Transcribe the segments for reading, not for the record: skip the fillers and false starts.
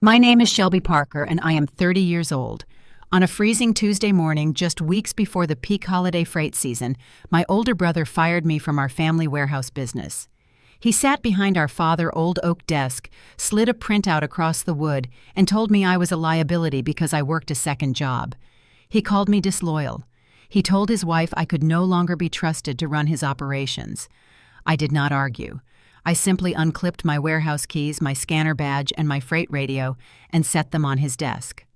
My name is Shelby Parker, and I am 30 years old. On a freezing Tuesday morning, just weeks before the peak holiday freight season, my older brother fired me from our family warehouse business. He sat behind our father old oak desk, slid a printout across the wood, and told me I was a liability because I worked a second job. He called me disloyal. He told his wife I could no longer be trusted to run his operations. I did not argue. I simply unclipped my warehouse keys, my scanner badge, and my freight radio and set them on his desk.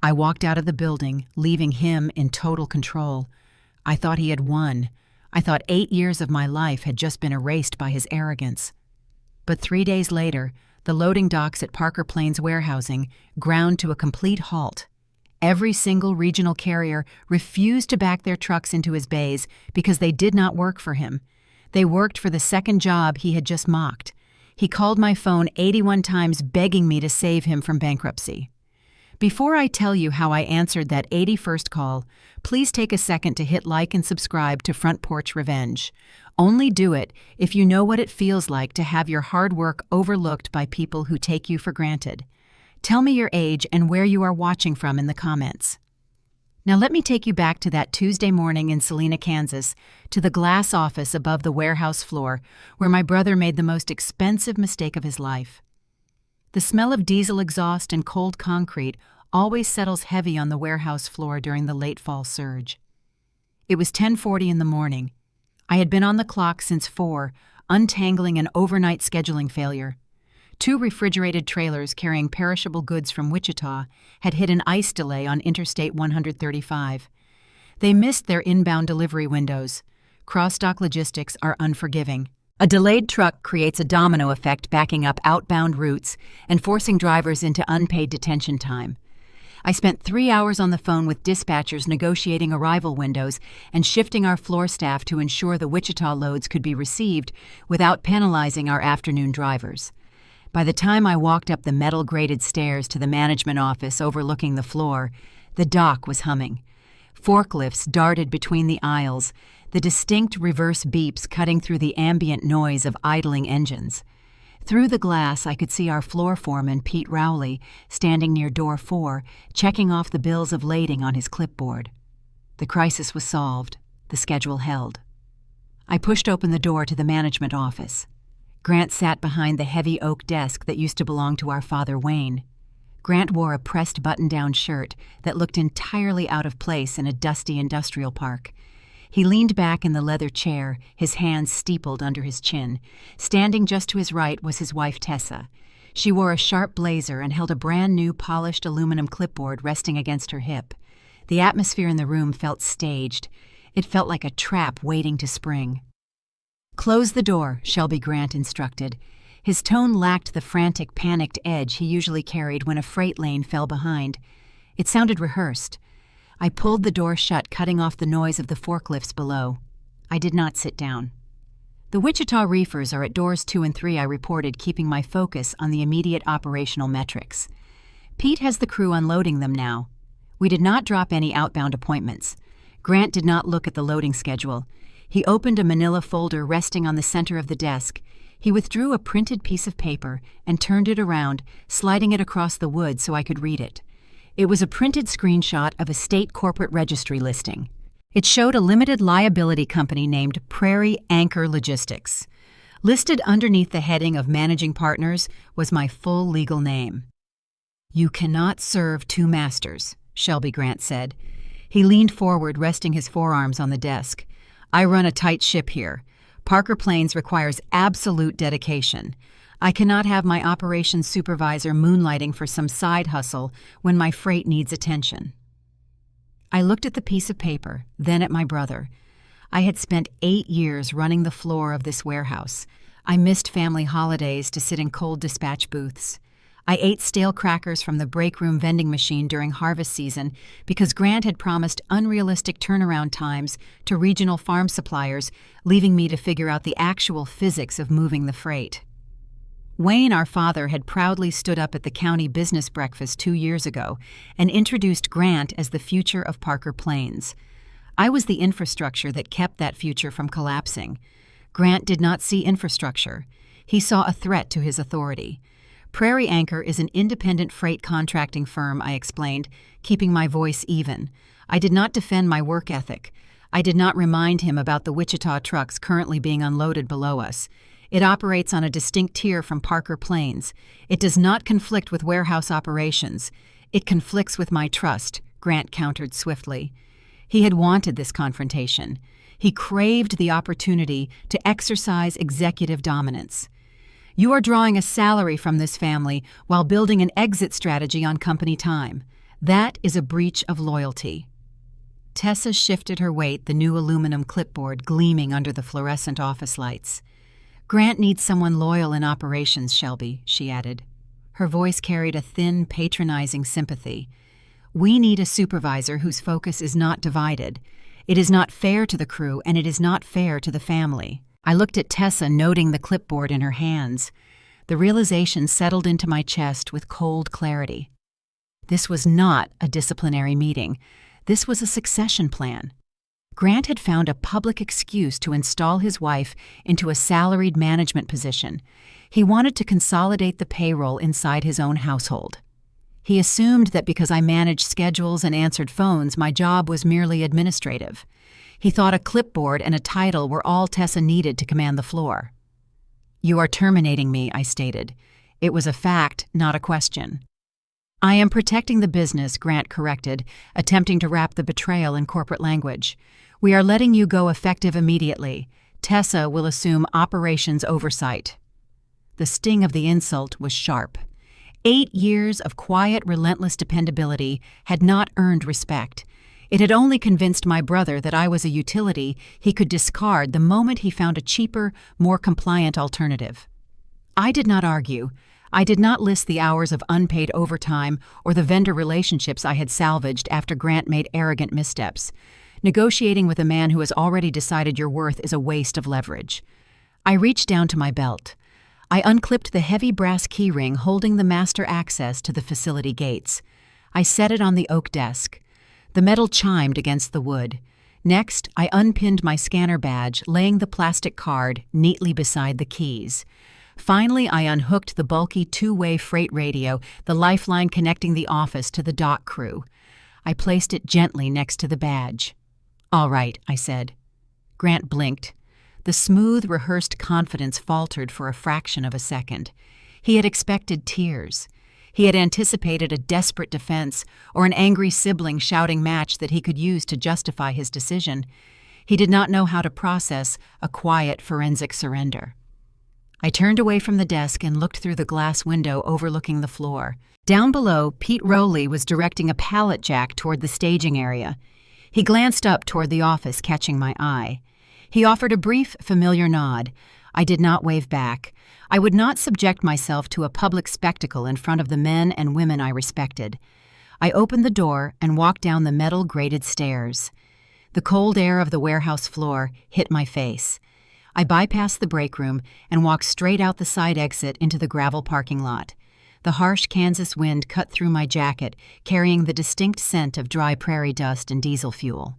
I walked out of the building, leaving him in total control. I thought he had won. I thought 8 years of my life had just been erased by his arrogance. But 3 days later, the loading docks at Parker Plains Warehousing ground to a complete halt. Every single regional carrier refused to back their trucks into his bays because they did not work for him. They worked for the second job he had just mocked. He called my phone 81 times begging me to save him from bankruptcy. Before I tell you how I answered that 81st call, please take a second to hit like and subscribe to Front Porch Revenge. Only do it if you know what it feels like to have your hard work overlooked by people who take you for granted. Tell me your age and where you are watching from in the comments. Now let me take you back to that Tuesday morning in Salina, Kansas, to the glass office above the warehouse floor where my brother made the most expensive mistake of his life. The smell of diesel exhaust and cold concrete always settles heavy on the warehouse floor during the late fall surge. It was 10:40 in the morning. I had been on the clock since 4, untangling an overnight scheduling failure. 2 refrigerated trailers carrying perishable goods from Wichita had hit an ice delay on Interstate 135. They missed their inbound delivery windows. Cross-dock logistics are unforgiving. A delayed truck creates a domino effect, backing up outbound routes and forcing drivers into unpaid detention time. I spent 3 hours on the phone with dispatchers negotiating arrival windows and shifting our floor staff to ensure the Wichita loads could be received without penalizing our afternoon drivers. By the time I walked up the metal-grated stairs to the management office overlooking the floor, the dock was humming. Forklifts darted between the aisles, the distinct reverse beeps cutting through the ambient noise of idling engines. Through the glass, I could see our floor foreman, Pete Rowley, standing near door 4, checking off the bills of lading on his clipboard. The crisis was solved. The schedule held. I pushed open the door to the management office. Grant sat behind the heavy oak desk that used to belong to our father Wayne. Grant wore a pressed button-down shirt that looked entirely out of place in a dusty industrial park. He leaned back in the leather chair, his hands steepled under his chin. Standing just to his right was his wife Tessa. She wore a sharp blazer and held a brand-new polished aluminum clipboard resting against her hip. The atmosphere in the room felt staged. It felt like a trap waiting to spring. "Close the door," Shelby Grant instructed. His tone lacked the frantic, panicked edge he usually carried when a freight lane fell behind. It sounded rehearsed. I pulled the door shut, cutting off the noise of the forklifts below. I did not sit down. "The Wichita reefers are at doors 2 and 3, I reported, keeping my focus on the immediate operational metrics. "Pete has the crew unloading them now. We did not drop any outbound appointments." Grant did not look at the loading schedule. He opened a manila folder resting on the center of the desk. He withdrew a printed piece of paper and turned it around, sliding it across the wood so I could read it. It was a printed screenshot of a state corporate registry listing. It showed a limited liability company named Prairie Anchor Logistics. Listed underneath the heading of managing partners was my full legal name. "You cannot serve 2 masters," Shelby Grant said. He leaned forward, resting his forearms on the desk. "I run a tight ship here. Parker Plains requires absolute dedication. I cannot have my operations supervisor moonlighting for some side hustle when my freight needs attention." I looked at the piece of paper, then at my brother. I had spent 8 years running the floor of this warehouse. I missed family holidays to sit in cold dispatch booths. I ate stale crackers from the break room vending machine during harvest season because Grant had promised unrealistic turnaround times to regional farm suppliers, leaving me to figure out the actual physics of moving the freight. Wayne, our father, had proudly stood up at the county business breakfast 2 years ago and introduced Grant as the future of Parker Plains. I was the infrastructure that kept that future from collapsing. Grant did not see infrastructure. He saw a threat to his authority. Prairie Anchor is an independent freight contracting firm, I explained, keeping my voice even. I did not defend my work ethic. I did not remind him about the Wichita trucks currently being unloaded below us. It operates on a distinct tier from Parker Plains. It does not conflict with warehouse operations. It conflicts with my trust, Grant countered swiftly. He had wanted this confrontation. He craved the opportunity to exercise executive dominance. You are drawing a salary from this family while building an exit strategy on company time. That is a breach of loyalty. Tessa shifted her weight, the new aluminum clipboard gleaming under the fluorescent office lights. Grant needs someone loyal in operations, Shelby, she added. Her voice carried a thin, patronizing sympathy. We need a supervisor whose focus is not divided. It is not fair to the crew, and it is not fair to the family. I looked at Tessa, noting the clipboard in her hands. The realization settled into my chest with cold clarity. This was not a disciplinary meeting. This was a succession plan. Grant had found a public excuse to install his wife into a salaried management position. He wanted to consolidate the payroll inside his own household. He assumed that because I managed schedules and answered phones, my job was merely administrative. He thought a clipboard and a title were all Tessa needed to command the floor. You are terminating me, I stated. It was a fact, not a question. I am protecting the business, Grant corrected, attempting to wrap the betrayal in corporate language. We are letting you go effective immediately. Tessa will assume operations oversight. The sting of the insult was sharp. 8 years of quiet, relentless dependability had not earned respect. It had only convinced my brother that I was a utility he could discard the moment he found a cheaper, more compliant alternative. I did not argue. I did not list the hours of unpaid overtime or the vendor relationships I had salvaged after Grant made arrogant missteps. Negotiating with a man who has already decided your worth is a waste of leverage. I reached down to my belt. I unclipped the heavy brass keyring holding the master access to the facility gates. I set it on the oak desk. The metal chimed against the wood. Next, I unpinned my scanner badge, laying the plastic card neatly beside the keys. Finally, I unhooked the bulky two-way freight radio, the lifeline connecting the office to the dock crew. I placed it gently next to the badge. All right, I said. Grant blinked. The smooth, rehearsed confidence faltered for a fraction of a second. He had expected tears. He had anticipated a desperate defense or an angry sibling shouting match that he could use to justify his decision. He did not know how to process a quiet, forensic surrender. I turned away from the desk and looked through the glass window overlooking the floor. Down below, Pete Rowley was directing a pallet jack toward the staging area. He glanced up toward the office, catching my eye. He offered a brief, familiar nod. I did not wave back. I would not subject myself to a public spectacle in front of the men and women I respected. I opened the door and walked down the metal-grated stairs. The cold air of the warehouse floor hit my face. I bypassed the break room and walked straight out the side exit into the gravel parking lot. The harsh Kansas wind cut through my jacket, carrying the distinct scent of dry prairie dust and diesel fuel.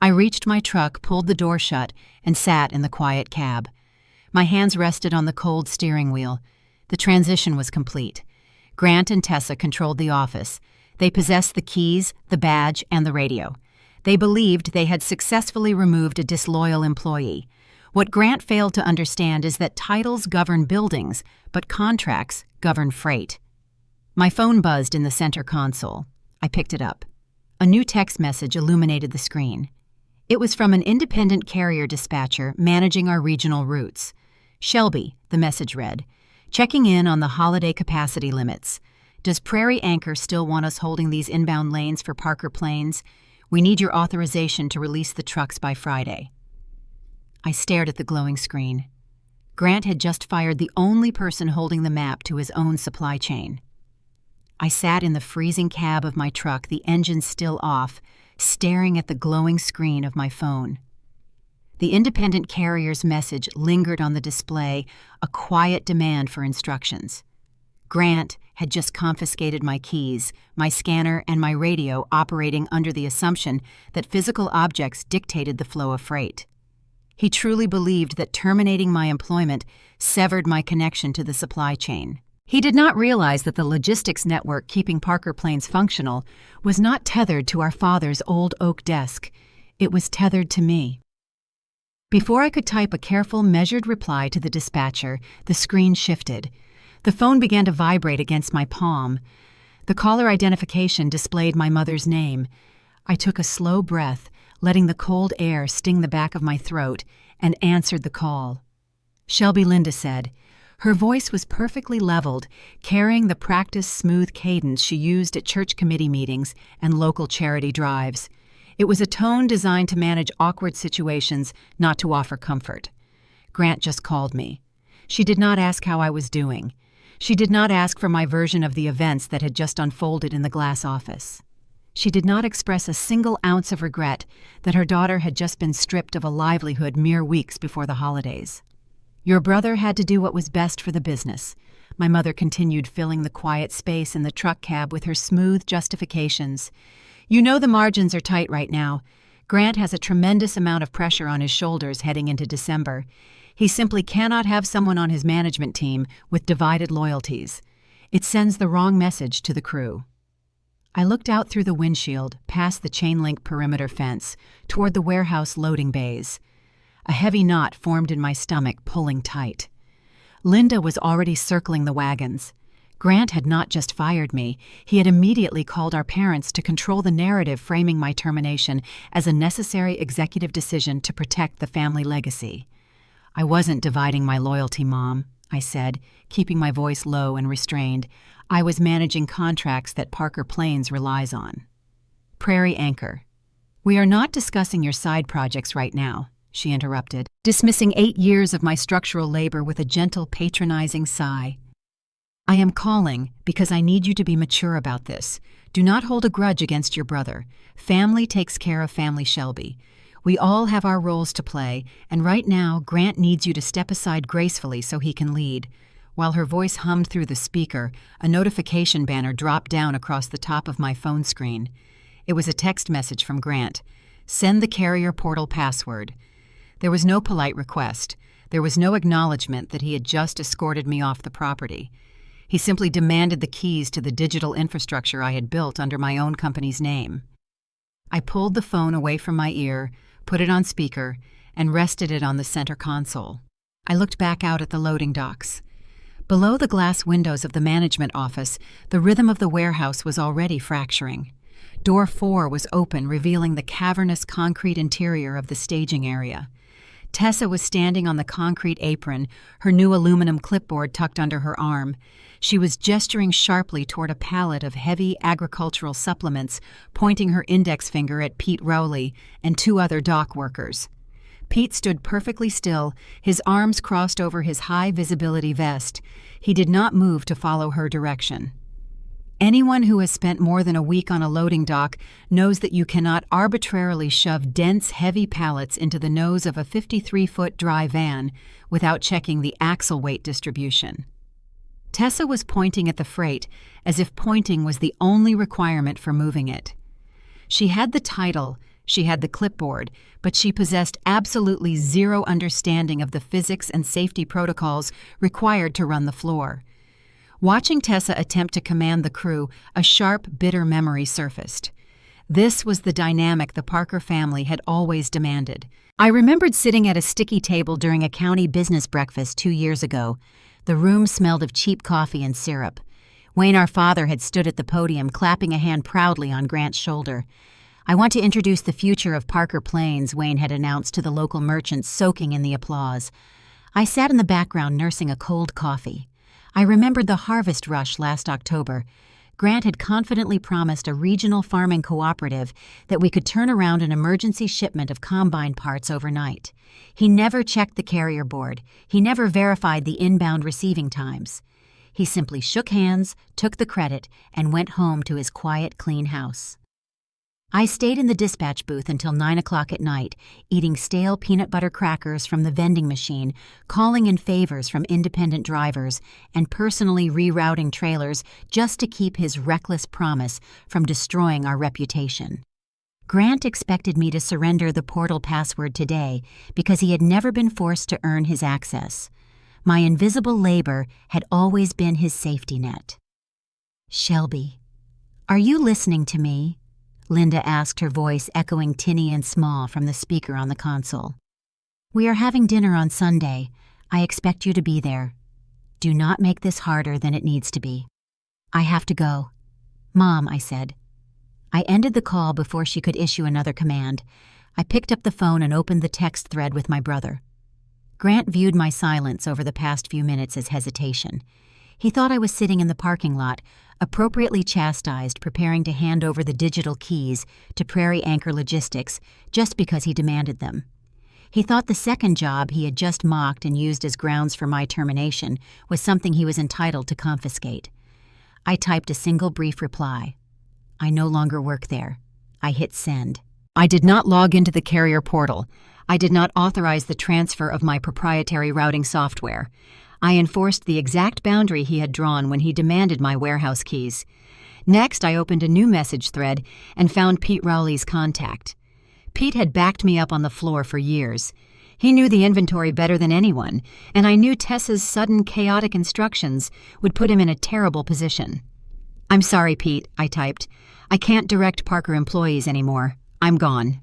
I reached my truck, pulled the door shut, and sat in the quiet cab. My hands rested on the cold steering wheel. The transition was complete. Grant and Tessa controlled the office. They possessed the keys, the badge, and the radio. They believed they had successfully removed a disloyal employee. What Grant failed to understand is that titles govern buildings, but contracts govern freight. My phone buzzed in the center console. I picked it up. A new text message illuminated the screen. It was from an independent carrier dispatcher managing our regional routes. Shelby, the message read, checking in on the holiday capacity limits. Does Prairie Anchor still want us holding these inbound lanes for Parker Plains? We need your authorization to release the trucks by Friday. I stared at the glowing screen. Grant had just fired the only person holding the map to his own supply chain. I sat in the freezing cab of my truck, the engine still off, staring at the glowing screen of my phone. The independent carrier's message lingered on the display, a quiet demand for instructions. Grant had just confiscated my keys, my scanner, and my radio, operating under the assumption that physical objects dictated the flow of freight. He truly believed that terminating my employment severed my connection to the supply chain. He did not realize that the logistics network keeping Parker Planes functional was not tethered to our father's old oak desk. It was tethered to me. Before I could type a careful, measured reply to the dispatcher, the screen shifted. The phone began to vibrate against my palm. The caller identification displayed my mother's name. I took a slow breath, letting the cold air sting the back of my throat, and answered the call. Shelby, Linda said. Her voice was perfectly leveled, carrying the practiced smooth cadence she used at church committee meetings and local charity drives. It was a tone designed to manage awkward situations, not to offer comfort. Grant just called me. She did not ask how I was doing. She did not ask for my version of the events that had just unfolded in the glass office. She did not express a single ounce of regret that her daughter had just been stripped of a livelihood mere weeks before the holidays. Your brother had to do what was best for the business. My mother continued, filling the quiet space in the truck cab with her smooth justifications. You know the margins are tight right now. Grant has a tremendous amount of pressure on his shoulders heading into December. He simply cannot have someone on his management team with divided loyalties. It sends the wrong message to the crew. I looked out through the windshield, past the chain-link perimeter fence, toward the warehouse loading bays. A heavy knot formed in my stomach, pulling tight. Linda was already circling the wagons. Grant had not just fired me, he had immediately called our parents to control the narrative framing my termination as a necessary executive decision to protect the family legacy. I wasn't dividing my loyalty, Mom, I said, keeping my voice low and restrained. I was managing contracts that Parker Planes relies on. Prairie Anchor. We are not discussing your side projects right now, she interrupted, dismissing 8 years of my structural labor with a gentle, patronizing sigh. I am calling because I need you to be mature about this. Do not hold a grudge against your brother. Family takes care of family, Shelby. We all have our roles to play, and right now Grant needs you to step aside gracefully so he can lead. While her voice hummed through the speaker, a notification banner dropped down across the top of my phone screen. It was a text message from Grant. Send the carrier portal password. There was no polite request. There was no acknowledgement that he had just escorted me off the property. He simply demanded the keys to the digital infrastructure I had built under my own company's name. I pulled the phone away from my ear, put it on speaker, and rested it on the center console. I looked back out at the loading docks. Below the glass windows of the management office, the rhythm of the warehouse was already fracturing. Door 4 was open, revealing the cavernous concrete interior of the staging area. Tessa was standing on the concrete apron, her new aluminum clipboard tucked under her arm. She was gesturing sharply toward a pallet of heavy agricultural supplements, pointing her index finger at Pete Rowley and 2 other dock workers. Pete stood perfectly still, his arms crossed over his high-visibility vest. He did not move to follow her direction. Anyone who has spent more than a week on a loading dock knows that you cannot arbitrarily shove dense, heavy pallets into the nose of a 53-foot dry van without checking the axle weight distribution. Tessa was pointing at the freight as if pointing was the only requirement for moving it. She had the title, she had the clipboard, but she possessed absolutely zero understanding of the physics and safety protocols required to run the floor. Watching Tessa attempt to command the crew, a sharp, bitter memory surfaced. This was the dynamic the Parker family had always demanded. I remembered sitting at a sticky table during a county business breakfast 2 years ago. The room smelled of cheap coffee and syrup. Wayne, our father, had stood at the podium, clapping a hand proudly on Grant's shoulder. I want to introduce the future of Parker Planes, Wayne had announced to the local merchants, soaking in the applause. I sat in the background nursing a cold coffee. I remembered the harvest rush last October. Grant had confidently promised a regional farming cooperative that we could turn around an emergency shipment of combine parts overnight. He never checked the carrier board. He never verified the inbound receiving times. He simply shook hands, took the credit, and went home to his quiet, clean house. I stayed in the dispatch booth until 9 o'clock at night, eating stale peanut butter crackers from the vending machine, calling in favors from independent drivers, and personally rerouting trailers just to keep his reckless promise from destroying our reputation. Grant expected me to surrender the portal password today because he had never been forced to earn his access. My invisible labor had always been his safety net. "Shelby, are you listening to me?" Linda asked, her voice echoing tinny and small from the speaker on the console. "We are having dinner on Sunday. I expect you to be there. Do not make this harder than it needs to be." "I have to go." "Mom," I said. I ended the call before she could issue another command. I picked up the phone and opened the text thread with my brother. Grant viewed my silence over the past few minutes as hesitation. He thought I was sitting in the parking lot, appropriately chastised, preparing to hand over the digital keys to Prairie Anchor Logistics just because he demanded them. He thought the second job he had just mocked and used as grounds for my termination was something he was entitled to confiscate. I typed a single brief reply. "I no longer work there." I hit send. I did not log into the carrier portal. I did not authorize the transfer of my proprietary routing software. I enforced the exact boundary he had drawn when he demanded my warehouse keys. Next, I opened a new message thread and found Pete Rowley's contact. Pete had backed me up on the floor for years. He knew the inventory better than anyone, and I knew Tessa's sudden, chaotic instructions would put him in a terrible position. "I'm sorry, Pete," I typed. "I can't direct Parker employees anymore. I'm gone."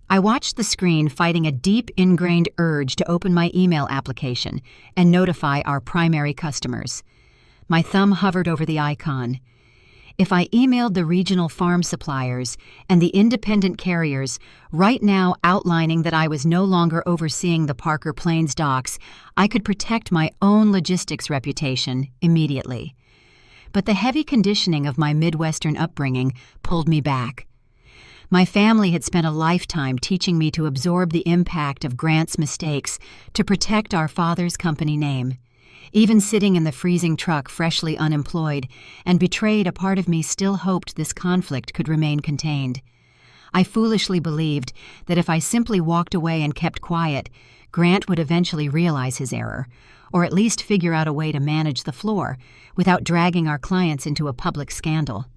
I watched the screen fighting a deep ingrained urge to open my email application and notify our primary customers. My thumb hovered over the icon. If I emailed the regional farm suppliers and the independent carriers right now outlining that I was no longer overseeing the Parker Plains docks, I could protect my own logistics reputation immediately. But the heavy conditioning of my Midwestern upbringing pulled me back. My family had spent a lifetime teaching me to absorb the impact of Grant's mistakes to protect our father's company name. Even sitting in the freezing truck freshly unemployed and betrayed, a part of me still hoped this conflict could remain contained. I foolishly believed that if I simply walked away and kept quiet, Grant would eventually realize his error, or at least figure out a way to manage the floor without dragging our clients into a public scandal.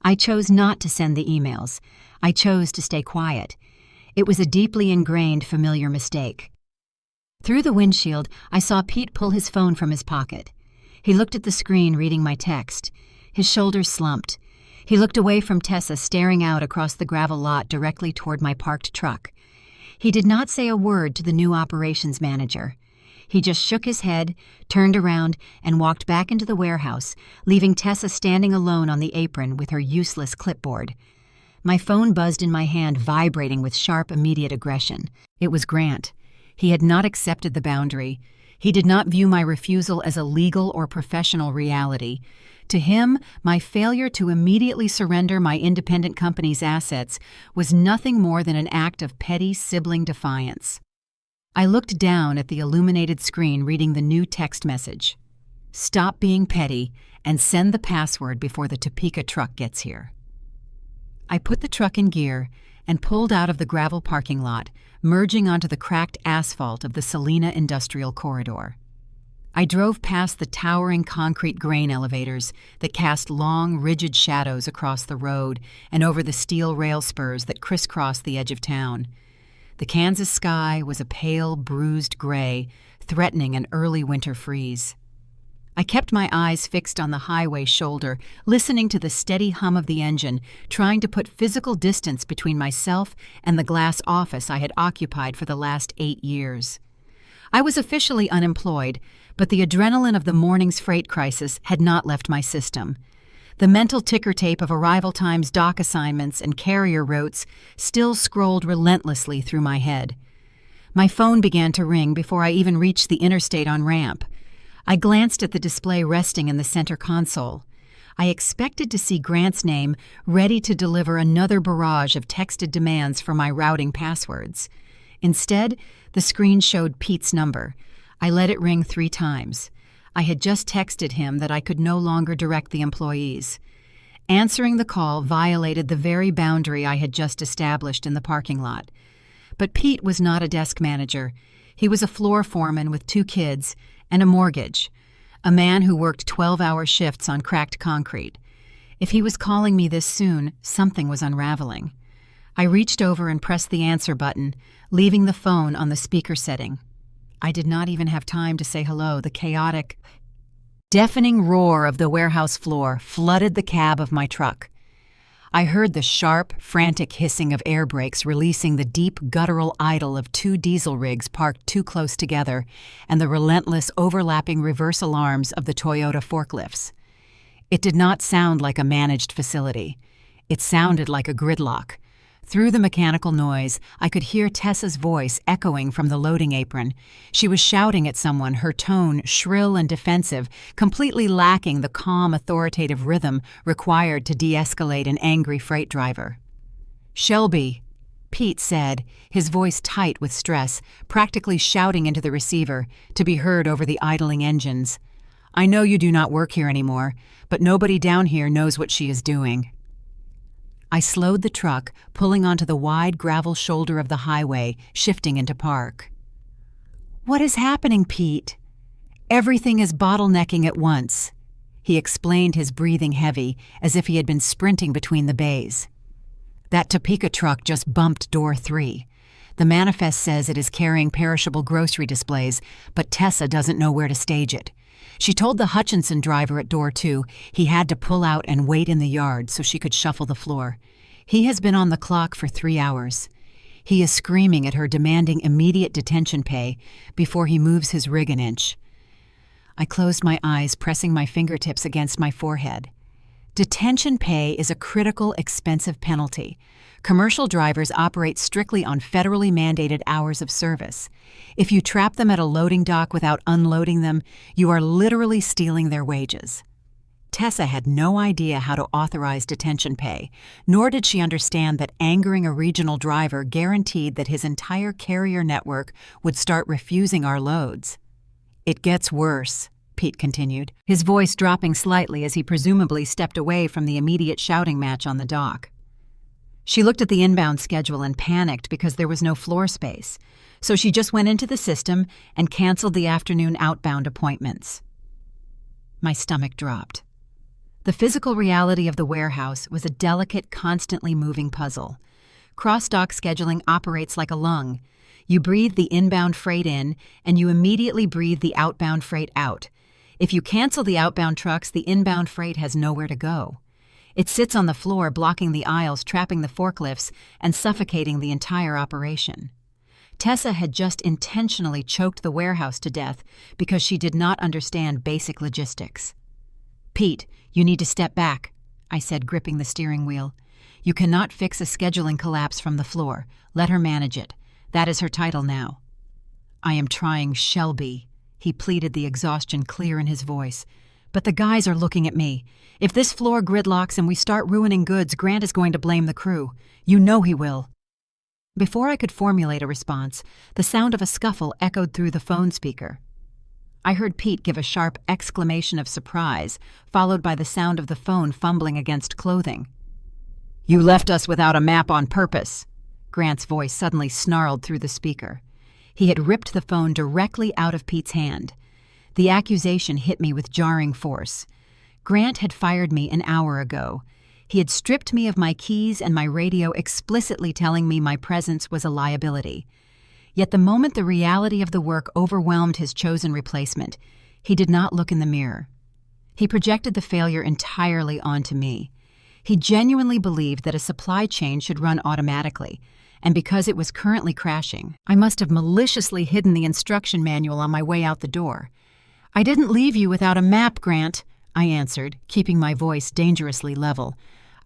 I chose not to send the emails. I chose to stay quiet. It was a deeply ingrained, familiar mistake. Through the windshield, I saw Pete pull his phone from his pocket. He looked at the screen, reading my text. His shoulders slumped. He looked away from Tessa, staring out across the gravel lot directly toward my parked truck. He did not say a word to the new operations manager. He just shook his head, turned around, and walked back into the warehouse, leaving Tessa standing alone on the apron with her useless clipboard. My phone buzzed in my hand, vibrating with sharp, immediate aggression. It was Grant. He had not accepted the boundary. He did not view my refusal as a legal or professional reality. To him, my failure to immediately surrender my independent company's assets was nothing more than an act of petty sibling defiance. I looked down at the illuminated screen, reading the new text message. "Stop being petty and send the password before the Topeka truck gets here." I put the truck in gear and pulled out of the gravel parking lot, merging onto the cracked asphalt of the Salina Industrial Corridor. I drove past the towering concrete grain elevators that cast long, rigid shadows across the road and over the steel rail spurs that crisscrossed the edge of town. The Kansas sky was a pale, bruised gray, threatening an early winter freeze. I kept my eyes fixed on the highway shoulder, listening to the steady hum of the engine, trying to put physical distance between myself and the glass office I had occupied for the last 8 years. I was officially unemployed, but the adrenaline of the morning's freight crisis had not left my system. The mental ticker tape of arrival times, dock assignments, and carrier routes still scrolled relentlessly through my head. My phone began to ring before I even reached the interstate on ramp. I glanced at the display resting in the center console. I expected to see Grant's name, ready to deliver another barrage of texted demands for my routing passwords. Instead, the screen showed Pete's number. I let it ring 3 times. I had just texted him that I could no longer direct the employees. Answering the call violated the very boundary I had just established in the parking lot. But Pete was not a desk manager. He was a floor foreman with 2 kids and a mortgage, a man who worked 12-hour shifts on cracked concrete. If he was calling me this soon, something was unraveling. I reached over and pressed the answer button, leaving the phone on the speaker setting. I did not even have time to say hello. The chaotic, deafening roar of the warehouse floor flooded the cab of my truck. I heard the sharp, frantic hissing of air brakes releasing the deep, guttural idle of two diesel rigs parked too close together and the relentless, overlapping reverse alarms of the Toyota forklifts. It did not sound like a managed facility. It sounded like a gridlock. Through the mechanical noise, I could hear Tessa's voice echoing from the loading apron. She was shouting at someone, her tone shrill and defensive, completely lacking the calm, authoritative rhythm required to de-escalate an angry freight driver. "Shelby," Pete said, his voice tight with stress, practically shouting into the receiver, to be heard over the idling engines. "I know you do not work here anymore, but nobody down here knows what she is doing." I slowed the truck, pulling onto the wide gravel shoulder of the highway, shifting into park. "What is happening, Pete?" "Everything is bottlenecking at once," he explained, his breathing heavy, as if he had been sprinting between the bays. "That Topeka truck just bumped door 3. The manifest says it is carrying perishable grocery displays, but Tessa doesn't know where to stage it. She told the Hutchinson driver at door 2 he had to pull out and wait in the yard so she could shuffle the floor. He has been on the clock for 3 hours. He is screaming at her, demanding immediate detention pay before he moves his rig an inch. I closed my eyes, pressing my fingertips against my forehead. Detention pay is a critical, expensive penalty. Commercial drivers operate strictly on federally mandated hours of service. If you trap them at a loading dock without unloading them, you are literally stealing their wages. Tessa had no idea how to authorize detention pay, nor did she understand that angering a regional driver guaranteed that his entire carrier network would start refusing our loads. "It gets worse," Pete continued, his voice dropping slightly as he presumably stepped away from the immediate shouting match on the dock. She looked at the inbound schedule and panicked because there was no floor space, so she just went into the system and canceled the afternoon outbound appointments. My stomach dropped. The physical reality of the warehouse was a delicate, constantly moving puzzle. Cross-dock scheduling operates like a lung. You breathe the inbound freight in, and you immediately breathe the outbound freight out. If you cancel the outbound trucks, the inbound freight has nowhere to go. It sits on the floor, blocking the aisles, trapping the forklifts, and suffocating the entire operation. Tessa had just intentionally choked the warehouse to death because she did not understand basic logistics. "Pete, you need to step back," I said, gripping the steering wheel. "You cannot fix a scheduling collapse from the floor. Let her manage it. That is her title now." "I am trying, Shelby," he pleaded, the exhaustion clear in his voice. "But the guys are looking at me. If this floor gridlocks and we start ruining goods, Grant is going to blame the crew. You know he will." Before I could formulate a response, the sound of a scuffle echoed through the phone speaker. I heard Pete give a sharp exclamation of surprise, followed by the sound of the phone fumbling against clothing. "You left us without a map on purpose," Grant's voice suddenly snarled through the speaker. He had ripped the phone directly out of Pete's hand. The accusation hit me with jarring force. Grant had fired me an hour ago. He had stripped me of my keys and my radio, explicitly telling me my presence was a liability. Yet the moment the reality of the work overwhelmed his chosen replacement, he did not look in the mirror. He projected the failure entirely onto me. He genuinely believed that a supply chain should run automatically, and because it was currently crashing, I must have maliciously hidden the instruction manual on my way out the door. "I didn't leave you without a map, Grant," I answered, keeping my voice dangerously level.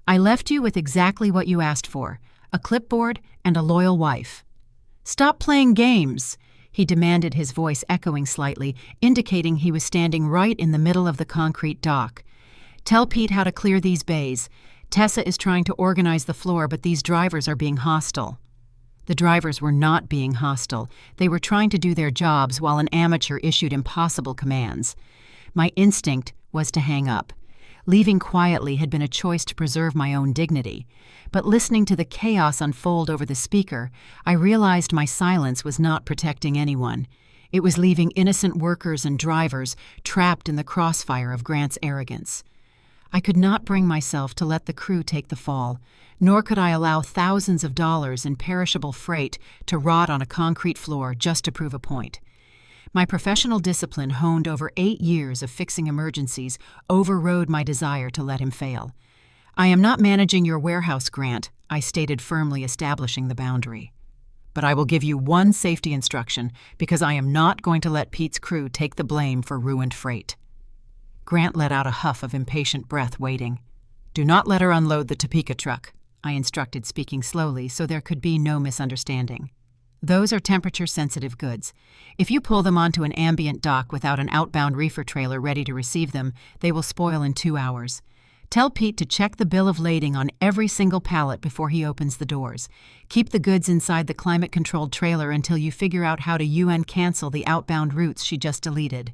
"I left you with exactly what you asked for, a clipboard and a loyal wife." "Stop playing games," he demanded, his voice echoing slightly, indicating he was standing right in the middle of the concrete dock. "Tell Pete how to clear these bays. Tessa is trying to organize the floor, but these drivers are being hostile." The drivers were not being hostile. They were trying to do their jobs while an amateur issued impossible commands. My instinct was to hang up. Leaving quietly had been a choice to preserve my own dignity. But listening to the chaos unfold over the speaker, I realized my silence was not protecting anyone. It was leaving innocent workers and drivers trapped in the crossfire of Grant's arrogance. I could not bring myself to let the crew take the fall, nor could I allow thousands of dollars in perishable freight to rot on a concrete floor just to prove a point. My professional discipline, honed over 8 years of fixing emergencies, overrode my desire to let him fail. "I am not managing your warehouse, Grant," I stated firmly, establishing the boundary. "But I will give you one safety instruction, because I am not going to let Pete's crew take the blame for ruined freight." Grant let out a huff of impatient breath, waiting. "Do not let her unload the Topeka truck," I instructed, speaking slowly so there could be no misunderstanding. "Those are temperature-sensitive goods. If you pull them onto an ambient dock without an outbound reefer trailer ready to receive them, they will spoil in 2 hours. Tell Pete to check the bill of lading on every single pallet before he opens the doors. Keep the goods inside the climate-controlled trailer until you figure out how to UN cancel the outbound routes she just deleted.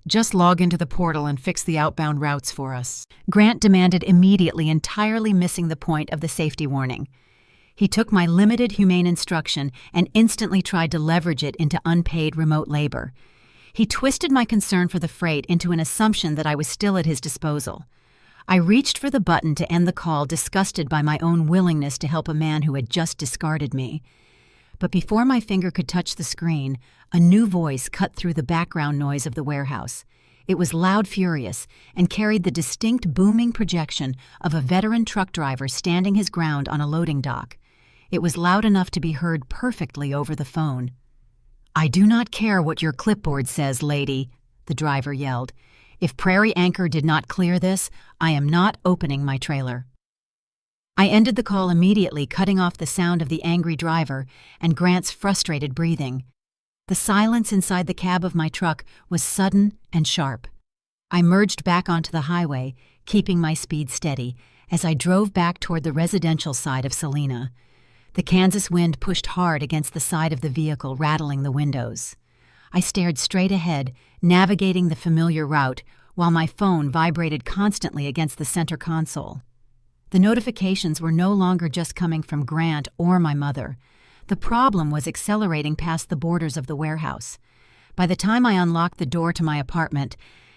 Just log into the portal and fix the outbound routes for us," Grant demanded immediately, entirely missing the point of the safety warning. He took my limited humane instruction and instantly tried to leverage it into unpaid remote labor. He twisted my concern for the freight into an assumption that I was still at his disposal. I reached for the button to end the call, disgusted by my own willingness to help a man who had just discarded me. But before my finger could touch the screen, a new voice cut through the background noise of the warehouse. It was loud, furious, and carried the distinct booming projection of a veteran truck driver standing his ground on a loading dock. It was loud enough to be heard perfectly over the phone. "I do not care what your clipboard says, lady," the driver yelled. "If Prairie Anchor did not clear this, I am not opening my trailer." I ended the call immediately, cutting off the sound of the angry driver and Grant's frustrated breathing. The silence inside the cab of my truck was sudden and sharp. I merged back onto the highway, keeping my speed steady, as I drove back toward the residential side of Salina. The Kansas wind pushed hard against the side of the vehicle, rattling the windows. I stared straight ahead, navigating the familiar route, while my phone vibrated constantly against the center console. The notifications were no longer just coming from Grant or my mother. The problem was accelerating past the borders of the warehouse. By the time I unlocked the door to my apartment,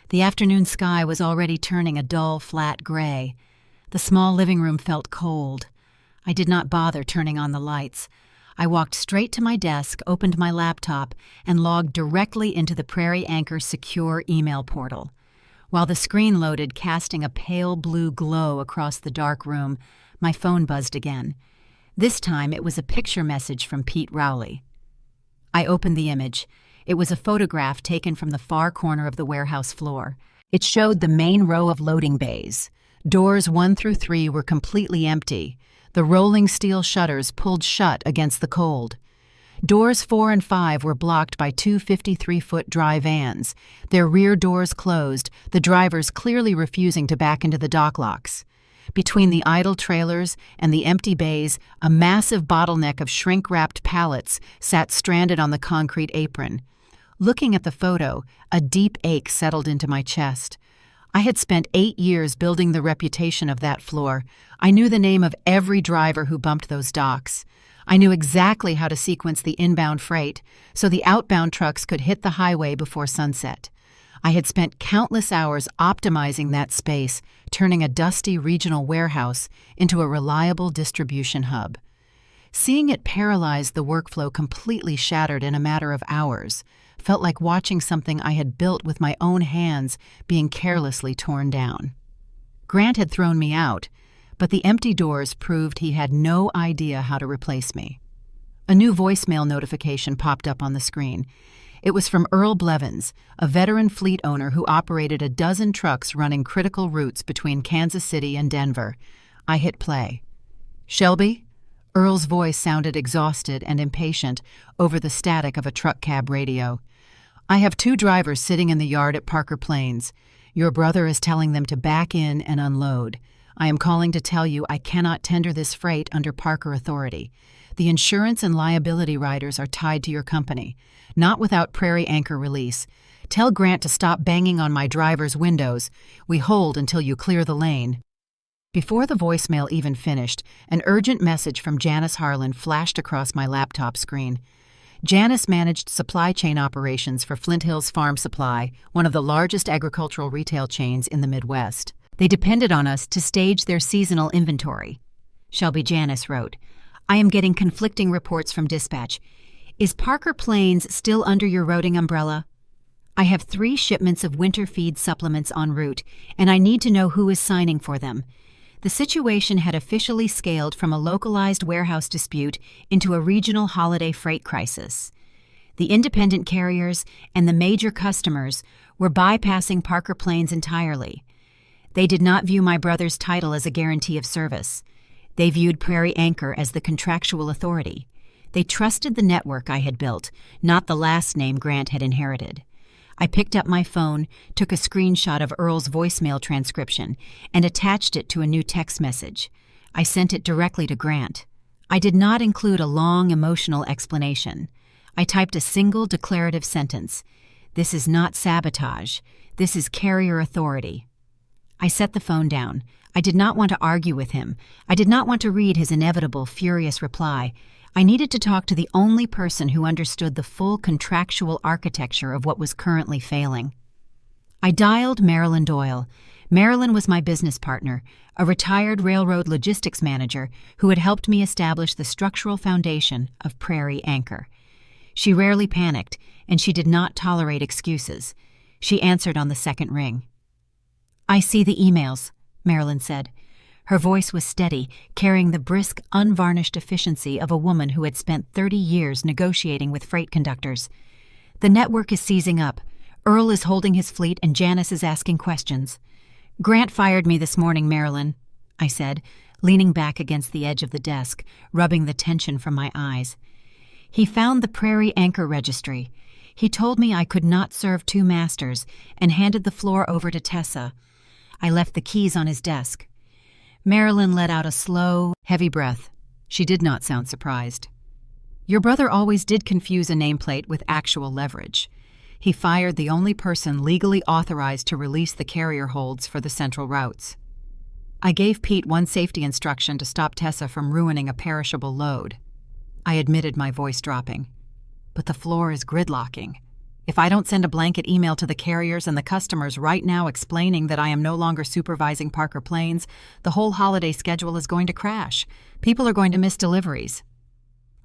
the afternoon sky was already turning a dull, flat gray. The small living room felt cold. I did not bother turning on the lights. I walked straight to my desk, opened my laptop, and logged directly into the Prairie Anchor secure email portal. While the screen loaded, casting a pale blue glow across the dark room, my phone buzzed again. This time it was a picture message from Pete Rowley. I opened the image. It was a photograph taken from the far corner of the warehouse floor. It showed the main row of loading bays. Doors 1 through 3 were completely empty, the rolling steel shutters pulled shut against the cold. Doors 4 and 5 were blocked by 2 53-foot dry vans, their rear doors closed, the drivers clearly refusing to back into the dock locks. Between the idle trailers and the empty bays, a massive bottleneck of shrink-wrapped pallets sat stranded on the concrete apron. Looking at the photo, a deep ache settled into my chest. I had spent 8 years building the reputation of that floor. I knew the name of every driver who bumped those docks. I knew exactly how to sequence the inbound freight so the outbound trucks could hit the highway before sunset. I had spent countless hours optimizing that space, turning a dusty regional warehouse into a reliable distribution hub. Seeing it paralyze the workflow completely shattered in a matter of hours felt like watching something I had built with my own hands being carelessly torn down. Grant had thrown me out, but the empty doors proved he had no idea how to replace me. A new voicemail notification popped up on the screen. It was from Earl Blevins, a veteran fleet owner who operated a dozen trucks running critical routes between Kansas City and Denver. I hit play. "Shelby?" Earl's voice sounded exhausted and impatient over the static of a truck cab radio. "I have 2 drivers sitting in the yard at Parker Plains. Your brother is telling them to back in and unload. I am calling to tell you I cannot tender this freight under Parker authority. The insurance and liability riders are tied to your company, not without Prairie Anchor release. Tell Grant to stop banging on my driver's windows. We hold until you clear the lane." Before the voicemail even finished, an urgent message from Janice Harlan flashed across my laptop screen. Janice managed supply chain operations for Flint Hills Farm Supply, one of the largest agricultural retail chains in the Midwest. They depended on us to stage their seasonal inventory. Shelby Janice wrote, "I am getting conflicting reports from dispatch. Is Parker Plains still under your routing umbrella? I have 3 shipments of winter feed supplements en route, and I need to know who is signing for them. The situation had officially scaled from a localized warehouse dispute into a regional holiday freight crisis. The independent carriers and the major customers were bypassing Parker Plains entirely. They did not view my brother's title as a guarantee of service. They viewed Prairie Anchor as the contractual authority. They trusted the network I had built, not the last name Grant had inherited. I picked up my phone, took a screenshot of Earl's voicemail transcription, and attached it to a new text message. I sent it directly to Grant. I did not include a long, emotional explanation. I typed a single declarative sentence. This is not sabotage. This is carrier authority. I set the phone down. I did not want to argue with him. I did not want to read his inevitable, furious reply. I needed to talk to the only person who understood the full contractual architecture of what was currently failing. I dialed Marilyn Doyle. Marilyn was my business partner, a retired railroad logistics manager who had helped me establish the structural foundation of Prairie Anchor. She rarely panicked, and she did not tolerate excuses. She answered on the second ring. "I see the emails," Marilyn said. Her voice was steady, carrying the brisk, unvarnished efficiency of a woman who had spent 30 years negotiating with freight conductors. "The network is seizing up. Earl is holding his fleet and Janice is asking questions." "Grant fired me this morning, Marilyn," I said, leaning back against the edge of the desk, rubbing the tension from my eyes. "He found the Prairie Anchor registry. He told me I could not serve 2 masters and handed the floor over to Tessa. I left the keys on his desk." Marilyn let out a slow, heavy breath. She did not sound surprised. "Your brother always did confuse a nameplate with actual leverage. He fired the only person legally authorized to release the carrier holds for the central routes. I gave Pete one safety instruction to stop Tessa from ruining a perishable load." I admitted, my voice dropping. "But the floor is gridlocking. If I don't send a blanket email to the carriers and the customers right now explaining that I am no longer supervising Parker Plains, the whole holiday schedule is going to crash. People are going to miss deliveries."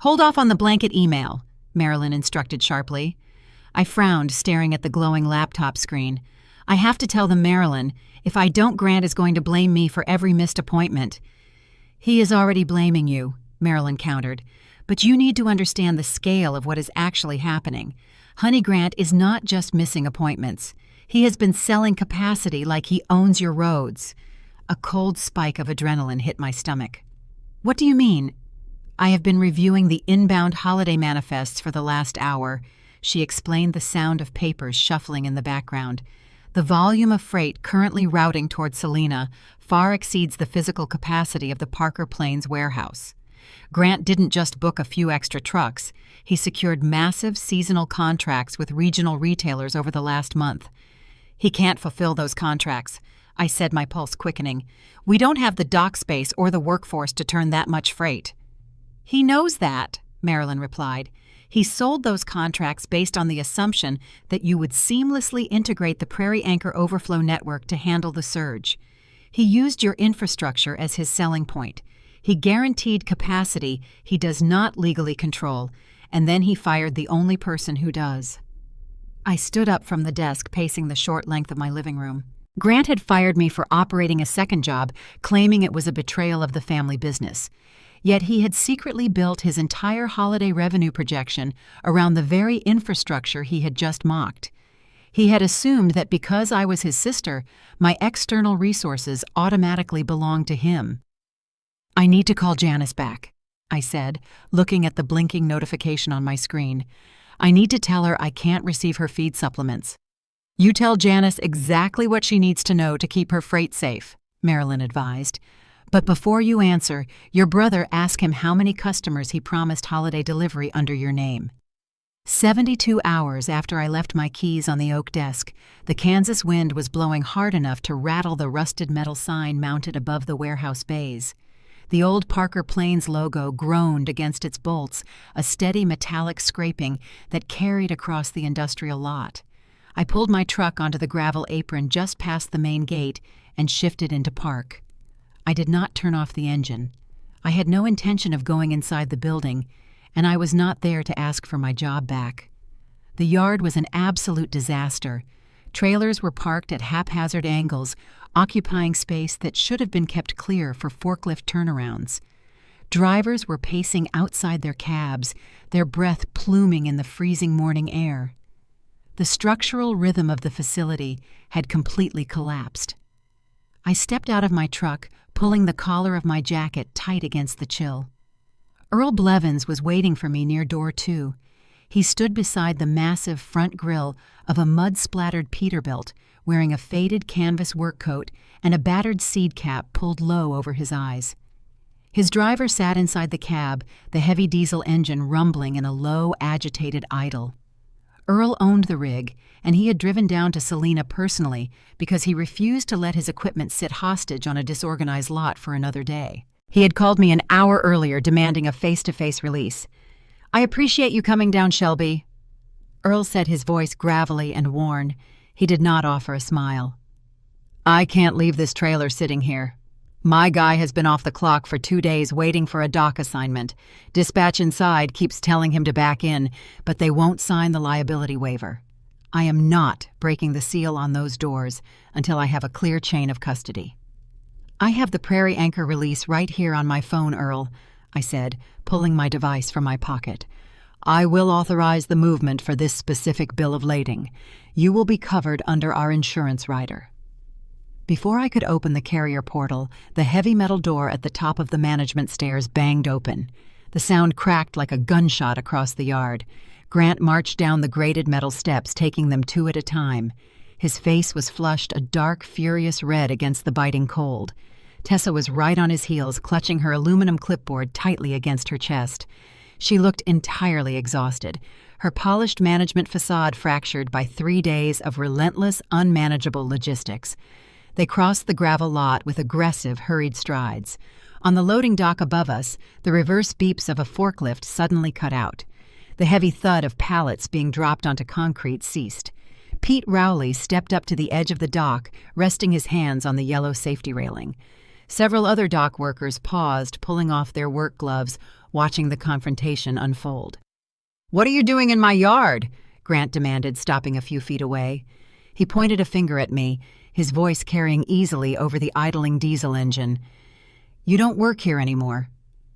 "Hold off on the blanket email," Marilyn instructed sharply. I frowned, staring at the glowing laptop screen. "I have to tell them, Marilyn. If I don't, Grant is going to blame me for every missed appointment." "He is already blaming you," Marilyn countered. "But you need to understand the scale of what is actually happening. Honey Grant is not just missing appointments. He has been selling capacity like he owns your roads." A cold spike of adrenaline hit my stomach. "What do you mean?" "I have been reviewing the inbound holiday manifests for the last hour," she explained, the sound of papers shuffling in the background. "The volume of freight currently routing toward Salina far exceeds the physical capacity of the Parker Plains warehouse. Grant didn't just book a few extra trucks. He secured massive seasonal contracts with regional retailers over the last month. He can't fulfill those contracts," I said, my pulse quickening. "We don't have the dock space or the workforce to turn that much freight." "He knows that," Marilyn replied. "He sold those contracts based on the assumption that you would seamlessly integrate the Prairie Anchor overflow network to handle the surge. He used your infrastructure as his selling point. He guaranteed capacity he does not legally control, and then he fired the only person who does." I stood up from the desk, pacing the short length of my living room. Grant had fired me for operating a second job, claiming it was a betrayal of the family business. Yet he had secretly built his entire holiday revenue projection around the very infrastructure he had just mocked. He had assumed that because I was his sister, my external resources automatically belonged to him. "I need to call Janice back," I said, looking at the blinking notification on my screen. "I need to tell her I can't receive her feed supplements." "You tell Janice exactly what she needs to know to keep her freight safe," Marilyn advised. "But before you answer, your brother asked him how many customers he promised holiday delivery under your name." 72 hours after I left my keys on the oak desk, the Kansas wind was blowing hard enough to rattle the rusted metal sign mounted above the warehouse bays. The old Parker Plains logo groaned against its bolts, a steady metallic scraping that carried across the industrial lot. I pulled my truck onto the gravel apron just past the main gate and shifted into park. I did not turn off the engine. I had no intention of going inside the building, and I was not there to ask for my job back. The yard was an absolute disaster. Trailers were parked at haphazard angles, occupying space that should have been kept clear for forklift turnarounds. Drivers were pacing outside their cabs, their breath pluming in the freezing morning air. The structural rhythm of the facility had completely collapsed. I stepped out of my truck, pulling the collar of my jacket tight against the chill. Earl Blevins was waiting for me near door 2. He stood beside the massive front grille of a mud-splattered Peterbilt, wearing a faded canvas work coat and a battered seed cap pulled low over his eyes. His driver sat inside the cab, the heavy diesel engine rumbling in a low, agitated idle. Earl owned the rig, and he had driven down to Salina personally because he refused to let his equipment sit hostage on a disorganized lot for another day. He had called me an hour earlier demanding a face-to-face release. "I appreciate you coming down, Shelby." Earl said, his voice gravelly and worn. He did not offer a smile. "I can't leave this trailer sitting here. My guy has been off the clock for 2 days waiting for a dock assignment. Dispatch inside keeps telling him to back in, but they won't sign the liability waiver. I am not breaking the seal on those doors until I have a clear chain of custody." "I have the Prairie Anchor release right here on my phone, Earl," I said, pulling my device from my pocket. "I will authorize the movement for this specific bill of lading. You will be covered under our insurance rider." Before I could open the carrier portal, the heavy metal door at the top of the management stairs banged open. The sound cracked like a gunshot across the yard. Grant marched down the grated metal steps, taking them 2 at a time. His face was flushed a dark, furious red against the biting cold. Tessa was right on his heels, clutching her aluminum clipboard tightly against her chest. She looked entirely exhausted, her polished management facade fractured by 3 days of relentless, unmanageable logistics. They crossed the gravel lot with aggressive, hurried strides. On the loading dock above us, the reverse beeps of a forklift suddenly cut out. The heavy thud of pallets being dropped onto concrete ceased. Pete Rowley stepped up to the edge of the dock, resting his hands on the yellow safety railing. Several other dock workers paused, pulling off their work gloves, watching the confrontation unfold. "What are you doing in my yard?" Grant demanded, stopping a few feet away. He pointed a finger at me, his voice carrying easily over the idling diesel engine. "You don't work here anymore.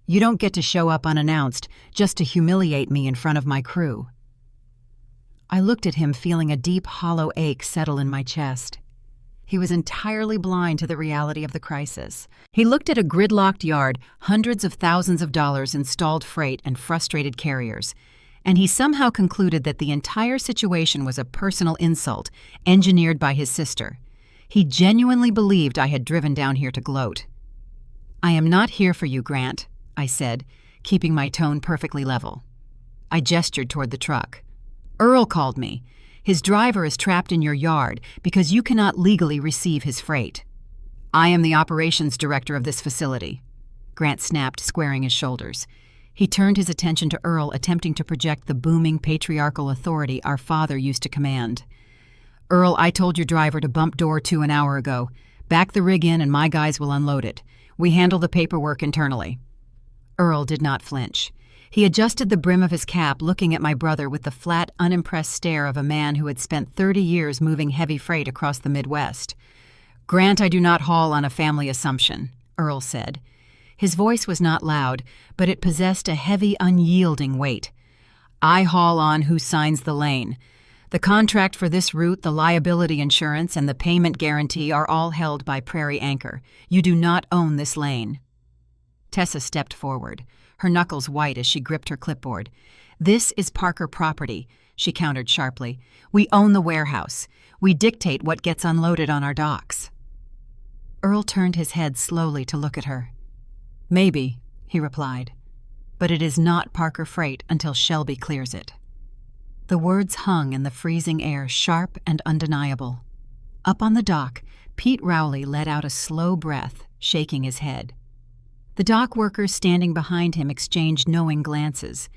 You don't get to show up unannounced just to humiliate me in front of my crew." I looked at him, feeling a deep, hollow ache settle in my chest. He was entirely blind to the reality of the crisis. He looked at a gridlocked yard, hundreds of thousands of dollars in stalled freight and frustrated carriers, and he somehow concluded that the entire situation was a personal insult engineered by his sister. He genuinely believed I had driven down here to gloat. "I am not here for you, Grant," I said, keeping my tone perfectly level. I gestured toward the truck. "Earl called me. His driver is trapped in your yard because you cannot legally receive his freight. I am the operations director of this facility." Grant snapped, squaring his shoulders. He turned his attention to Earl, attempting to project the booming patriarchal authority our father used to command. "Earl, I told your driver to bump door 2 an hour ago. Back the rig in and my guys will unload it. We handle the paperwork internally." Earl did not flinch. He adjusted the brim of his cap, looking at my brother with the flat, unimpressed stare of a man who had spent 30 years moving heavy freight across the Midwest. "Grant, I do not haul on a family assumption," Earl said. His voice was not loud, but it possessed a heavy, unyielding weight. "I haul on who signs the lane. The contract for this route, the liability insurance, and the payment guarantee are all held by Prairie Anchor. You do not own this lane." Tessa stepped forward, her knuckles white as she gripped her clipboard. "This is Parker property," she countered sharply. "We own the warehouse. We dictate what gets unloaded on our docks." Earl turned his head slowly to look at her. "Maybe," he replied, "but it is not Parker Freight until Shelby clears it." The words hung in the freezing air, sharp and undeniable. Up on the dock, Pete Rowley let out a slow breath, shaking his head. The dock workers standing behind him exchanged knowing glances.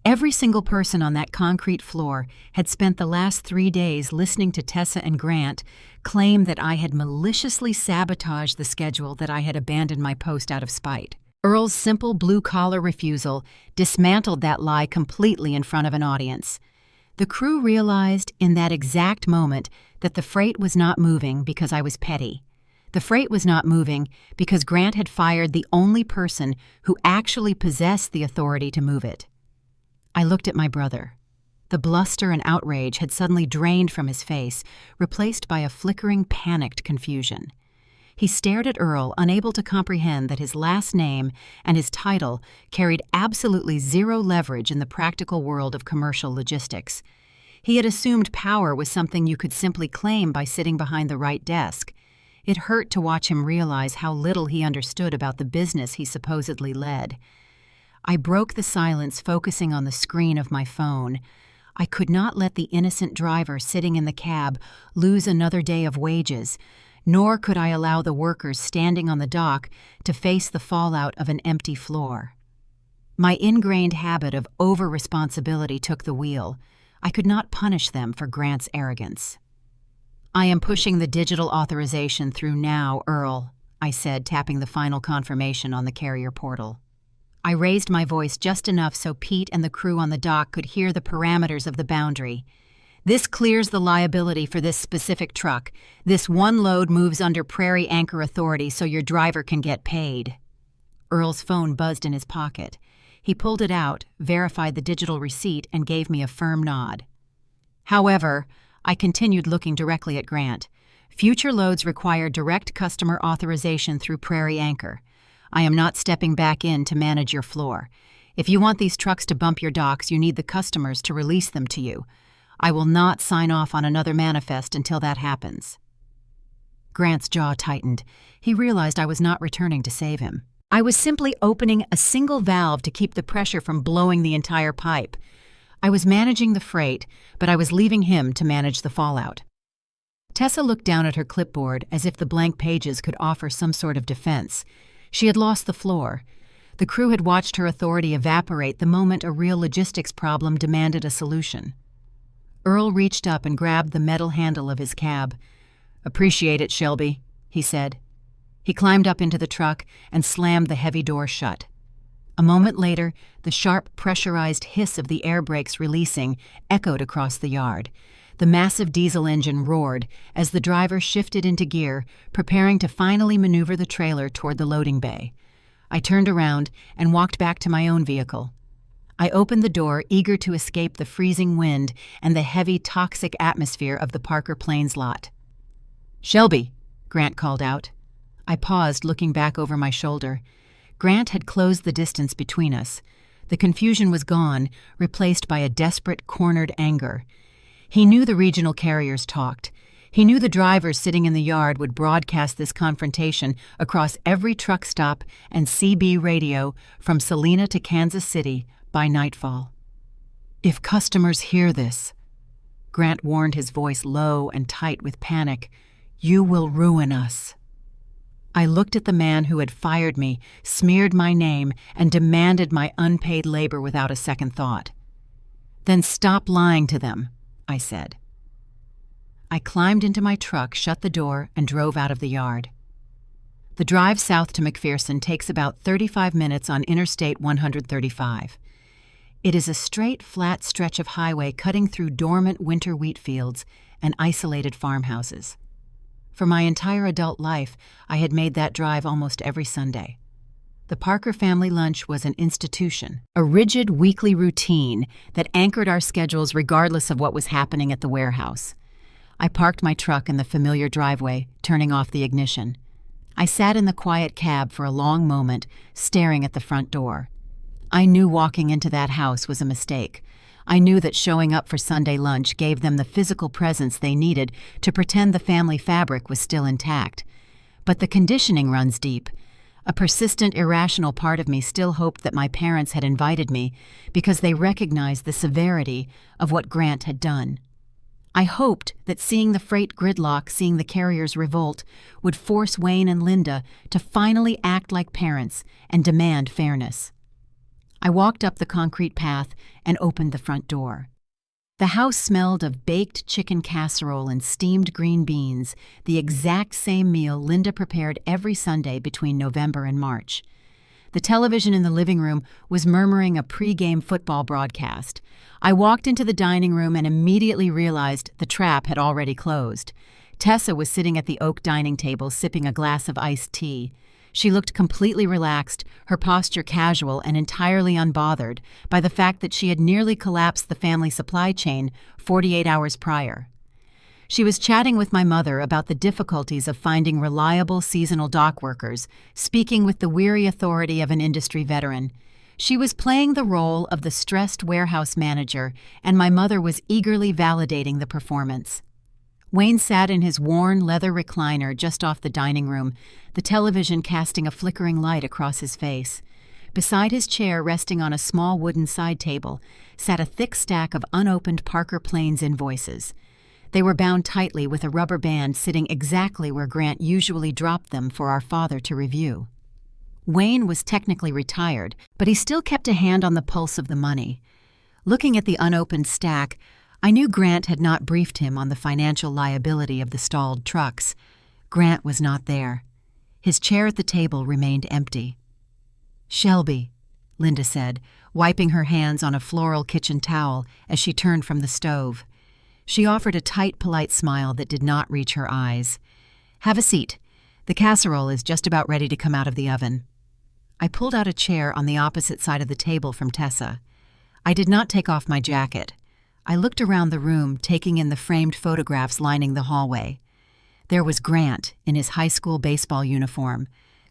Every single person on that concrete floor had spent the last 3 days listening to Tessa and Grant claim that I had maliciously sabotaged the schedule, that I had abandoned my post out of spite. Earl's simple blue-collar refusal dismantled that lie completely in front of an audience. The crew realized in that exact moment that the freight was not moving because I was petty. The freight was not moving because Grant had fired the only person who actually possessed the authority to move it. I looked at my brother. The bluster and outrage had suddenly drained from his face, replaced by a flickering, panicked confusion. He stared at Earl, unable to comprehend that his last name and his title carried absolutely zero leverage in the practical world of commercial logistics. He had assumed power was something you could simply claim by sitting behind the right desk. It hurt to watch him realize how little he understood about the business he supposedly led. I broke the silence, focusing on the screen of my phone. I could not let the innocent driver sitting in the cab lose another day of wages, nor could I allow the workers standing on the dock to face the fallout of an empty floor. My ingrained habit of over-responsibility took the wheel. I could not punish them for Grant's arrogance. "I am pushing the digital authorization through now, Earl," I said, tapping the final confirmation on the carrier portal. I raised my voice just enough so Pete and the crew on the dock could hear the parameters of the boundary. "This clears the liability for this specific truck. This one load moves under Prairie Anchor authority so your driver can get paid." Earl's phone buzzed in his pocket. He pulled it out, verified the digital receipt, and gave me a firm nod. "However," I continued, looking directly at Grant, "future loads require direct customer authorization through Prairie Anchor. I am not stepping back in to manage your floor. If you want these trucks to bump your docks, you need the customers to release them to you. I will not sign off on another manifest until that happens." Grant's jaw tightened. He realized I was not returning to save him. I was simply opening a single valve to keep the pressure from blowing the entire pipe. I was managing the freight, but I was leaving him to manage the fallout. Tessa looked down at her clipboard as if the blank pages could offer some sort of defense. She had lost the floor. The crew had watched her authority evaporate the moment a real logistics problem demanded a solution. Earl reached up and grabbed the metal handle of his cab. "Appreciate it, Shelby," he said. He climbed up into the truck and slammed the heavy door shut. A moment later, the sharp, pressurized hiss of the air brakes releasing echoed across the yard. The massive diesel engine roared as the driver shifted into gear, preparing to finally maneuver the trailer toward the loading bay. I turned around and walked back to my own vehicle. I opened the door, eager to escape the freezing wind and the heavy, toxic atmosphere of the Parker Plains lot. "Shelby," Grant called out. I paused, looking back over my shoulder. Grant had closed the distance between us. The confusion was gone, replaced by a desperate, cornered anger. He knew the regional carriers talked. He knew the drivers sitting in the yard would broadcast this confrontation across every truck stop and CB radio from Salina to Kansas City by nightfall. "If customers hear this," Grant warned, his voice low and tight with panic, "you will ruin us." I looked at the man who had fired me, smeared my name, and demanded my unpaid labor without a second thought. "Then stop lying to them," I said. I climbed into my truck, shut the door, and drove out of the yard. The drive south to McPherson takes about 35 minutes on Interstate 135. It is a straight, flat stretch of highway cutting through dormant winter wheat fields and isolated farmhouses. For my entire adult life, I had made that drive almost every Sunday. The Parker family lunch was an institution, a rigid weekly routine that anchored our schedules regardless of what was happening at the warehouse. I parked my truck in the familiar driveway, turning off the ignition. I sat in the quiet cab for a long moment, staring at the front door. I knew walking into that house was a mistake. I knew that showing up for Sunday lunch gave them the physical presence they needed to pretend the family fabric was still intact. But the conditioning runs deep. A persistent, irrational part of me still hoped that my parents had invited me because they recognized the severity of what Grant had done. I hoped that seeing the freight gridlock, seeing the carriers revolt, would force Wayne and Linda to finally act like parents and demand fairness. I walked up the concrete path and opened the front door. The house smelled of baked chicken casserole and steamed green beans, the exact same meal Linda prepared every Sunday between November and March. The television in the living room was murmuring a pre-game football broadcast. I walked into the dining room and immediately realized the trap had already closed. Tessa was sitting at the oak dining table sipping a glass of iced tea. She looked completely relaxed, her posture casual and entirely unbothered by the fact that she had nearly collapsed the family supply chain 48 hours prior. She was chatting with my mother about the difficulties of finding reliable seasonal dock workers, speaking with the weary authority of an industry veteran. She was playing the role of the stressed warehouse manager, and my mother was eagerly validating the performance. Wayne sat in his worn leather recliner just off the dining room, the television casting a flickering light across his face. Beside his chair, resting on a small wooden side table, sat a thick stack of unopened Parker Plains invoices. They were bound tightly with a rubber band sitting exactly where Grant usually dropped them for our father to review. Wayne was technically retired, but he still kept a hand on the pulse of the money. Looking at the unopened stack, I knew Grant had not briefed him on the financial liability of the stalled trucks. Grant was not there. His chair at the table remained empty. "Shelby," Linda said, wiping her hands on a floral kitchen towel as she turned from the stove. She offered a tight, polite smile that did not reach her eyes. "Have a seat. The casserole is just about ready to come out of the oven." I pulled out a chair on the opposite side of the table from Tessa. I did not take off my jacket. I looked around the room, taking in the framed photographs lining the hallway. There was Grant in his high school baseball uniform,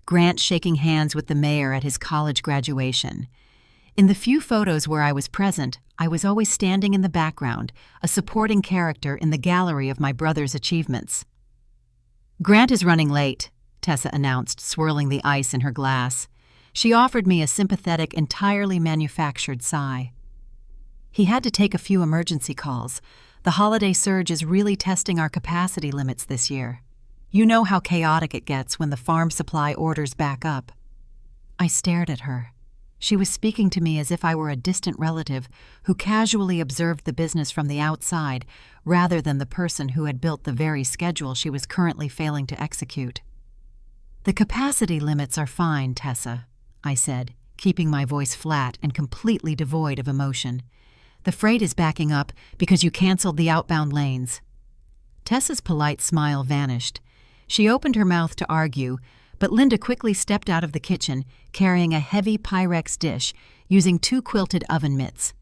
Grant shaking hands with the mayor at his college graduation. In the few photos where I was present, I was always standing in the background, a supporting character in the gallery of my brother's achievements. "Grant is running late," Tessa announced, swirling the ice in her glass. She offered me a sympathetic, entirely manufactured sigh. "He had to take a few emergency calls. The holiday surge is really testing our capacity limits this year. You know how chaotic it gets when the farm supply orders back up." I stared at her. She was speaking to me as if I were a distant relative who casually observed the business from the outside, rather than the person who had built the very schedule she was currently failing to execute. "The capacity limits are fine, Tessa," I said, keeping my voice flat and completely devoid of emotion. "The freight is backing up because you canceled the outbound lanes." Tessa's polite smile vanished. She opened her mouth to argue, but Linda quickly stepped out of the kitchen, carrying a heavy Pyrex dish, using 2 quilted oven mitts.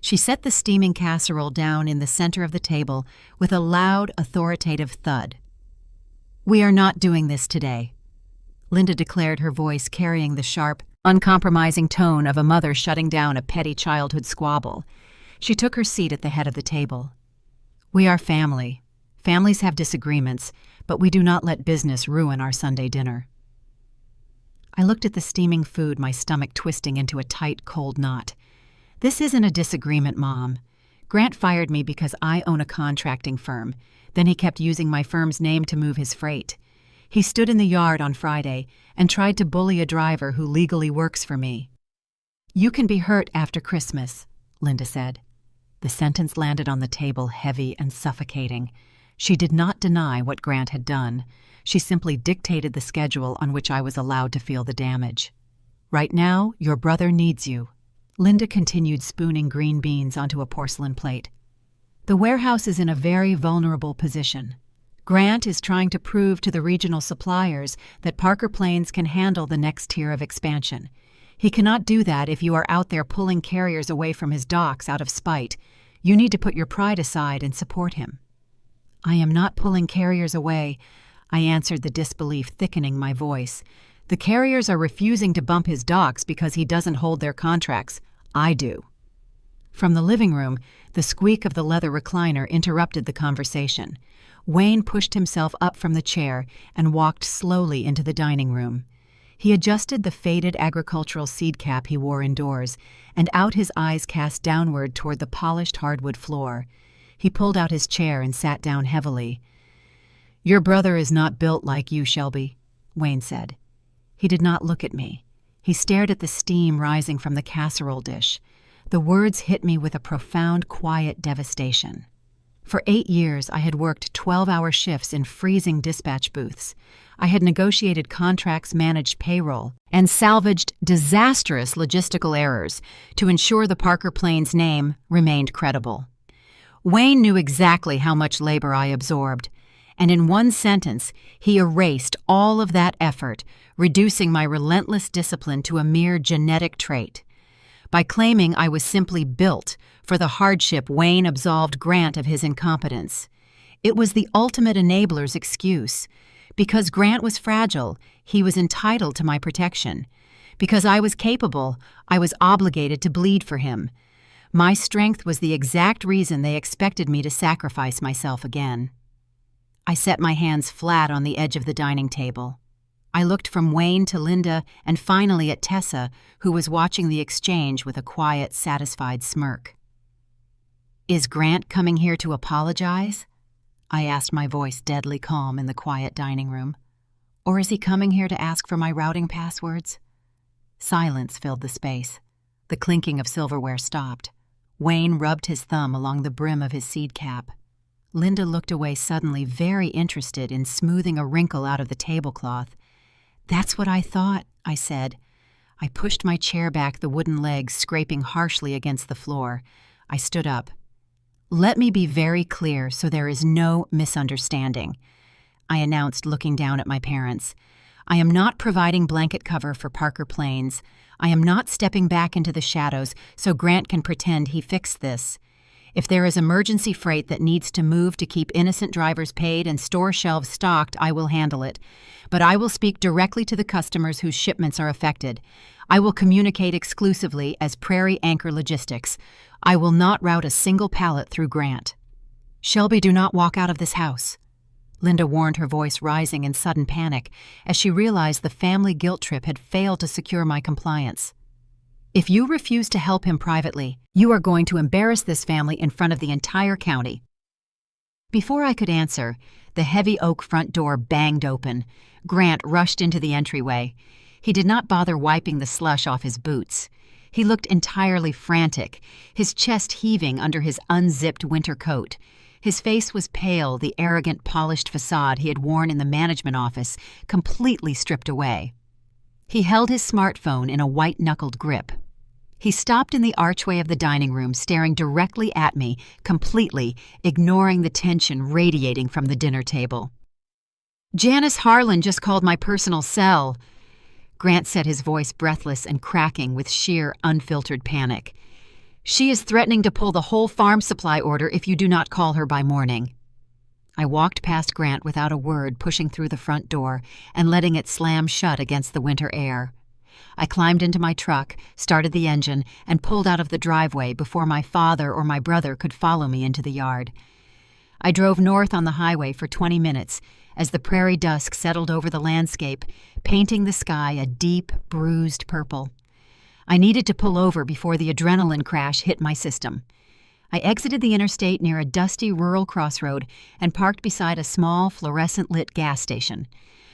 She set the steaming casserole down in the center of the table with a loud, authoritative thud. "We are not doing this today," Linda declared, her voice carrying the sharp, uncompromising tone of a mother shutting down a petty childhood squabble. She took her seat at the head of the table. "We are family. Families have disagreements, but we do not let business ruin our Sunday dinner." I looked at the steaming food, my stomach twisting into a tight, cold knot. "This isn't a disagreement, Mom. Grant fired me because I own a contracting firm. Then he kept using my firm's name to move his freight. He stood in the yard on Friday and tried to bully a driver who legally works for me." "You can be hurt after Christmas," Linda said. The sentence landed on the table heavy and suffocating. She did not deny what Grant had done. She simply dictated the schedule on which I was allowed to feel the damage. "Right now, your brother needs you." Linda continued spooning green beans onto a porcelain plate. "The warehouse is in a very vulnerable position. Grant is trying to prove to the regional suppliers that Parker Plains can handle the next tier of expansion. He cannot do that if you are out there pulling carriers away from his docks out of spite. You need to put your pride aside and support him." "I am not pulling carriers away," I answered, the disbelief thickening my voice. "The carriers are refusing to bump his docks because he doesn't hold their contracts. I do." From the living room, the squeak of the leather recliner interrupted the conversation. Wayne pushed himself up from the chair and walked slowly into the dining room. He adjusted the faded agricultural seed cap he wore indoors, and out his eyes cast downward toward the polished hardwood floor. He pulled out his chair and sat down heavily. "Your brother is not built like you, Shelby," Wayne said. He did not look at me. He stared at the steam rising from the casserole dish. The words hit me with a profound, quiet devastation. For 8 years, I had worked 12-hour shifts in freezing dispatch booths. I had negotiated contracts, managed payroll, and salvaged disastrous logistical errors to ensure the Parker Plains name remained credible. Wayne knew exactly how much labor I absorbed, and in one sentence, he erased all of that effort, reducing my relentless discipline to a mere genetic trait. By claiming I was simply built for the hardship, Wayne absolved Grant of his incompetence. It was the ultimate enabler's excuse. Because Grant was fragile, he was entitled to my protection. Because I was capable, I was obligated to bleed for him. My strength was the exact reason they expected me to sacrifice myself again. I set my hands flat on the edge of the dining table. I looked from Wayne to Linda and finally at Tessa, who was watching the exchange with a quiet, satisfied smirk. "Is Grant coming here to apologize?" I asked, my voice deadly calm in the quiet dining room. "Or is he coming here to ask for my routing passwords?" Silence filled the space. The clinking of silverware stopped. Wayne rubbed his thumb along the brim of his seed cap. Linda looked away suddenly, very interested in smoothing a wrinkle out of the tablecloth. "That's what I thought," I said. I pushed my chair back, the wooden legs scraping harshly against the floor. I stood up. "Let me be very clear so there is no misunderstanding," I announced, looking down at my parents. "I am not providing blanket cover for Parker Plains. I am not stepping back into the shadows so Grant can pretend he fixed this. If there is emergency freight that needs to move to keep innocent drivers paid and store shelves stocked, I will handle it. But I will speak directly to the customers whose shipments are affected. I will communicate exclusively as Prairie Anchor Logistics. I will not route a single pallet through Grant. Shelby, do not walk out of this house." Linda warned, her voice rising in sudden panic as she realized the family guilt trip had failed to secure my compliance. "If you refuse to help him privately, you are going to embarrass this family in front of the entire county." Before I could answer, the heavy oak front door banged open. Grant rushed into the entryway. He did not bother wiping the slush off his boots. He looked entirely frantic, his chest heaving under his unzipped winter coat. His face was pale, the arrogant, polished facade he had worn in the management office completely stripped away. He held his smartphone in a white-knuckled grip. He stopped in the archway of the dining room, staring directly at me, completely ignoring the tension radiating from the dinner table. "Janice Harlan just called my personal cell," Grant said, his voice breathless and cracking with sheer, unfiltered panic. "She is threatening to pull the whole farm supply order if you do not call her by morning." I walked past Grant without a word, pushing through the front door and letting it slam shut against the winter air. I climbed into my truck, started the engine, and pulled out of the driveway before my father or my brother could follow me into the yard. I drove north on the highway for 20 minutes as the prairie dusk settled over the landscape, painting the sky a deep, bruised purple. I needed to pull over before the adrenaline crash hit my system. I exited the interstate near a dusty rural crossroad and parked beside a small, fluorescent-lit gas station.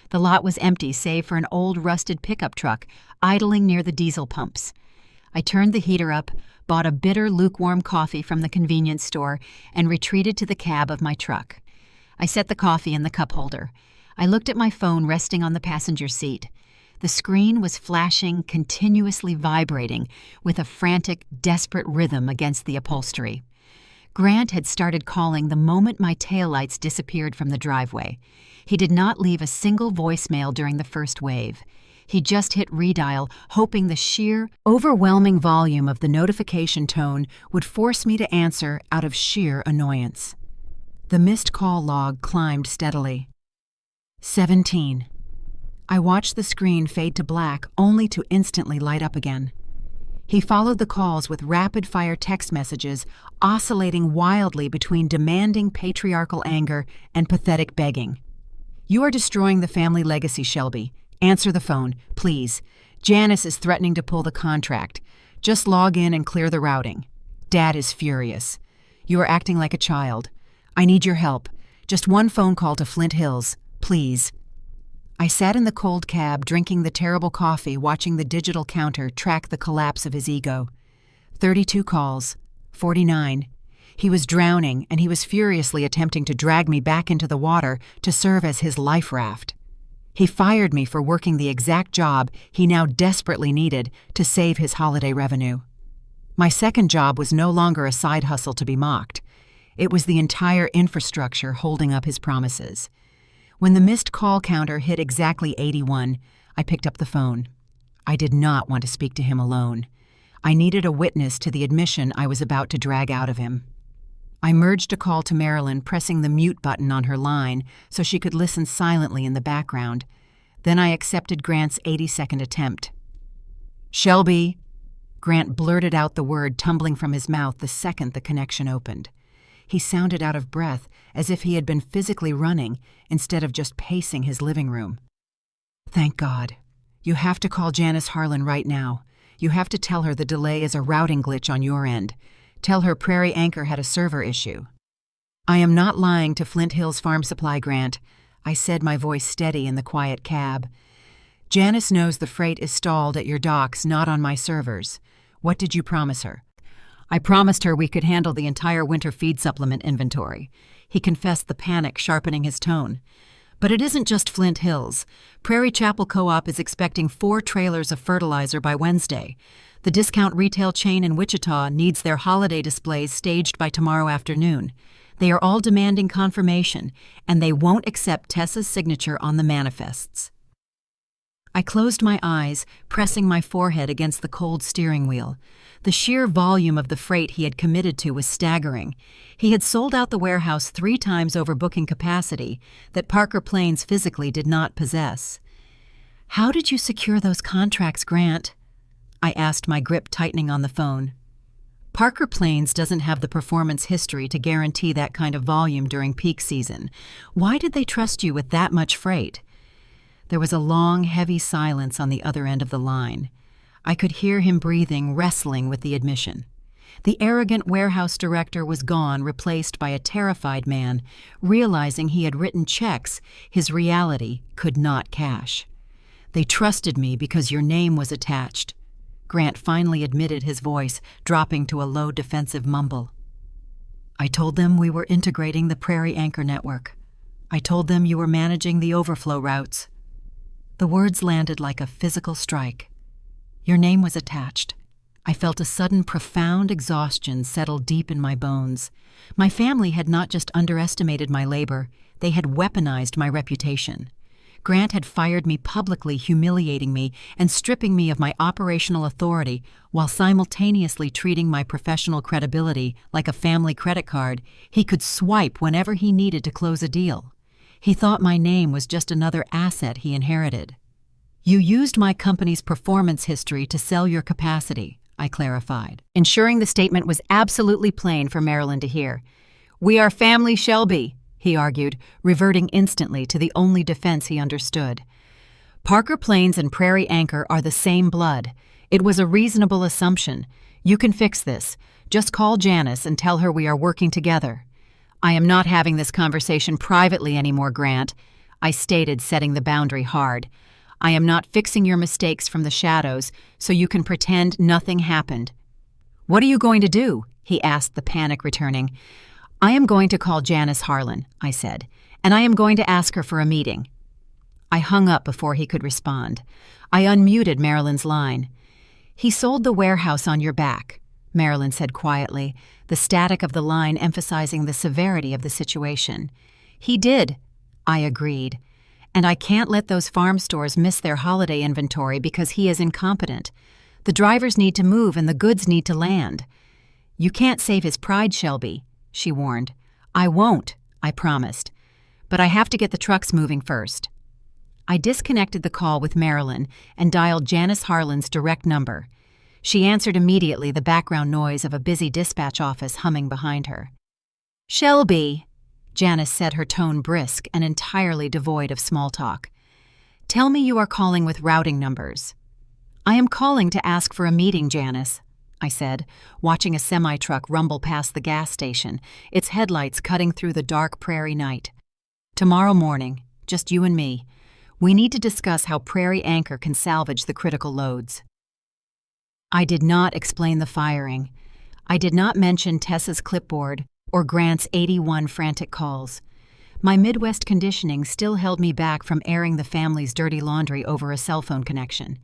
The lot was empty save for an old, rusted pickup truck idling near the diesel pumps. I turned the heater up, bought a bitter, lukewarm coffee from the convenience store, and retreated to the cab of my truck. I set the coffee in the cup holder. I looked at my phone resting on the passenger seat. The screen was flashing, continuously vibrating, with a frantic, desperate rhythm against the upholstery. Grant had started calling the moment my taillights disappeared from the driveway. He did not leave a single voicemail during the first wave. He just hit redial, hoping the sheer, overwhelming volume of the notification tone would force me to answer out of sheer annoyance. The missed call log climbed steadily. 17. I watched the screen fade to black, only to instantly light up again. He followed the calls with rapid-fire text messages, oscillating wildly between demanding patriarchal anger and pathetic begging. "You are destroying the family legacy, Shelby. Answer the phone, please. Janice is threatening to pull the contract. Just log in and clear the routing. Dad is furious. You are acting like a child. I need your help. Just one phone call to Flint Hills, please." I sat in the cold cab, drinking the terrible coffee, watching the digital counter track the collapse of his ego. 32 calls. 49. He was drowning, and he was furiously attempting to drag me back into the water to serve as his life raft. He fired me for working the exact job he now desperately needed to save his holiday revenue. My second job was no longer a side hustle to be mocked. It was the entire infrastructure holding up his promises. When the missed call counter hit exactly 81, I picked up the phone. I did not want to speak to him alone. I needed a witness to the admission I was about to drag out of him. I merged a call to Marilyn, pressing the mute button on her line so she could listen silently in the background. Then I accepted Grant's 80-second attempt. "Shelby," Grant blurted out the word, tumbling from his mouth the second the connection opened. He sounded out of breath, as if he had been physically running instead of just pacing his living room. "Thank God. You have to call Janice Harlan right now. You have to tell her the delay is a routing glitch on your end. Tell her Prairie Anchor had a server issue." "I am not lying to Flint Hills Farm Supply, Grant," I said, my voice steady in the quiet cab. "Janice knows the freight is stalled at your docks, not on my servers. What did you promise her?" "I promised her we could handle the entire winter feed supplement inventory." He confessed, the panic sharpening his tone. "But it isn't just Flint Hills. Prairie Chapel Co-op is expecting 4 trailers of fertilizer by Wednesday. The discount retail chain in Wichita needs their holiday displays staged by tomorrow afternoon. They are all demanding confirmation, and they won't accept Tessa's signature on the manifests." I closed my eyes, pressing my forehead against the cold steering wheel. The sheer volume of the freight he had committed to was staggering. He had sold out the warehouse 3 times over booking capacity that Parker Plains physically did not possess. "How did you secure those contracts, Grant?" I asked, my grip tightening on the phone. "Parker Plains doesn't have the performance history to guarantee that kind of volume during peak season. Why did they trust you with that much freight?" There was a long, heavy silence on the other end of the line. I could hear him breathing, wrestling with the admission. The arrogant warehouse director was gone, replaced by a terrified man, realizing he had written checks his reality could not cash. "They trusted me because your name was attached," Grant finally admitted, his voice dropping to a low defensive mumble. "I told them we were integrating the Prairie Anchor network. I told them you were managing the overflow routes." The words landed like a physical strike. Your name was attached. I felt a sudden, profound exhaustion settle deep in my bones. My family had not just underestimated my labor, they had weaponized my reputation. Grant had fired me publicly, humiliating me and stripping me of my operational authority while simultaneously treating my professional credibility like a family credit card he could swipe whenever he needed to close a deal. He thought my name was just another asset he inherited. "You used my company's performance history to sell your capacity," I clarified, ensuring the statement was absolutely plain for Marilyn to hear. "We are family Shelby," he argued, reverting instantly to the only defense he understood. "Parker Plains and Prairie Anchor are the same blood. It was a reasonable assumption. You can fix this. Just call Janice and tell her we are working together." "I am not having this conversation privately anymore, Grant," I stated, setting the boundary hard. "I am not fixing your mistakes from the shadows so you can pretend nothing happened." "What are you going to do?" he asked, the panic returning. "I am going to call Janice Harlan," I said, "and I am going to ask her for a meeting." I hung up before he could respond. I unmuted Marilyn's line. "He sold the warehouse on your back," Marilyn said quietly, the static of the line emphasizing the severity of the situation. "He did," I agreed. "And I can't let those farm stores miss their holiday inventory because he is incompetent. The drivers need to move and the goods need to land." "You can't save his pride, Shelby," she warned. "I won't," I promised. "But I have to get the trucks moving first." I disconnected the call with Marilyn and dialed Janice Harlan's direct number. She answered immediately, the background noise of a busy dispatch office humming behind her. "Shelby," Janice said, her tone brisk and entirely devoid of small talk. "Tell me you are calling with routing numbers." "I am calling to ask for a meeting, Janice," I said, watching a semi-truck rumble past the gas station, its headlights cutting through the dark prairie night. "Tomorrow morning, just you and me. We need to discuss how Prairie Anchor can salvage the critical loads." I did not explain the firing. I did not mention Tessa's clipboard or Grant's 81 frantic calls. My Midwest conditioning still held me back from airing the family's dirty laundry over a cell phone connection.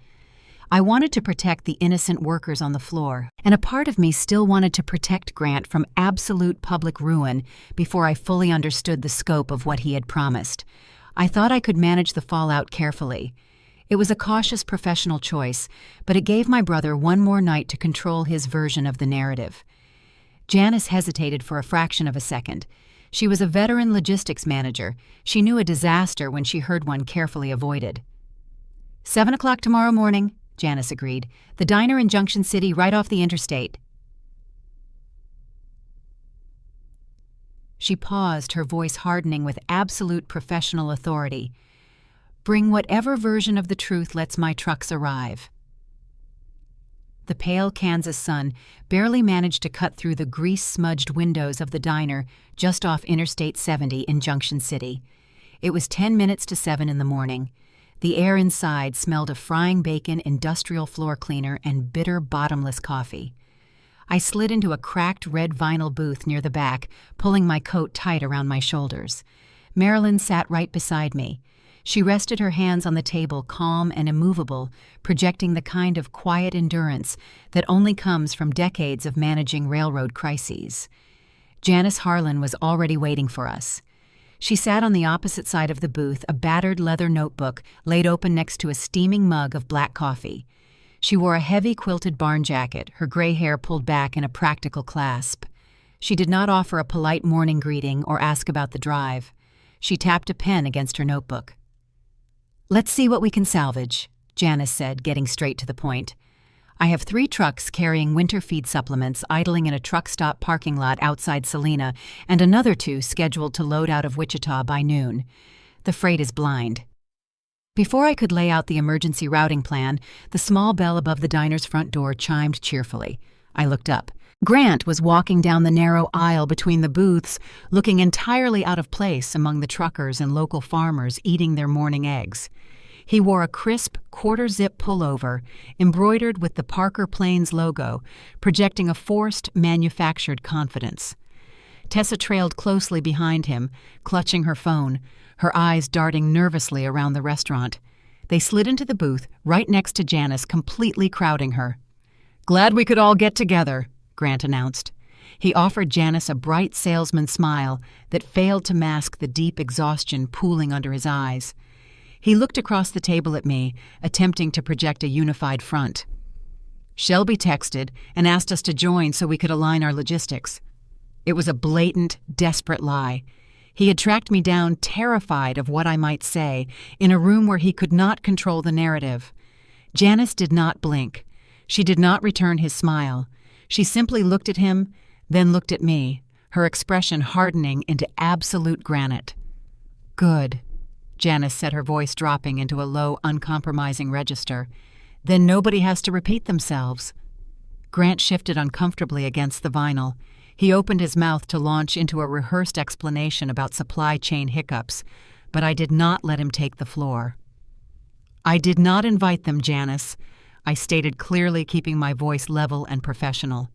I wanted to protect the innocent workers on the floor, and a part of me still wanted to protect Grant from absolute public ruin before I fully understood the scope of what he had promised. I thought I could manage the fallout carefully. It was a cautious professional choice, but it gave my brother one more night to control his version of the narrative. Janice hesitated for a fraction of a second. She was a veteran logistics manager. She knew a disaster when she heard one carefully avoided. 7 o'clock tomorrow morning, Janice agreed. The diner in Junction City right off the interstate. She paused, her voice hardening with absolute professional authority. Bring whatever version of the truth lets my trucks arrive. The pale Kansas sun barely managed to cut through the grease-smudged windows of the diner just off Interstate 70 in Junction City. It was 10 minutes to 7 in the morning. The air inside smelled of frying bacon, industrial floor cleaner, and bitter, bottomless coffee. I slid into a cracked red vinyl booth near the back, pulling my coat tight around my shoulders. Marilyn sat right beside me. She rested her hands on the table, calm and immovable, projecting the kind of quiet endurance that only comes from decades of managing railroad crises. Janice Harlan was already waiting for us. She sat on the opposite side of the booth, a battered leather notebook laid open next to a steaming mug of black coffee. She wore a heavy quilted barn jacket, her gray hair pulled back in a practical clasp. She did not offer a polite morning greeting or ask about the drive. She tapped a pen against her notebook. "Let's see what we can salvage," Janice said, getting straight to the point. "I have 3 trucks carrying winter feed supplements idling in a truck stop parking lot outside Salina, and another 2 scheduled to load out of Wichita by noon. The freight is blind." Before I could lay out the emergency routing plan, the small bell above the diner's front door chimed cheerfully. I looked up. Grant was walking down the narrow aisle between the booths, looking entirely out of place among the truckers and local farmers eating their morning eggs. He wore a crisp, quarter-zip pullover, embroidered with the Parker Plains logo, projecting a forced, manufactured confidence. Tessa trailed closely behind him, clutching her phone, her eyes darting nervously around the restaurant. They slid into the booth, right next to Janice, completely crowding her. "Glad we could all get together," Grant announced. He offered Janice a bright salesman smile that failed to mask the deep exhaustion pooling under his eyes. He looked across the table at me, attempting to project a unified front. "Shelby texted and asked us to join so we could align our logistics." It was a blatant, desperate lie. He had tracked me down, terrified of what I might say, in a room where he could not control the narrative. Janice did not blink. She did not return his smile. She simply looked at him, then looked at me, her expression hardening into absolute granite. "Good," Janice said, her voice dropping into a low, uncompromising register. "Then nobody has to repeat themselves." Grant shifted uncomfortably against the vinyl. He opened his mouth to launch into a rehearsed explanation about supply chain hiccups, but I did not let him take the floor. "I did not invite them, Janice," I stated clearly, keeping my voice level and professional.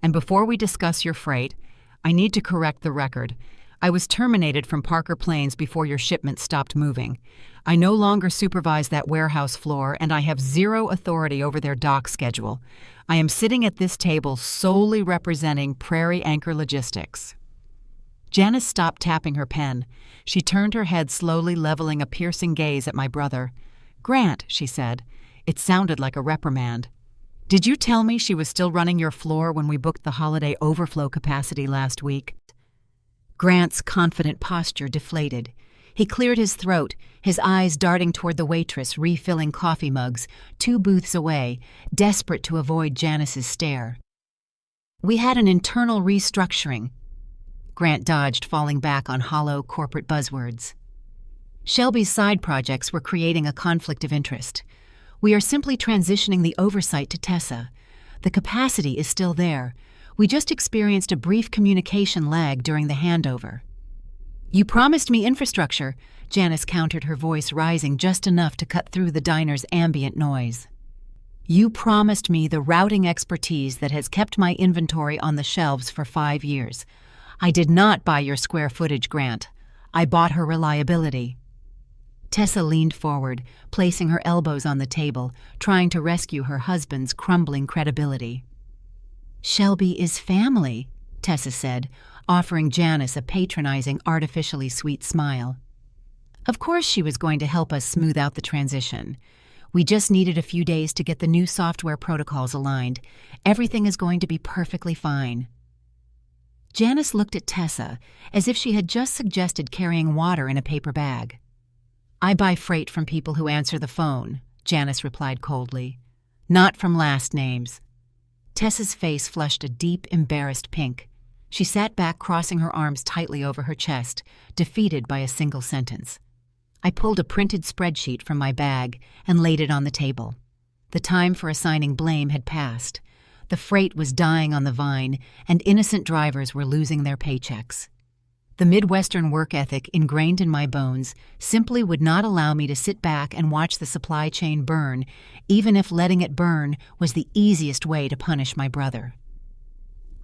"And before we discuss your freight, I need to correct the record. I was terminated from Parker Plains before your shipment stopped moving. I no longer supervise that warehouse floor, and I have 0 authority over their dock schedule. I am sitting at this table solely representing Prairie Anchor Logistics." Janice stopped tapping her pen. She turned her head slowly, leveling a piercing gaze at my brother. "Grant," she said. It sounded like a reprimand. "Did you tell me she was still running your floor when we booked the holiday overflow capacity last week?" Grant's confident posture deflated. He cleared his throat, his eyes darting toward the waitress refilling coffee mugs, 2 booths away, desperate to avoid Janice's stare. "We had an internal restructuring." Grant dodged, falling back on hollow corporate buzzwords. "Shelby's side projects were creating a conflict of interest. We are simply transitioning the oversight to Tessa. The capacity is still there. We just experienced a brief communication lag during the handover." "You promised me infrastructure," Janice countered, her voice rising just enough to cut through the diner's ambient noise. You promised me the routing expertise that has kept my inventory on the shelves for 5 years. I did not buy your square footage, Grant. I bought her reliability." Tessa leaned forward, placing her elbows on the table, trying to rescue her husband's crumbling credibility. "Shelby is family," Tessa said, offering Janice a patronizing, artificially sweet smile. Of course she was going to help us smooth out the transition. We just needed a few days to get the new software protocols aligned. Everything is going to be perfectly fine. Janice looked at Tessa as if she had just suggested carrying water in a paper bag. "I buy freight from people who answer the phone," Janice replied coldly. "Not from last names." Tessa's face flushed a deep, embarrassed pink. She sat back, crossing her arms tightly over her chest, defeated by a single sentence. I pulled a printed spreadsheet from my bag and laid it on the table. The time for assigning blame had passed. The freight was dying on the vine, and innocent drivers were losing their paychecks. The Midwestern work ethic ingrained in my bones simply would not allow me to sit back and watch the supply chain burn, even if letting it burn was the easiest way to punish my brother.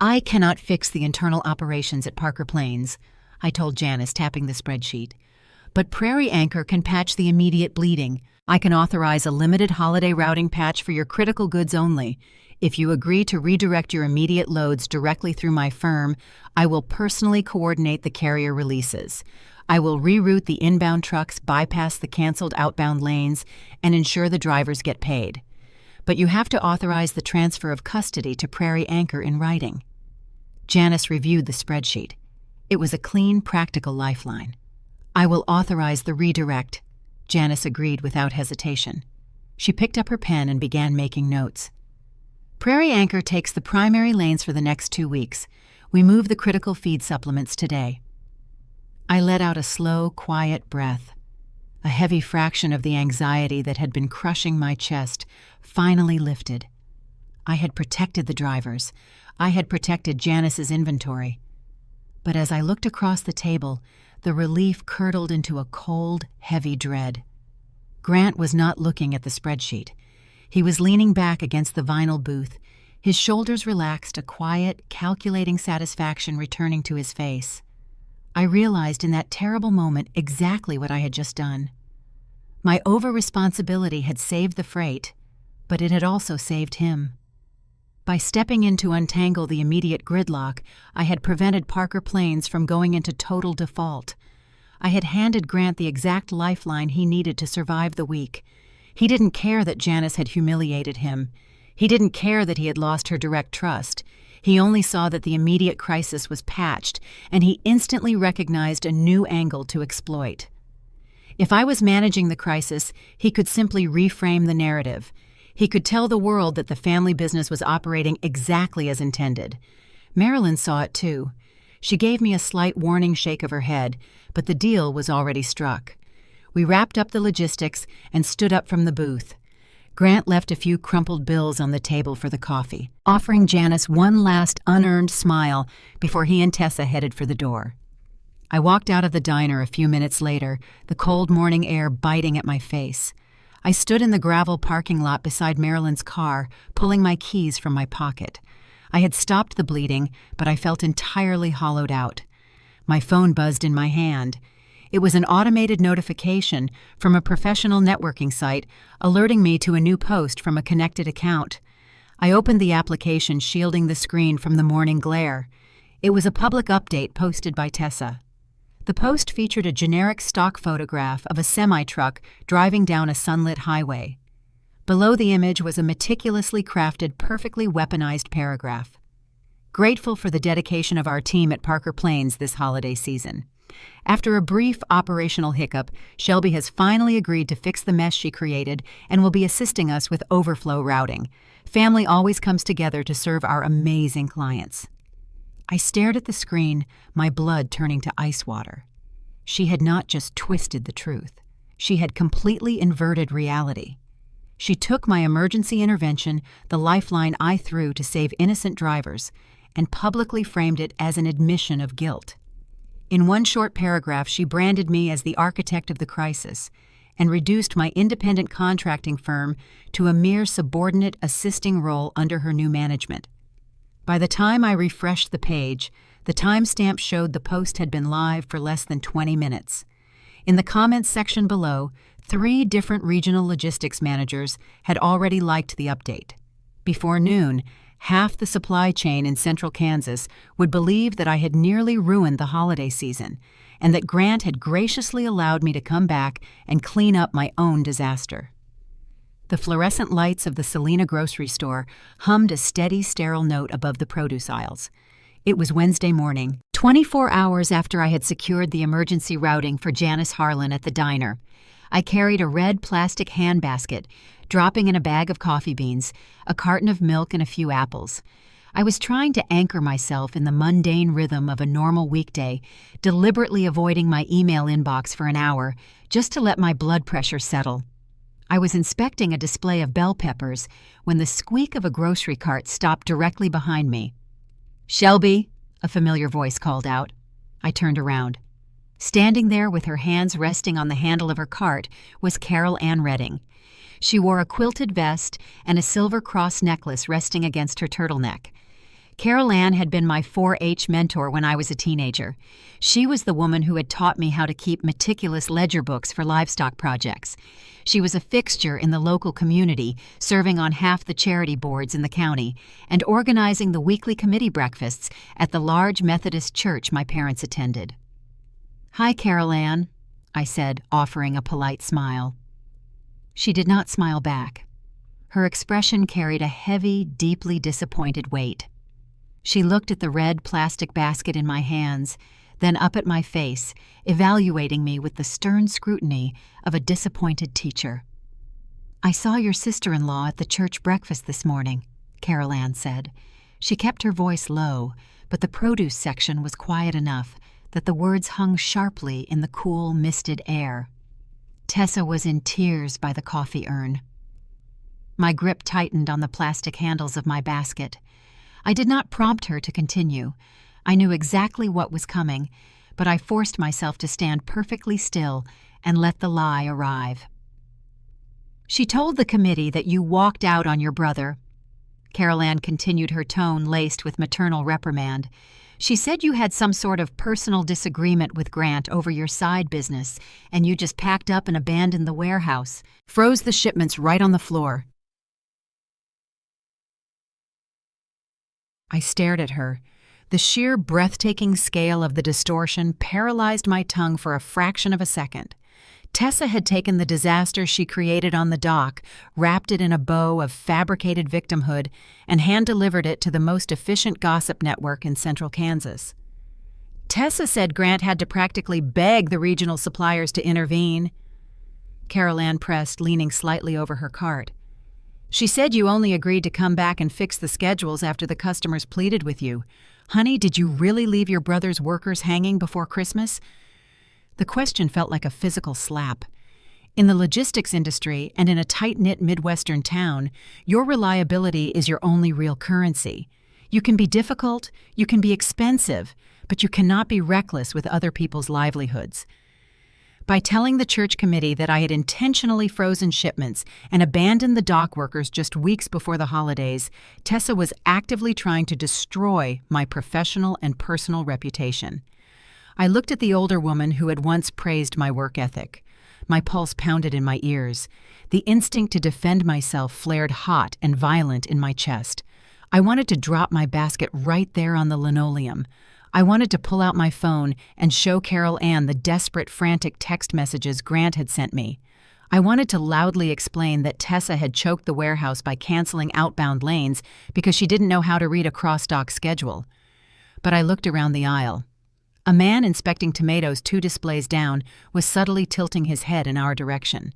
"I cannot fix the internal operations at Parker Plains," I told Janice, tapping the spreadsheet. "But Prairie Anchor can patch the immediate bleeding. I can authorize a limited holiday routing patch for your critical goods only. If you agree to redirect your immediate loads directly through my firm, I will personally coordinate the carrier releases. I will reroute the inbound trucks, bypass the canceled outbound lanes, and ensure the drivers get paid. But you have to authorize the transfer of custody to Prairie Anchor in writing." Janice reviewed the spreadsheet. It was a clean, practical lifeline. "I will authorize the redirect," Janice agreed without hesitation. She picked up her pen and began making notes. "Prairie Anchor takes the primary lanes for the next 2 weeks. We move the critical feed supplements today." I let out a slow, quiet breath. A heavy fraction of the anxiety that had been crushing my chest finally lifted. I had protected the drivers. I had protected Janice's inventory. But as I looked across the table, the relief curdled into a cold, heavy dread. Grant was not looking at the spreadsheet. He was leaning back against the vinyl booth, his shoulders relaxed, a quiet, calculating satisfaction returning to his face. I realized in that terrible moment exactly what I had just done. My over-responsibility had saved the freight, but it had also saved him. By stepping in to untangle the immediate gridlock, I had prevented Parker Plains from going into total default. I had handed Grant the exact lifeline he needed to survive the week. He didn't care that Janice had humiliated him. He didn't care that he had lost her direct trust. He only saw that the immediate crisis was patched, and he instantly recognized a new angle to exploit. If I was managing the crisis, he could simply reframe the narrative. He could tell the world that the family business was operating exactly as intended. Marilyn saw it too. She gave me a slight warning shake of her head, but the deal was already struck. We wrapped up the logistics and stood up from the booth. Grant left a few crumpled bills on the table for the coffee, offering Janice one last unearned smile before he and Tessa headed for the door. I walked out of the diner a few minutes later, the cold morning air biting at my face. I stood in the gravel parking lot beside Marilyn's car, pulling my keys from my pocket. I had stopped the bleeding, but I felt entirely hollowed out. My phone buzzed in my hand. It was an automated notification from a professional networking site alerting me to a new post from a connected account. I opened the application, shielding the screen from the morning glare. It was a public update posted by Tessa. The post featured a generic stock photograph of a semi-truck driving down a sunlit highway. Below the image was a meticulously crafted, perfectly weaponized paragraph. "Grateful for the dedication of our team at Parker Plains this holiday season. After a brief operational hiccup, Shelby has finally agreed to fix the mess she created and will be assisting us with overflow routing. Family always comes together to serve our amazing clients." I stared at the screen, my blood turning to ice water. She had not just twisted the truth. She had completely inverted reality. She took my emergency intervention, the lifeline I threw to save innocent drivers, and publicly framed it as an admission of guilt. In one short paragraph, she branded me as the architect of the crisis, and reduced my independent contracting firm to a mere subordinate assisting role under her new management. By the time I refreshed the page, the timestamp showed the post had been live for less than 20 minutes. In the comments section below, 3 different regional logistics managers had already liked the update. Before noon, half the supply chain in central Kansas would believe that I had nearly ruined the holiday season, and that Grant had graciously allowed me to come back and clean up my own disaster. The fluorescent lights of the Selena grocery store hummed a steady, sterile note above the produce aisles. It was Wednesday morning, 24 hours after I had secured the emergency routing for Janice Harlan at the diner. I carried a red plastic handbasket, dropping in a bag of coffee beans, a carton of milk, and a few apples. I was trying to anchor myself in the mundane rhythm of a normal weekday, deliberately avoiding my email inbox for an hour, just to let my blood pressure settle. I was inspecting a display of bell peppers when the squeak of a grocery cart stopped directly behind me. "Shelby," a familiar voice called out. I turned around. Standing there with her hands resting on the handle of her cart was Carol Ann Redding. She wore a quilted vest and a silver cross necklace resting against her turtleneck. Carol Ann had been my 4-H mentor when I was a teenager. She was the woman who had taught me how to keep meticulous ledger books for livestock projects. She was a fixture in the local community, serving on half the charity boards in the county, and organizing the weekly committee breakfasts at the large Methodist church my parents attended. "Hi, Carol Ann," I said, offering a polite smile. She did not smile back. Her expression carried a heavy, deeply disappointed weight. She looked at the red plastic basket in my hands, then up at my face, evaluating me with the stern scrutiny of a disappointed teacher. "I saw your sister-in-law at the church breakfast this morning," Carol Ann said. She kept her voice low, but the produce section was quiet enough that the words hung sharply in the cool, misted air. Tessa was in tears by the coffee urn. My grip tightened on the plastic handles of my basket. I did not prompt her to continue. I knew exactly what was coming, but I forced myself to stand perfectly still and let the lie arrive. "She told the committee that you walked out on your brother." Carol Ann continued, her tone laced with maternal reprimand. "She said you had some sort of personal disagreement with Grant over your side business, and you just packed up and abandoned the warehouse, froze the shipments right on the floor." I stared at her. The sheer breathtaking scale of the distortion paralyzed my tongue for a fraction of a second. Tessa had taken the disaster she created on the dock, wrapped it in a bow of fabricated victimhood, and hand-delivered it to the most efficient gossip network in central Kansas. "Tessa said Grant had to practically beg the regional suppliers to intervene." Carol Ann pressed, leaning slightly over her cart. "She said you only agreed to come back and fix the schedules after the customers pleaded with you. Honey, did you really leave your brother's workers hanging before Christmas?" The question felt like a physical slap. In the logistics industry and in a tight-knit Midwestern town, your reliability is your only real currency. You can be difficult, you can be expensive, but you cannot be reckless with other people's livelihoods. By telling the church committee that I had intentionally frozen shipments and abandoned the dock workers just weeks before the holidays, Tessa was actively trying to destroy my professional and personal reputation. I looked at the older woman who had once praised my work ethic. My pulse pounded in my ears. The instinct to defend myself flared hot and violent in my chest. I wanted to drop my basket right there on the linoleum. I wanted to pull out my phone and show Carol Ann the desperate, frantic text messages Grant had sent me. I wanted to loudly explain that Tessa had choked the warehouse by canceling outbound lanes because she didn't know how to read a cross-dock schedule. But I looked around the aisle. A man inspecting tomatoes 2 displays down was subtly tilting his head in our direction.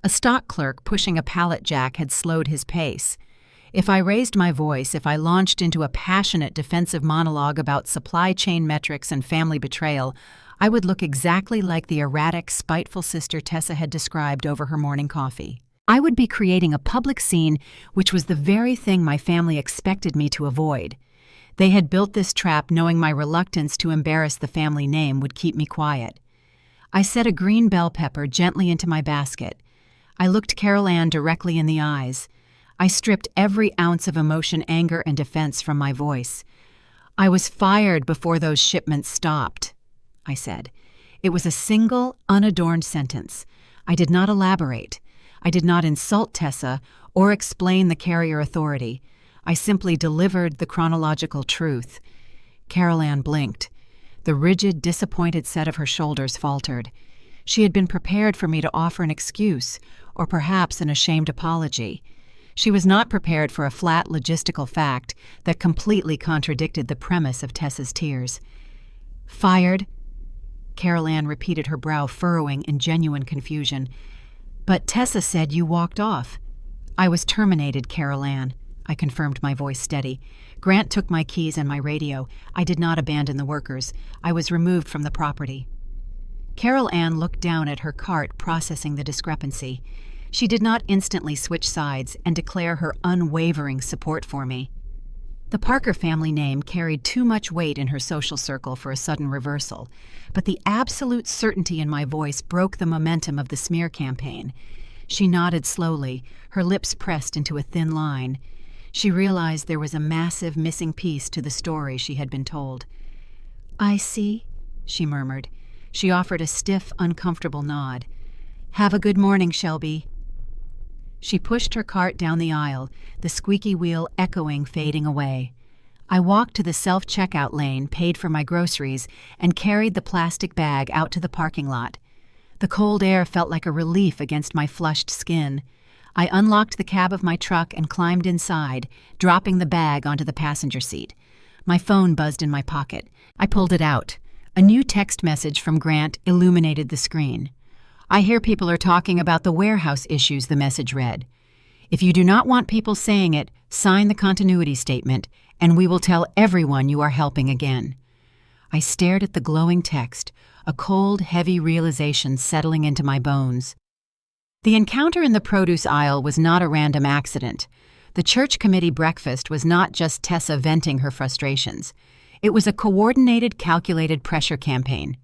A stock clerk pushing a pallet jack had slowed his pace. If I raised my voice, if I launched into a passionate defensive monologue about supply chain metrics and family betrayal, I would look exactly like the erratic, spiteful sister Tessa had described over her morning coffee. I would be creating a public scene, which was the very thing my family expected me to avoid. They had built this trap knowing my reluctance to embarrass the family name would keep me quiet. I set a green bell pepper gently into my basket. I looked Carol Ann directly in the eyes. I stripped every ounce of emotion, anger, and defense from my voice. "I was fired before those shipments stopped," I said. It was a single, unadorned sentence. I did not elaborate. I did not insult Tessa or explain the carrier authority. I simply delivered the chronological truth. Carol Ann blinked. The rigid, disappointed set of her shoulders faltered. She had been prepared for me to offer an excuse, or perhaps an ashamed apology. She was not prepared for a flat logistical fact that completely contradicted the premise of Tessa's tears. "Fired?" Carol Ann repeated, her brow furrowing in genuine confusion. "But Tessa said you walked off." "I was terminated, Carol Ann," I confirmed, my voice steady. "Grant took my keys and my radio. I did not abandon the workers. I was removed from the property." Carol Ann looked down at her cart, processing the discrepancy. She did not instantly switch sides and declare her unwavering support for me. The Parker family name carried too much weight in her social circle for a sudden reversal, but the absolute certainty in my voice broke the momentum of the smear campaign. She nodded slowly, her lips pressed into a thin line. She realized there was a massive missing piece to the story she had been told. "I see," she murmured. She offered a stiff, uncomfortable nod. "Have a good morning, Shelby." She pushed her cart down the aisle, the squeaky wheel echoing, fading away. I walked to the self-checkout lane, paid for my groceries, and carried the plastic bag out to the parking lot. The cold air felt like a relief against my flushed skin. I unlocked the cab of my truck and climbed inside, dropping the bag onto the passenger seat. My phone buzzed in my pocket. I pulled it out. A new text message from Grant illuminated the screen. "I hear people are talking about the warehouse issues," the message read. "If you do not want people saying it, sign the continuity statement, and we will tell everyone you are helping again." I stared at the glowing text, a cold, heavy realization settling into my bones. The encounter in the produce aisle was not a random accident. The church committee breakfast was not just Tessa venting her frustrations. It was a coordinated, calculated pressure campaign.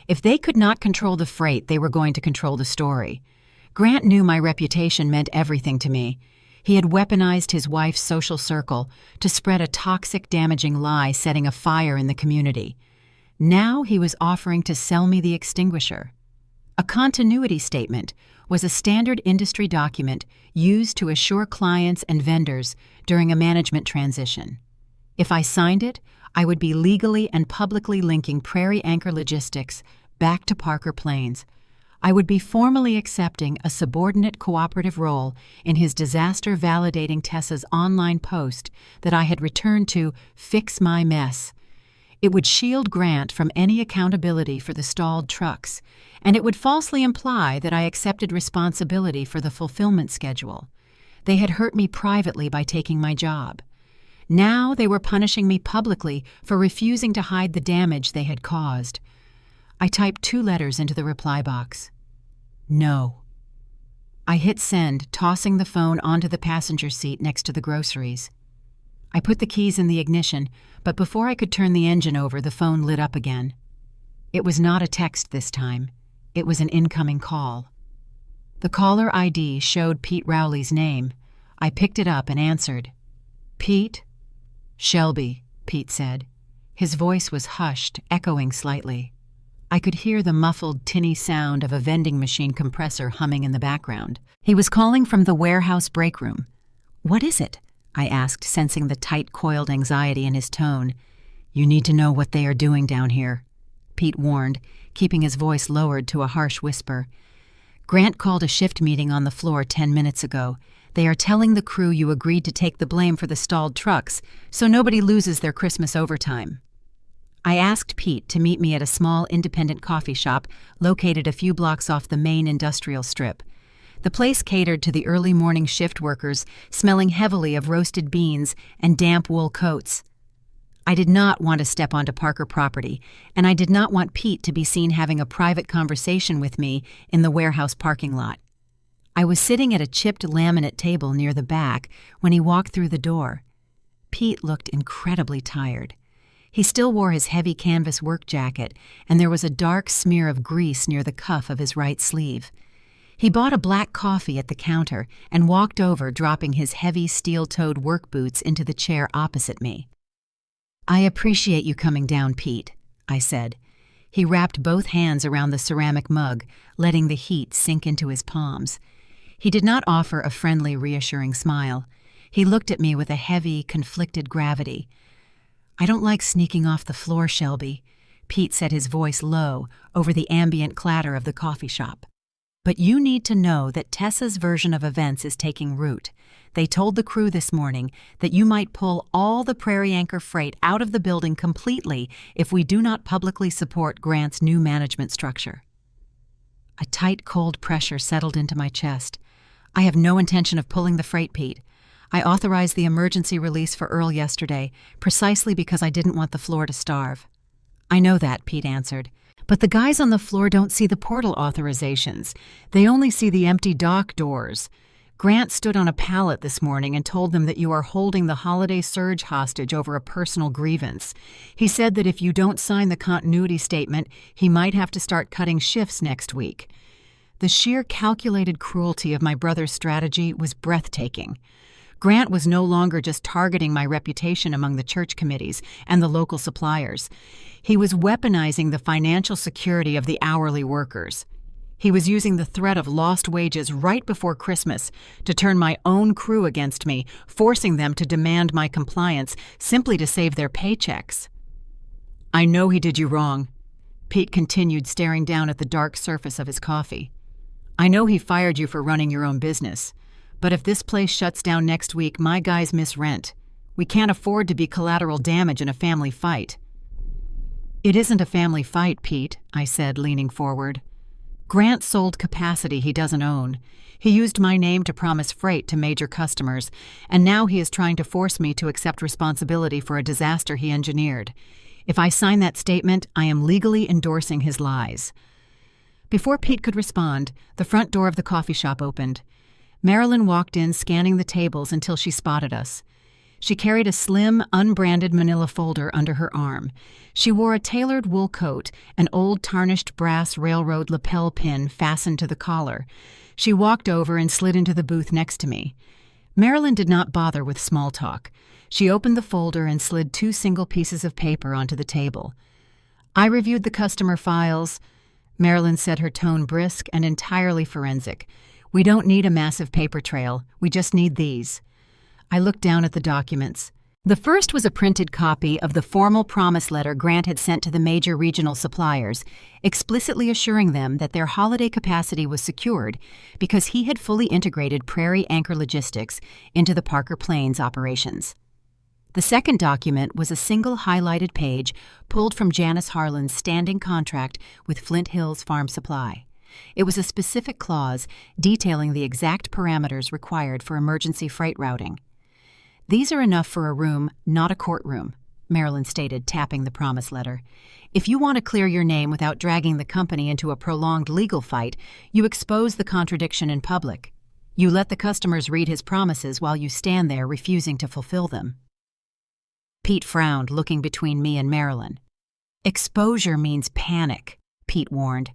If they could not control the freight, they were going to control the story. Grant knew my reputation meant everything to me. He had weaponized his wife's social circle to spread a toxic, damaging lie, setting a fire in the community. Now he was offering to sell me the extinguisher. A continuity statement was a standard industry document used to assure clients and vendors during a management transition. If I signed it, I would be legally and publicly linking Prairie Anchor Logistics back to Parker Plains. I would be formally accepting a subordinate cooperative role in his disaster validating Tessa's online post that I had returned to fix my mess. It would shield Grant from any accountability for the stalled trucks, and it would falsely imply that I accepted responsibility for the fulfillment schedule. They had hurt me privately by taking my job. Now they were punishing me publicly for refusing to hide the damage they had caused. I typed 2 letters into the reply box. No. I hit send, tossing the phone onto the passenger seat next to the groceries. I put the keys in the ignition, but before I could turn the engine over, the phone lit up again. It was not a text this time. It was an incoming call. The caller ID showed Pete Rowley's name. I picked it up and answered. "Pete?" "Shelby," Pete said. His voice was hushed, echoing slightly. I could hear the muffled, tinny sound of a vending machine compressor humming in the background. He was calling from the warehouse break room. "What is it?" I asked, sensing the tight, coiled anxiety in his tone. "You need to know what they are doing down here," Pete warned, keeping his voice lowered to a harsh whisper. "Grant called a shift meeting on the floor 10 minutes ago. They are telling the crew you agreed to take the blame for the stalled trucks, so nobody loses their Christmas overtime." I asked Pete to meet me at a small independent coffee shop located a few blocks off the main industrial strip. The place catered to the early morning shift workers, smelling heavily of roasted beans and damp wool coats. I did not want to step onto Parker property, and I did not want Pete to be seen having a private conversation with me in the warehouse parking lot. I was sitting at a chipped laminate table near the back when he walked through the door. Pete looked incredibly tired. He still wore his heavy canvas work jacket, and there was a dark smear of grease near the cuff of his right sleeve. He bought a black coffee at the counter and walked over, dropping his heavy steel-toed work boots into the chair opposite me. "I appreciate you coming down, Pete," I said. He wrapped both hands around the ceramic mug, letting the heat sink into his palms. He did not offer a friendly, reassuring smile. He looked at me with a heavy, conflicted gravity. "I don't like sneaking off the floor, Shelby," Pete said, his voice low over the ambient clatter of the coffee shop. "But you need to know that Tessa's version of events is taking root. They told the crew this morning that you might pull all the Prairie Anchor freight out of the building completely if we do not publicly support Grant's new management structure." A tight, cold pressure settled into my chest. "I have no intention of pulling the freight, Pete. I authorized the emergency release for Earl yesterday, precisely because I didn't want the floor to starve." "I know that," Pete answered. "But the guys on the floor don't see the portal authorizations. They only see the empty dock doors. Grant stood on a pallet this morning and told them that you are holding the holiday surge hostage over a personal grievance. He said that if you don't sign the continuity statement, he might have to start cutting shifts next week." The sheer calculated cruelty of my brother's strategy was breathtaking. Grant was no longer just targeting my reputation among the church committees and the local suppliers. He was weaponizing the financial security of the hourly workers. He was using the threat of lost wages right before Christmas to turn my own crew against me, forcing them to demand my compliance simply to save their paychecks. "I know he did you wrong," Pete continued, staring down at the dark surface of his coffee. "I know he fired you for running your own business. But if this place shuts down next week, my guys miss rent. We can't afford to be collateral damage in a family fight." "It isn't a family fight, Pete," I said, leaning forward. "Grant sold capacity he doesn't own. He used my name to promise freight to major customers, and now he is trying to force me to accept responsibility for a disaster he engineered. If I sign that statement, I am legally endorsing his lies." Before Pete could respond, the front door of the coffee shop opened. Marilyn walked in, scanning the tables until she spotted us. She carried a slim, unbranded manila folder under her arm. She wore a tailored wool coat, an old tarnished brass railroad lapel pin fastened to the collar. She walked over and slid into the booth next to me. Marilyn did not bother with small talk. She opened the folder and slid 2 single pieces of paper onto the table. "I reviewed the customer files," Marilyn said, her tone brisk and entirely forensic. "We don't need a massive paper trail. We just need these." I looked down at the documents. The first was a printed copy of the formal promise letter Grant had sent to the major regional suppliers, explicitly assuring them that their holiday capacity was secured because he had fully integrated Prairie Anchor Logistics into the Parker Plains operations. The second document was a single highlighted page pulled from Janice Harlan's standing contract with Flint Hills Farm Supply. It was a specific clause detailing the exact parameters required for emergency freight routing. "These are enough for a room, not a courtroom," Marilyn stated, tapping the promise letter. "If you want to clear your name without dragging the company into a prolonged legal fight, you expose the contradiction in public. You let the customers read his promises while you stand there refusing to fulfill them." Pete frowned, looking between me and Marilyn. "Exposure means panic," Pete warned.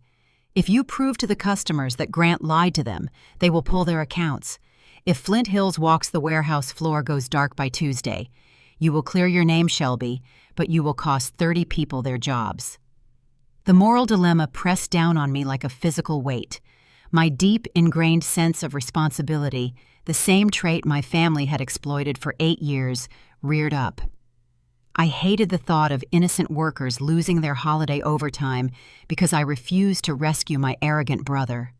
"If you prove to the customers that Grant lied to them, they will pull their accounts. If Flint Hills walks the warehouse floor goes dark by Tuesday, you will clear your name, Shelby, but you will cost 30 people their jobs." The moral dilemma pressed down on me like a physical weight. My deep, ingrained sense of responsibility, the same trait my family had exploited for 8 years, reared up. I hated the thought of innocent workers losing their holiday overtime because I refused to rescue my arrogant brother.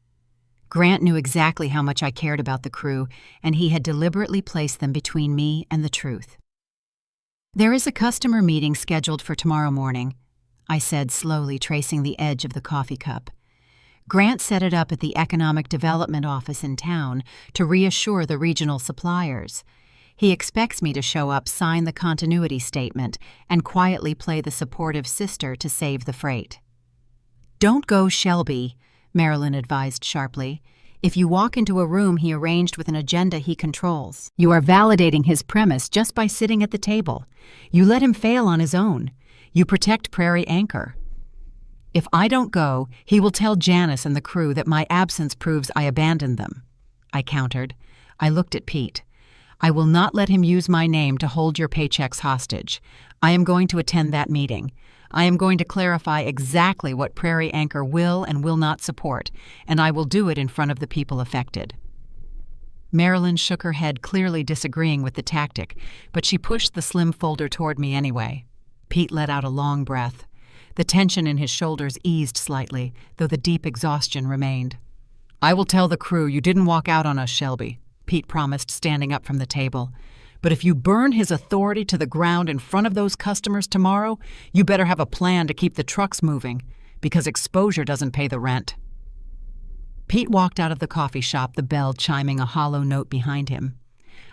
Grant knew exactly how much I cared about the crew, and he had deliberately placed them between me and the truth. "There is a customer meeting scheduled for tomorrow morning," I said, slowly tracing the edge of the coffee cup. "Grant set it up at the Economic Development Office in town to reassure the regional suppliers. He expects me to show up, sign the continuity statement, and quietly play the supportive sister to save the freight." "Don't go, Shelby," Marilyn advised sharply. "If you walk into a room he arranged with an agenda he controls, you are validating his premise just by sitting at the table. You let him fail on his own. You protect Prairie Anchor. If I don't go, he will tell Janice and the crew that my absence proves I abandoned them. I countered. I looked at Pete. I will not let him use my name to hold your paychecks hostage. I am going to attend that meeting. I am going to clarify exactly what Prairie Anchor will and will not support, and I will do it in front of the people affected. Marilyn shook her head, clearly disagreeing with the tactic, but she pushed the slim folder toward me anyway. Pete let out a long breath. The tension in his shoulders eased slightly, though the deep exhaustion remained. I will tell the crew you didn't walk out on us, Shelby, Pete promised, standing up from the table. But if you burn his authority to the ground in front of those customers tomorrow, you better have a plan to keep the trucks moving, because exposure doesn't pay the rent. Pete walked out of the coffee shop, the bell chiming a hollow note behind him.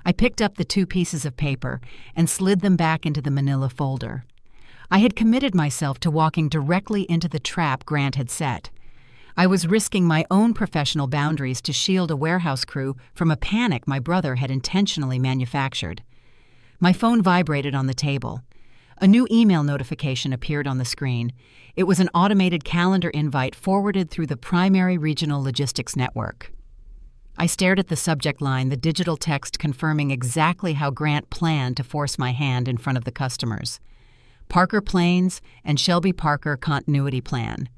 I picked up the 2 pieces of paper and slid them back into the manila folder. I had committed myself to walking directly into the trap Grant had set. I was risking my own professional boundaries to shield a warehouse crew from a panic my brother had intentionally manufactured. My phone vibrated on the table. A new email notification appeared on the screen. It was an automated calendar invite forwarded through the primary regional logistics network. I stared at the subject line, the digital text confirming exactly how Grant planned to force my hand in front of the customers. Parker Plains and Shelby Parker Continuity Plan.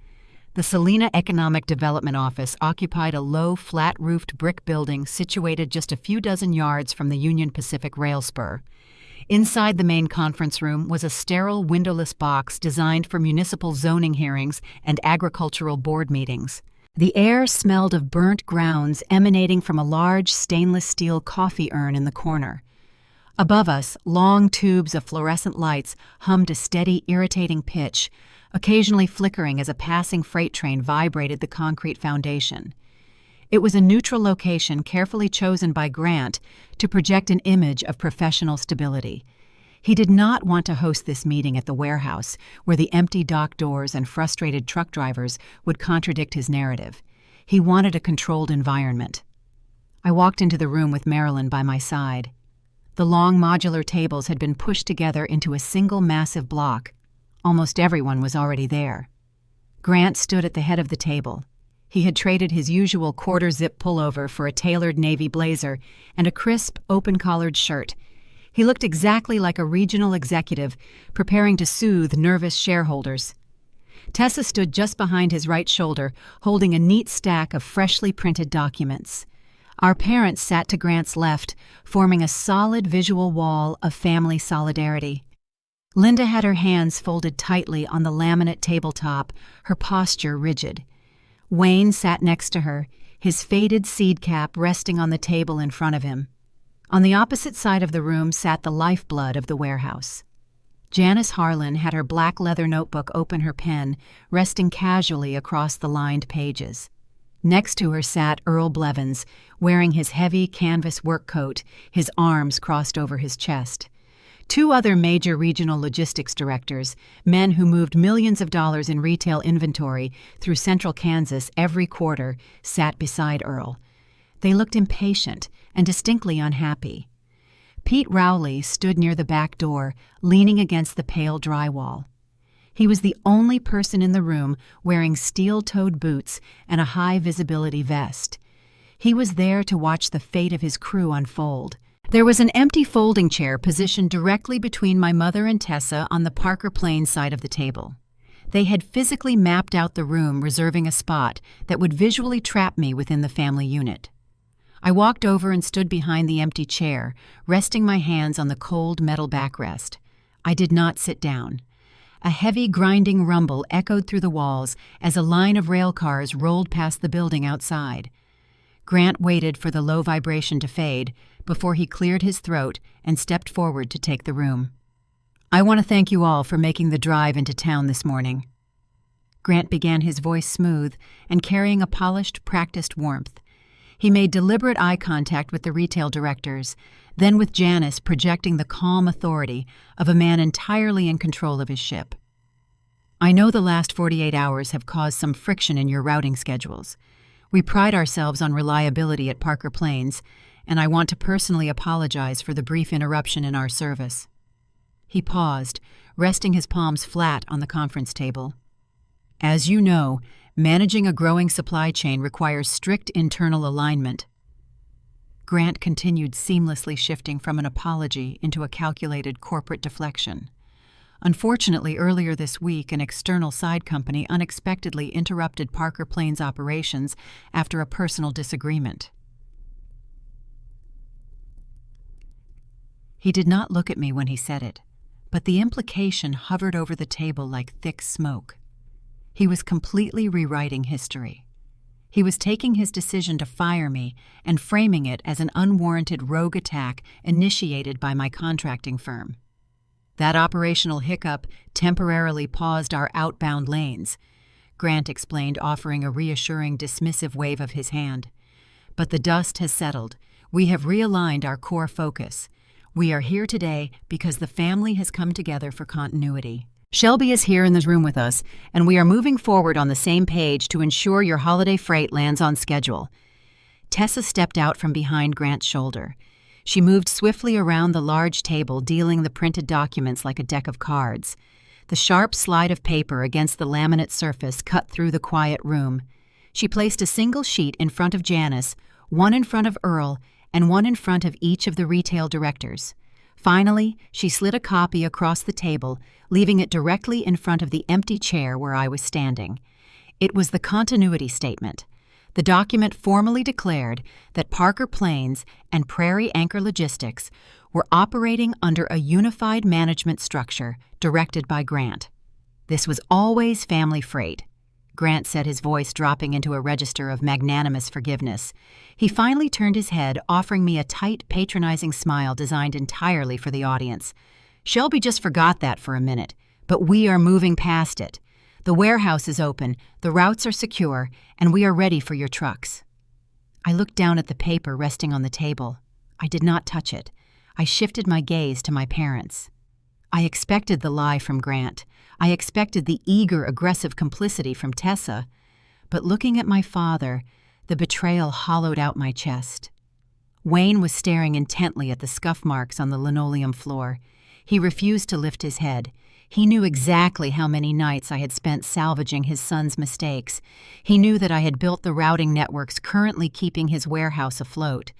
The Salina Economic Development Office occupied a low, flat-roofed brick building situated just a few dozen yards from the Union Pacific rail spur. Inside the main conference room was a sterile, windowless box designed for municipal zoning hearings and agricultural board meetings. The air smelled of burnt grounds emanating from a large stainless steel coffee urn in the corner. Above us, long tubes of fluorescent lights hummed a steady, irritating pitch, occasionally flickering as a passing freight train vibrated the concrete foundation. It was a neutral location carefully chosen by Grant to project an image of professional stability. He did not want to host this meeting at the warehouse, where the empty dock doors and frustrated truck drivers would contradict his narrative. He wanted a controlled environment. I walked into the room with Marilyn by my side. The long modular tables had been pushed together into a single massive block. Almost everyone was already there. Grant stood at the head of the table. He had traded his usual quarter-zip pullover for a tailored navy blazer and a crisp, open-collared shirt. He looked exactly like a regional executive preparing to soothe nervous shareholders. Tessa stood just behind his right shoulder, holding a neat stack of freshly printed documents. Our parents sat to Grant's left, forming a solid visual wall of family solidarity. Linda had her hands folded tightly on the laminate tabletop, her posture rigid. Wayne sat next to her, his faded seed cap resting on the table in front of him. On the opposite side of the room sat the lifeblood of the warehouse. Janice Harlan had her black leather notebook open, her pen resting casually across the lined pages. Next to her sat Earl Blevins, wearing his heavy canvas work coat, his arms crossed over his chest. 2 other major regional logistics directors, men who moved millions of dollars in retail inventory through central Kansas every quarter, sat beside Earl. They looked impatient and distinctly unhappy. Pete Rowley stood near the back door, leaning against the pale drywall. He was the only person in the room wearing steel-toed boots and a high-visibility vest. He was there to watch the fate of his crew unfold. There was an empty folding chair positioned directly between my mother and Tessa on the Parker Plains side of the table. They had physically mapped out the room, reserving a spot that would visually trap me within the family unit. I walked over and stood behind the empty chair, resting my hands on the cold metal backrest. I did not sit down. A heavy, grinding rumble echoed through the walls as a line of rail cars rolled past the building outside. Grant waited for the low vibration to fade before he cleared his throat and stepped forward to take the room. I want to thank you all for making the drive into town this morning. Grant began, his voice smooth and carrying a polished, practiced warmth. He made deliberate eye contact with the retail directors, then with Janice, projecting the calm authority of a man entirely in control of his ship. I know the last 48 hours have caused some friction in your routing schedules. We pride ourselves on reliability at Parker Plains, and I want to personally apologize for the brief interruption in our service. He paused, resting his palms flat on the conference table. As you know, managing a growing supply chain requires strict internal alignment. Grant continued, seamlessly shifting from an apology into a calculated corporate deflection. Unfortunately, earlier this week, an external side company unexpectedly interrupted Parker Plane's operations after a personal disagreement. He did not look at me when he said it, but the implication hovered over the table like thick smoke. He was completely rewriting history. He was taking his decision to fire me and framing it as an unwarranted rogue attack initiated by my contracting firm. That operational hiccup temporarily paused our outbound lanes, Grant explained, offering a reassuring, dismissive wave of his hand. But the dust has settled. We have realigned our core focus. We are here today because the family has come together for continuity. Shelby is here in this room with us, and we are moving forward on the same page to ensure your holiday freight lands on schedule. Tessa stepped out from behind Grant's shoulder. She moved swiftly around the large table, dealing the printed documents like a deck of cards. The sharp slide of paper against the laminate surface cut through the quiet room. She placed a single sheet in front of Janice, one in front of Earl, and one in front of each of the retail directors. Finally, she slid a copy across the table, leaving it directly in front of the empty chair where I was standing. It was the continuity statement. The document formally declared that Parker Planes and Prairie Anchor Logistics were operating under a unified management structure directed by Grant. This was always family freight. Grant said, his voice dropping into a register of magnanimous forgiveness. He finally turned his head, offering me a tight, patronizing smile designed entirely for the audience. Shelby just forgot that for a minute, but we are moving past it. The warehouse is open, the routes are secure, and we are ready for your trucks. I looked down at the paper resting on the table. I did not touch it. I shifted my gaze to my parents. I expected the lie from Grant. I expected the eager, aggressive complicity from Tessa. But looking at my father, the betrayal hollowed out my chest. Wayne was staring intently at the scuff marks on the linoleum floor. He refused to lift his head. He knew exactly how many nights I had spent salvaging his son's mistakes. He knew that I had built the routing networks currently keeping his warehouse afloat.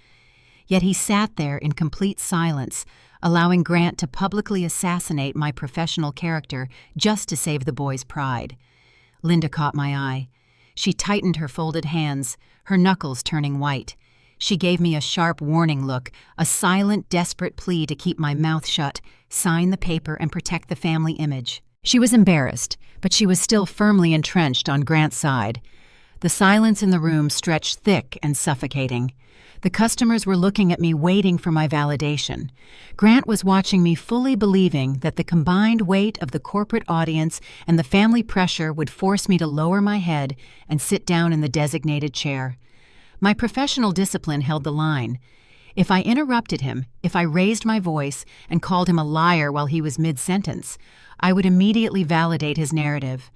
Yet he sat there in complete silence, allowing Grant to publicly assassinate my professional character just to save the boy's pride. Linda caught my eye. She tightened her folded hands, her knuckles turning white. She gave me a sharp warning look, a silent, desperate plea to keep my mouth shut, sign the paper, and protect the family image. She was embarrassed, but she was still firmly entrenched on Grant's side. The silence in the room stretched thick and suffocating. The customers were looking at me, waiting for my validation. Grant was watching me, fully believing that the combined weight of the corporate audience and the family pressure would force me to lower my head and sit down in the designated chair. My professional discipline held the line. If I interrupted him, if I raised my voice and called him a liar while he was mid-sentence, I would immediately validate his narrative.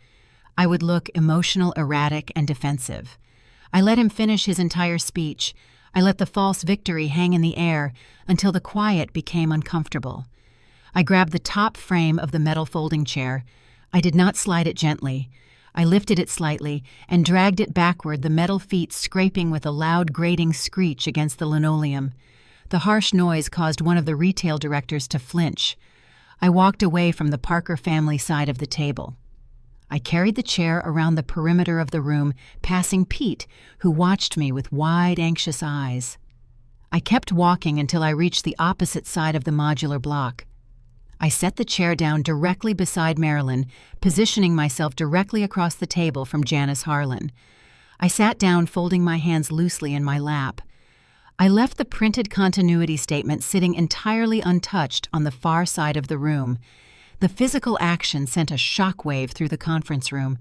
I would look emotional, erratic, and defensive. I let him finish his entire speech. I let the false victory hang in the air until the quiet became uncomfortable. I grabbed the top frame of the metal folding chair. I did not slide it gently. I lifted it slightly and dragged it backward, the metal feet scraping with a loud grating screech against the linoleum. The harsh noise caused one of the retail directors to flinch. I walked away from the Parker family side of the table. I carried the chair around the perimeter of the room, passing Pete, who watched me with wide, anxious eyes. I kept walking until I reached the opposite side of the modular block. I set the chair down directly beside Marilyn, positioning myself directly across the table from Janice Harlan. I sat down, folding my hands loosely in my lap. I left the printed continuity statement sitting entirely untouched on the far side of the room. The physical action sent a shockwave through the conference room.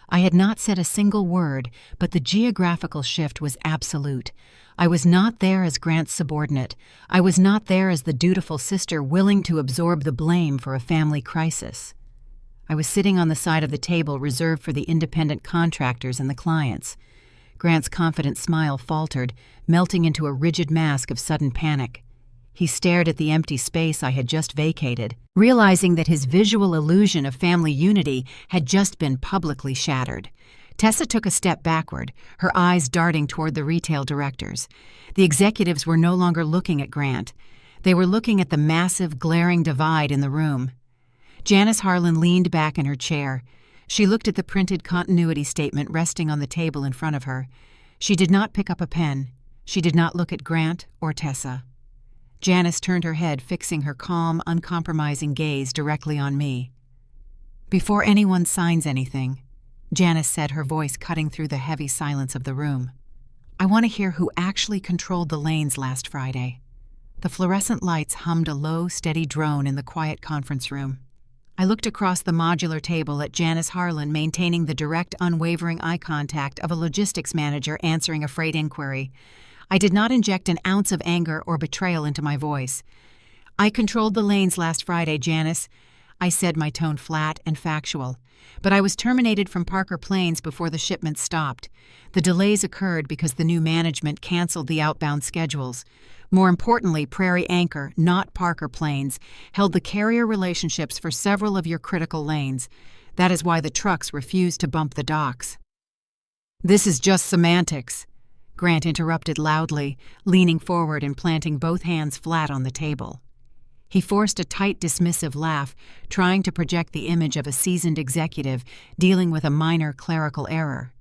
I had not said a single word, but the geographical shift was absolute. I was not there as Grant's subordinate. I was not there as the dutiful sister willing to absorb the blame for a family crisis. I was sitting on the side of the table reserved for the independent contractors and the clients. Grant's confident smile faltered, melting into a rigid mask of sudden panic. He stared at the empty space I had just vacated, realizing that his visual illusion of family unity had just been publicly shattered. Tessa took a step backward, her eyes darting toward the retail directors. The executives were no longer looking at Grant. They were looking at the massive, glaring divide in the room. Janice Harlan leaned back in her chair. She looked at the printed continuity statement resting on the table in front of her. She did not pick up a pen. She did not look at Grant or Tessa. Janice turned her head, fixing her calm, uncompromising gaze directly on me. "Before anyone signs anything," Janice said, her voice cutting through the heavy silence of the room, "I want to hear who actually controlled the lanes last Friday." The fluorescent lights hummed a low, steady drone in the quiet conference room. I looked across the modular table at Janice Harlan, maintaining the direct, unwavering eye contact of a logistics manager answering a freight inquiry. I did not inject an ounce of anger or betrayal into my voice. "I controlled the lanes last Friday, Janice," I said, my tone flat and factual. "But I was terminated from Parker Planes before the shipment stopped. The delays occurred because the new management canceled the outbound schedules. More importantly, Prairie Anchor, not Parker Planes, held the carrier relationships for several of your critical lanes. That is why the trucks refused to bump the docks." "This is just semantics," Grant interrupted loudly, leaning forward and planting both hands flat on the table. He forced a tight, dismissive laugh, trying to project the image of a seasoned executive dealing with a minor clerical error.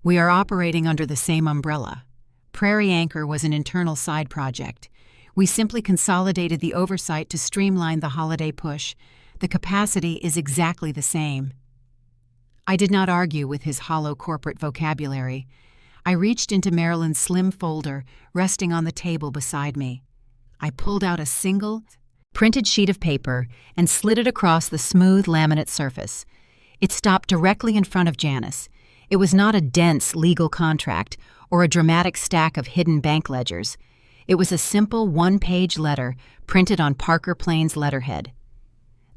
"We are operating under the same umbrella. Prairie Anchor was an internal side project. We simply consolidated the oversight to streamline the holiday push. The capacity is exactly the same." I did not argue with his hollow corporate vocabulary. I reached into Marilyn's slim folder resting on the table beside me. I pulled out a single, printed sheet of paper and slid it across the smooth laminate surface. It stopped directly in front of Janice. It was not a dense legal contract or a dramatic stack of hidden bank ledgers. It was a simple one-page letter printed on Parker Planes letterhead.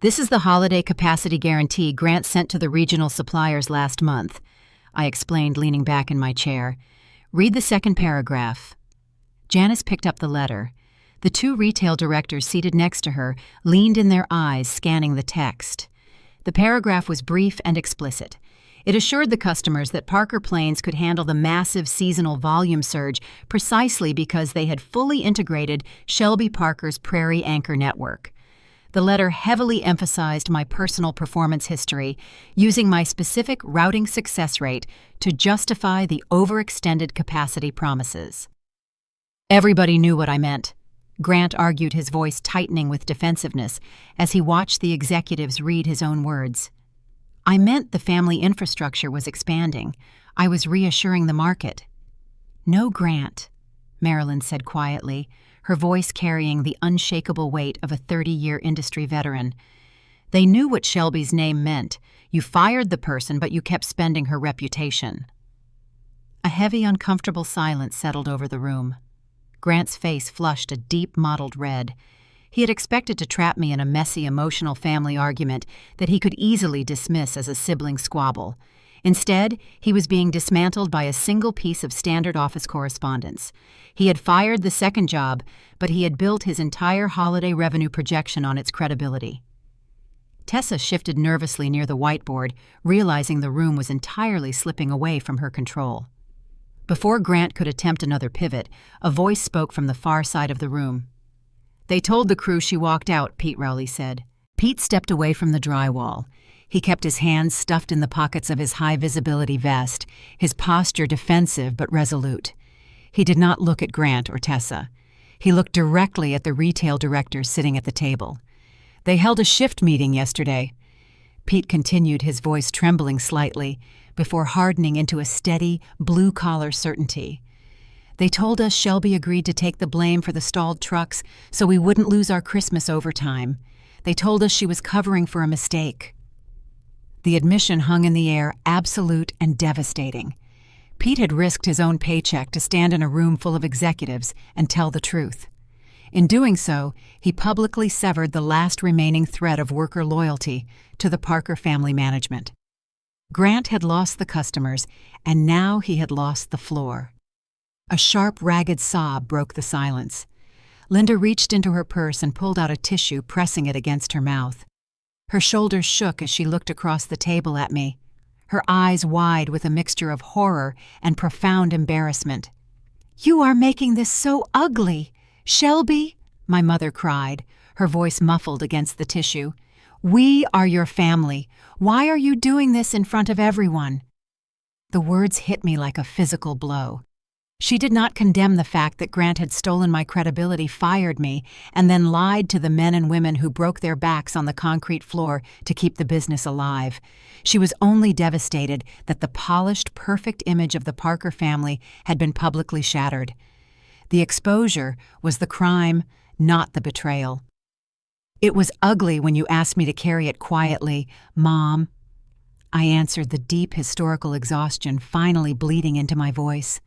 "This is the holiday capacity guarantee Grant sent to the regional suppliers last month," I explained, leaning back in my chair. "Read the second paragraph." Janice picked up the letter. The two retail directors seated next to her leaned in their eyes, scanning the text. The paragraph was brief and explicit. It assured the customers that Parker Planes could handle the massive seasonal volume surge precisely because they had fully integrated Shelby Parker's Prairie Anchor network. The letter heavily emphasized my personal performance history, using my specific routing success rate to justify the overextended capacity promises. Everybody knew what I meant. Grant argued, his voice tightening with defensiveness as he watched the executives read his own words. "I meant the family infrastructure was expanding. I was reassuring the market." "No, Grant," Marilyn said quietly, her voice carrying the unshakable weight of a 30-year industry veteran. "They knew what Shelby's name meant. You fired the person, but you kept spending her reputation." A heavy, uncomfortable silence settled over the room. Grant's face flushed a deep mottled red. He had expected to trap me in a messy, emotional family argument that he could easily dismiss as a sibling squabble. Instead, he was being dismantled by a single piece of standard office correspondence. He had fired the second job, but he had built his entire holiday revenue projection on its credibility. Tessa shifted nervously near the whiteboard, realizing the room was entirely slipping away from her control. Before Grant could attempt another pivot, a voice spoke from the far side of the room. "They told the crew she walked out," Pete Rowley said. Pete stepped away from the drywall. He kept his hands stuffed in the pockets of his high-visibility vest, his posture defensive but resolute. He did not look at Grant or Tessa. He looked directly at the retail directors sitting at the table. "They held a shift meeting yesterday." Pete continued, his voice trembling slightly, before hardening into a steady, blue-collar certainty. "They told us Shelby agreed to take the blame for the stalled trucks so we wouldn't lose our Christmas overtime. They told us she was covering for a mistake." The admission hung in the air, absolute and devastating. Pete had risked his own paycheck to stand in a room full of executives and tell the truth. In doing so, he publicly severed the last remaining thread of worker loyalty to the Parker family management. Grant had lost the customers, and now he had lost the floor. A sharp, ragged sob broke the silence. Linda reached into her purse and pulled out a tissue, pressing it against her mouth. Her shoulders shook as she looked across the table at me, her eyes wide with a mixture of horror and profound embarrassment. "You are making this so ugly, Shelby," my mother cried, her voice muffled against the tissue. "We are your family. Why are you doing this in front of everyone?" The words hit me like a physical blow. She did not condemn the fact that Grant had stolen my credibility, fired me, and then lied to the men and women who broke their backs on the concrete floor to keep the business alive. She was only devastated that the polished, perfect image of the Parker family had been publicly shattered. The exposure was the crime, not the betrayal. "It was ugly when you asked me to carry it quietly, Mom," I answered, the deep historical exhaustion finally bleeding into my voice.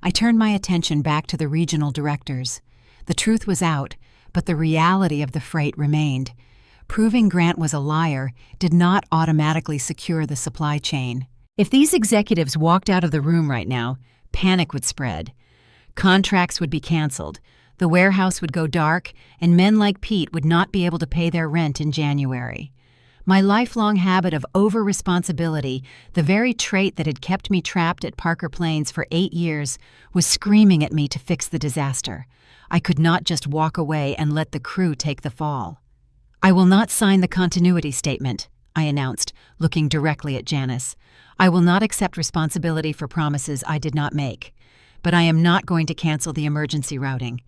I turned my attention back to the regional directors. The truth was out, but the reality of the freight remained. Proving Grant was a liar did not automatically secure the supply chain. If these executives walked out of the room right now, panic would spread. Contracts would be canceled, the warehouse would go dark, and men like Pete would not be able to pay their rent in January. My lifelong habit of over-responsibility, the very trait that had kept me trapped at Parker Plains for 8 years, was screaming at me to fix the disaster. I could not just walk away and let the crew take the fall. "I will not sign the continuity statement," I announced, looking directly at Janice. "I will not accept responsibility for promises I did not make. But I am not going to cancel the emergency routing.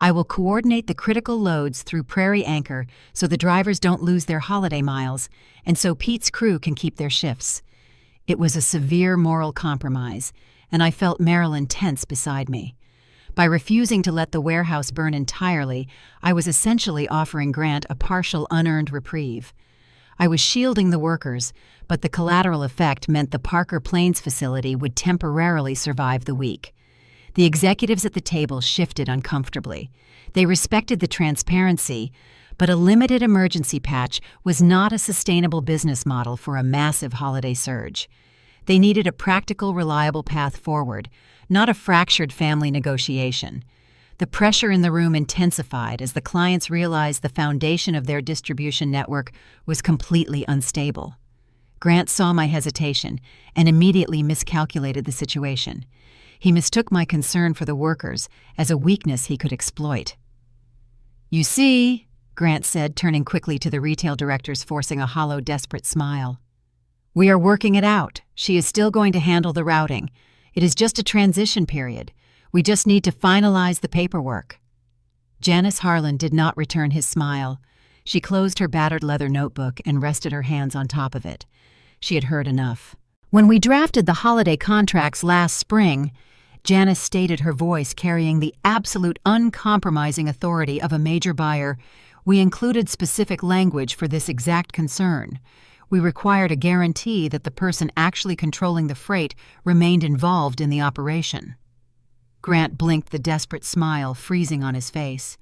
I will coordinate the critical loads through Prairie Anchor so the drivers don't lose their holiday miles, and so Pete's crew can keep their shifts." It was a severe moral compromise, and I felt Marilyn tense beside me. By refusing to let the warehouse burn entirely, I was essentially offering Grant a partial unearned reprieve. I was shielding the workers, but the collateral effect meant the Parker Plains facility would temporarily survive the week. The executives at the table shifted uncomfortably. They respected the transparency, but a limited emergency patch was not a sustainable business model for a massive holiday surge. They needed a practical, reliable path forward, not a fractured family negotiation. The pressure in the room intensified as the clients realized the foundation of their distribution network was completely unstable. Grant saw my hesitation and immediately miscalculated the situation. He mistook my concern for the workers as a weakness he could exploit. "You see," Grant said, turning quickly to the retail directors, forcing a hollow, desperate smile. "We are working it out. She is still going to handle the routing. It is just a transition period. We just need to finalize the paperwork." Janice Harlan did not return his smile. She closed her battered leather notebook and rested her hands on top of it. She had heard enough. "When we drafted the holiday contracts last spring," Janice stated, her voice carrying the absolute uncompromising authority of a major buyer, "we included specific language for this exact concern. We required a guarantee that the person actually controlling the freight remained involved in the operation." Grant blinked, the desperate smile freezing on his face.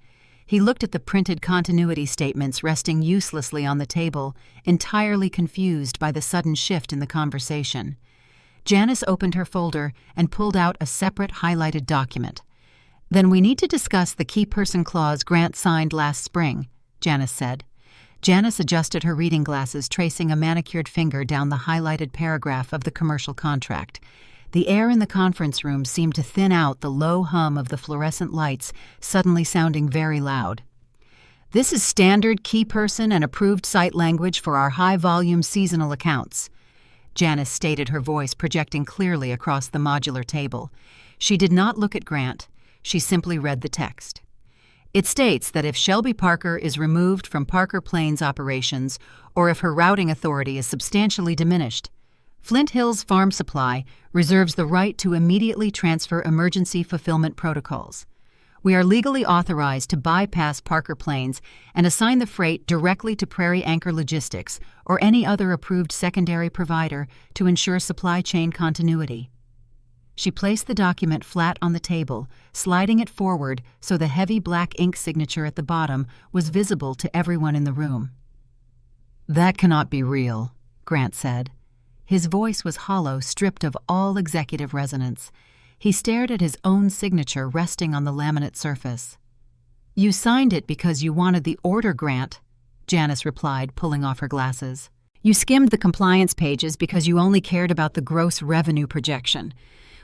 He looked at the printed continuity statements resting uselessly on the table, entirely confused by the sudden shift in the conversation. Janice opened her folder and pulled out a separate highlighted document. "Then we need to discuss the key person clause Grant signed last spring," Janice said. Janice adjusted her reading glasses, tracing a manicured finger down the highlighted paragraph of the commercial contract. The air in the conference room seemed to thin out, the low hum of the fluorescent lights suddenly sounding very loud. "This is standard key person and approved site language for our high-volume seasonal accounts," Janice stated, her voice projecting clearly across the modular table. She did not look at Grant. She simply read the text. "It states that if Shelby Parker is removed from Parker Plains operations, or if her routing authority is substantially diminished, Flint Hills Farm Supply reserves the right to immediately transfer emergency fulfillment protocols. We are legally authorized to bypass Parker Plains and assign the freight directly to Prairie Anchor Logistics or any other approved secondary provider to ensure supply chain continuity." She placed the document flat on the table, sliding it forward so the heavy black ink signature at the bottom was visible to everyone in the room. "That cannot be real," Grant said. His voice was hollow, stripped of all executive resonance. He stared at his own signature resting on the laminate surface. "You signed it because you wanted the order, Grant," Janice replied, pulling off her glasses. "You skimmed the compliance pages because you only cared about the gross revenue projection.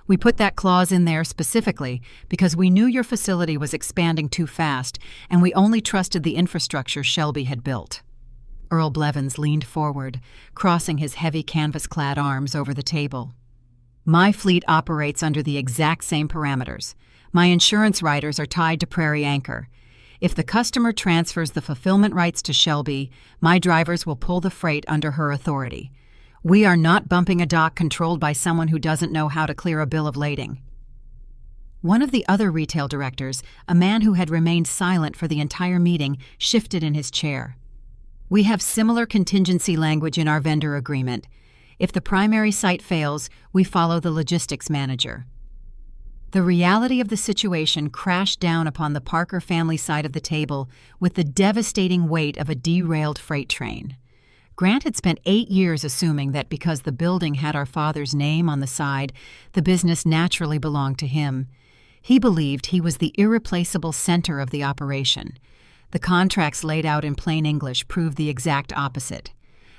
We put that clause in there specifically because we knew your facility was expanding too fast, and we only trusted the infrastructure Shelby had built." Earl Blevins leaned forward, crossing his heavy canvas-clad arms over the table. "My fleet operates under the exact same parameters. My insurance riders are tied to Prairie Anchor. If the customer transfers the fulfillment rights to Shelby, my drivers will pull the freight under her authority. We are not bumping a dock controlled by someone who doesn't know how to clear a bill of lading." One of the other retail directors, a man who had remained silent for the entire meeting, shifted in his chair. "We have similar contingency language in our vendor agreement. If the primary site fails, we follow the logistics manager." The reality of the situation crashed down upon the Parker family side of the table with the devastating weight of a derailed freight train. Grant had spent 8 years assuming that because the building had our father's name on the side, the business naturally belonged to him. He believed he was the irreplaceable center of the operation. The contracts laid out in plain English proved the exact opposite.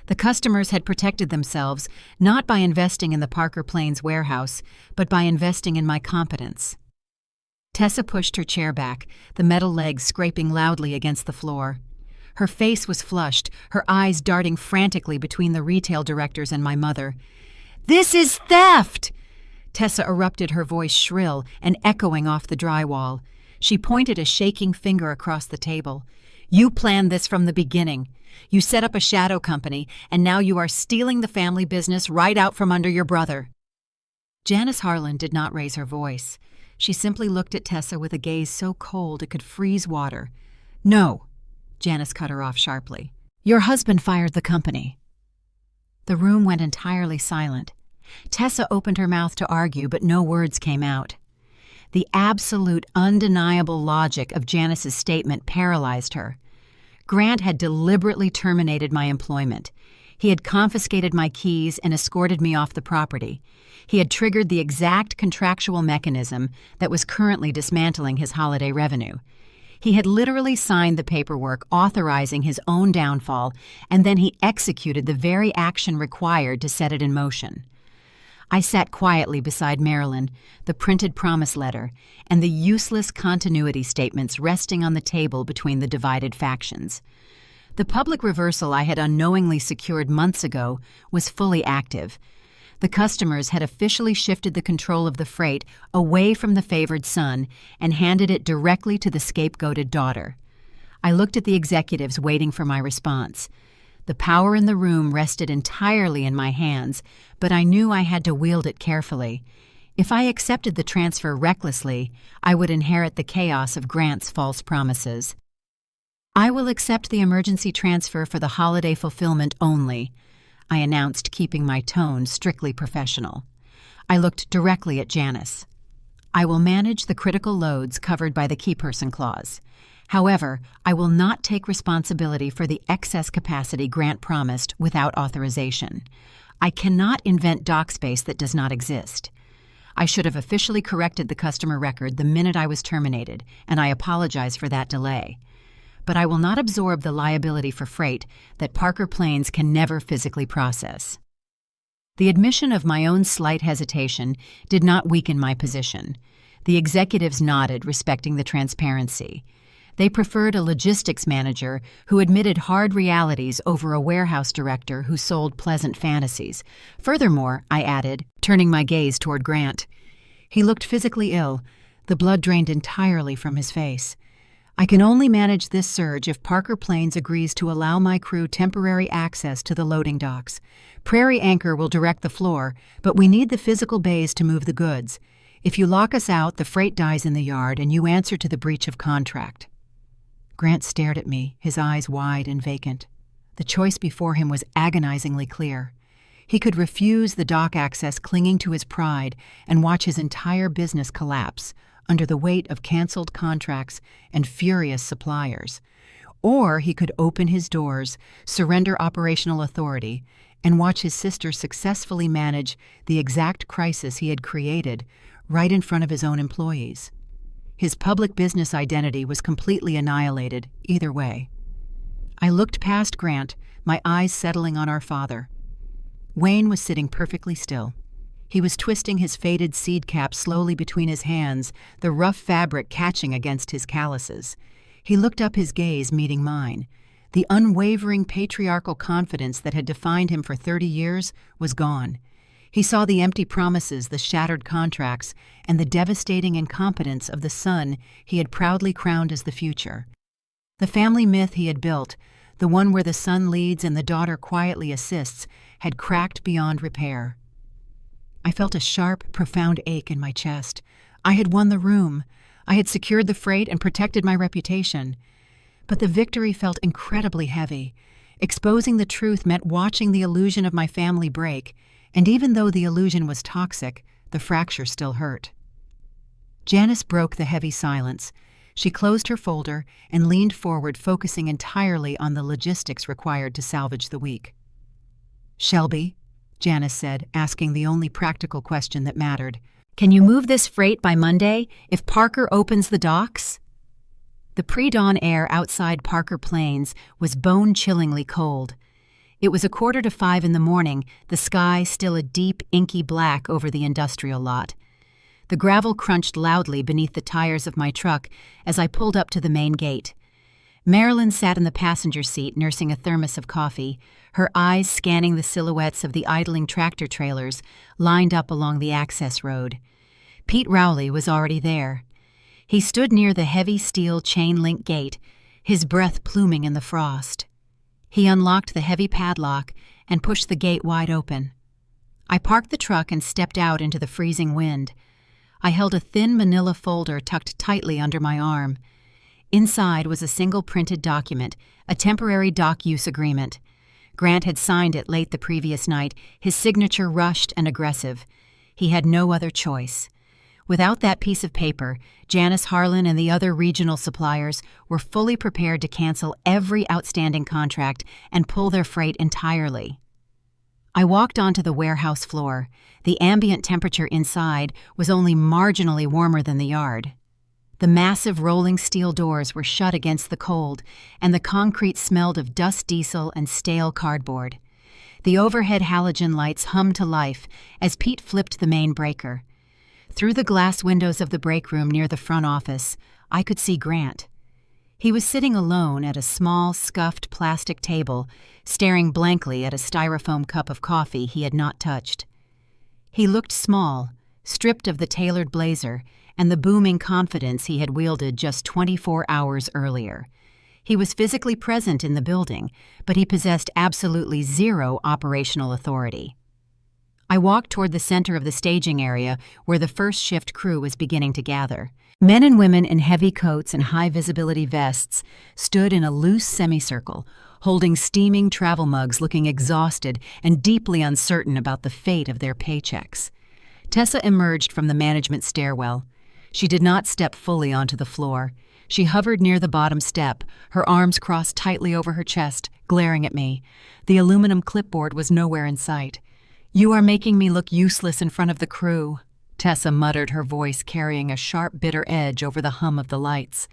The customers had protected themselves not by investing in the Parker Plains warehouse, but by investing in my competence. Tessa pushed her chair back, the metal legs scraping loudly against the floor. Her face was flushed, her eyes darting frantically between the retail directors and my mother. "This is theft!" Tessa erupted, her voice shrill and echoing off the drywall. She pointed a shaking finger across the table. "You planned this from the beginning. You set up a shadow company, and now you are stealing the family business right out from under your brother." Janice Harlan did not raise her voice. She simply looked at Tessa with a gaze so cold it could freeze water. "No," Janice cut her off sharply. "Your husband fired the company." The room went entirely silent. Tessa opened her mouth to argue, but no words came out. The absolute, undeniable logic of Janice's statement paralyzed her. Grant had deliberately terminated my employment. He had confiscated my keys and escorted me off the property. He had triggered the exact contractual mechanism that was currently dismantling his holiday revenue. He had literally signed the paperwork authorizing his own downfall, and then he executed the very action required to set it in motion. I sat quietly beside Marilyn, the printed promise letter, and the useless continuity statements resting on the table between the divided factions. The public reversal I had unknowingly secured months ago was fully active. The customers had officially shifted the control of the freight away from the favored son and handed it directly to the scapegoated daughter. I looked at the executives waiting for my response. The power in the room rested entirely in my hands, but I knew I had to wield it carefully. If I accepted the transfer recklessly, I would inherit the chaos of Grant's false promises. "I will accept the emergency transfer for the holiday fulfillment only," I announced, keeping my tone strictly professional. I looked directly at Janice. "I will manage the critical loads covered by the key person clause. However, I will not take responsibility for the excess capacity Grant promised without authorization. I cannot invent dock space that does not exist. I should have officially corrected the customer record the minute I was terminated, and I apologize for that delay. But I will not absorb the liability for freight that Parker Plains can never physically process." The admission of my own slight hesitation did not weaken my position. The executives nodded, respecting the transparency. They preferred a logistics manager who admitted hard realities over a warehouse director who sold pleasant fantasies. Furthermore, I added, turning my gaze toward Grant. He looked physically ill. The blood drained entirely from his face. "I can only manage this surge if Parker Plains agrees to allow my crew temporary access to the loading docks. Prairie Anchor will direct the floor, but we need the physical bays to move the goods. If you lock us out, the freight dies in the yard and you answer to the breach of contract." Grant stared at me, his eyes wide and vacant. The choice before him was agonizingly clear. He could refuse the dock access clinging to his pride and watch his entire business collapse under the weight of canceled contracts and furious suppliers. Or he could open his doors, surrender operational authority, and watch his sister successfully manage the exact crisis he had created right in front of his own employees. His public business identity was completely annihilated, either way. I looked past Grant, my eyes settling on our father. Wayne was sitting perfectly still. He was twisting his faded seed cap slowly between his hands, the rough fabric catching against his calluses. He looked up, his gaze meeting mine. The unwavering patriarchal confidence that had defined him for 30 years was gone. He saw the empty promises, the shattered contracts, and the devastating incompetence of the son he had proudly crowned as the future. The family myth he had built, the one where the son leads and the daughter quietly assists, had cracked beyond repair. I felt a sharp, profound ache in my chest. I had won the room. I had secured the freight and protected my reputation. But the victory felt incredibly heavy. Exposing the truth meant watching the illusion of my family break, and even though the illusion was toxic, the fracture still hurt. Janice broke the heavy silence. She closed her folder and leaned forward, focusing entirely on the logistics required to salvage the week. "Shelby," Janice said, asking the only practical question that mattered, "can you move this freight by Monday if Parker opens the docks?" The pre-dawn air outside Parker Plains was bone-chillingly cold. It was 4:45 in the morning, the sky still a deep, inky black over the industrial lot. The gravel crunched loudly beneath the tires of my truck as I pulled up to the main gate. Marilyn sat in the passenger seat nursing a thermos of coffee, her eyes scanning the silhouettes of the idling tractor trailers lined up along the access road. Pete Rowley was already there. He stood near the heavy steel chain-link gate, his breath pluming in the frost. He unlocked the heavy padlock and pushed the gate wide open. I parked the truck and stepped out into the freezing wind. I held a thin manila folder tucked tightly under my arm. Inside was a single printed document, a temporary dock use agreement. Grant had signed it late the previous night, his signature rushed and aggressive. He had no other choice. Without that piece of paper, Janice Harlan and the other regional suppliers were fully prepared to cancel every outstanding contract and pull their freight entirely. I walked onto the warehouse floor. The ambient temperature inside was only marginally warmer than the yard. The massive rolling steel doors were shut against the cold, and the concrete smelled of dust diesel and stale cardboard. The overhead halogen lights hummed to life as Pete flipped the main breaker. Through the glass windows of the break room near the front office, I could see Grant. He was sitting alone at a small, scuffed plastic table, staring blankly at a styrofoam cup of coffee he had not touched. He looked small, stripped of the tailored blazer and the booming confidence he had wielded just 24 hours earlier. He was physically present in the building, but he possessed absolutely zero operational authority. I walked toward the center of the staging area where the first shift crew was beginning to gather. Men and women in heavy coats and high-visibility vests stood in a loose semicircle, holding steaming travel mugs, looking exhausted and deeply uncertain about the fate of their paychecks. Tessa emerged from the management stairwell. She did not step fully onto the floor. She hovered near the bottom step, her arms crossed tightly over her chest, glaring at me. The aluminum clipboard was nowhere in sight. "You are making me look useless in front of the crew," Tessa muttered, her voice carrying a sharp, bitter edge over the hum of the lights.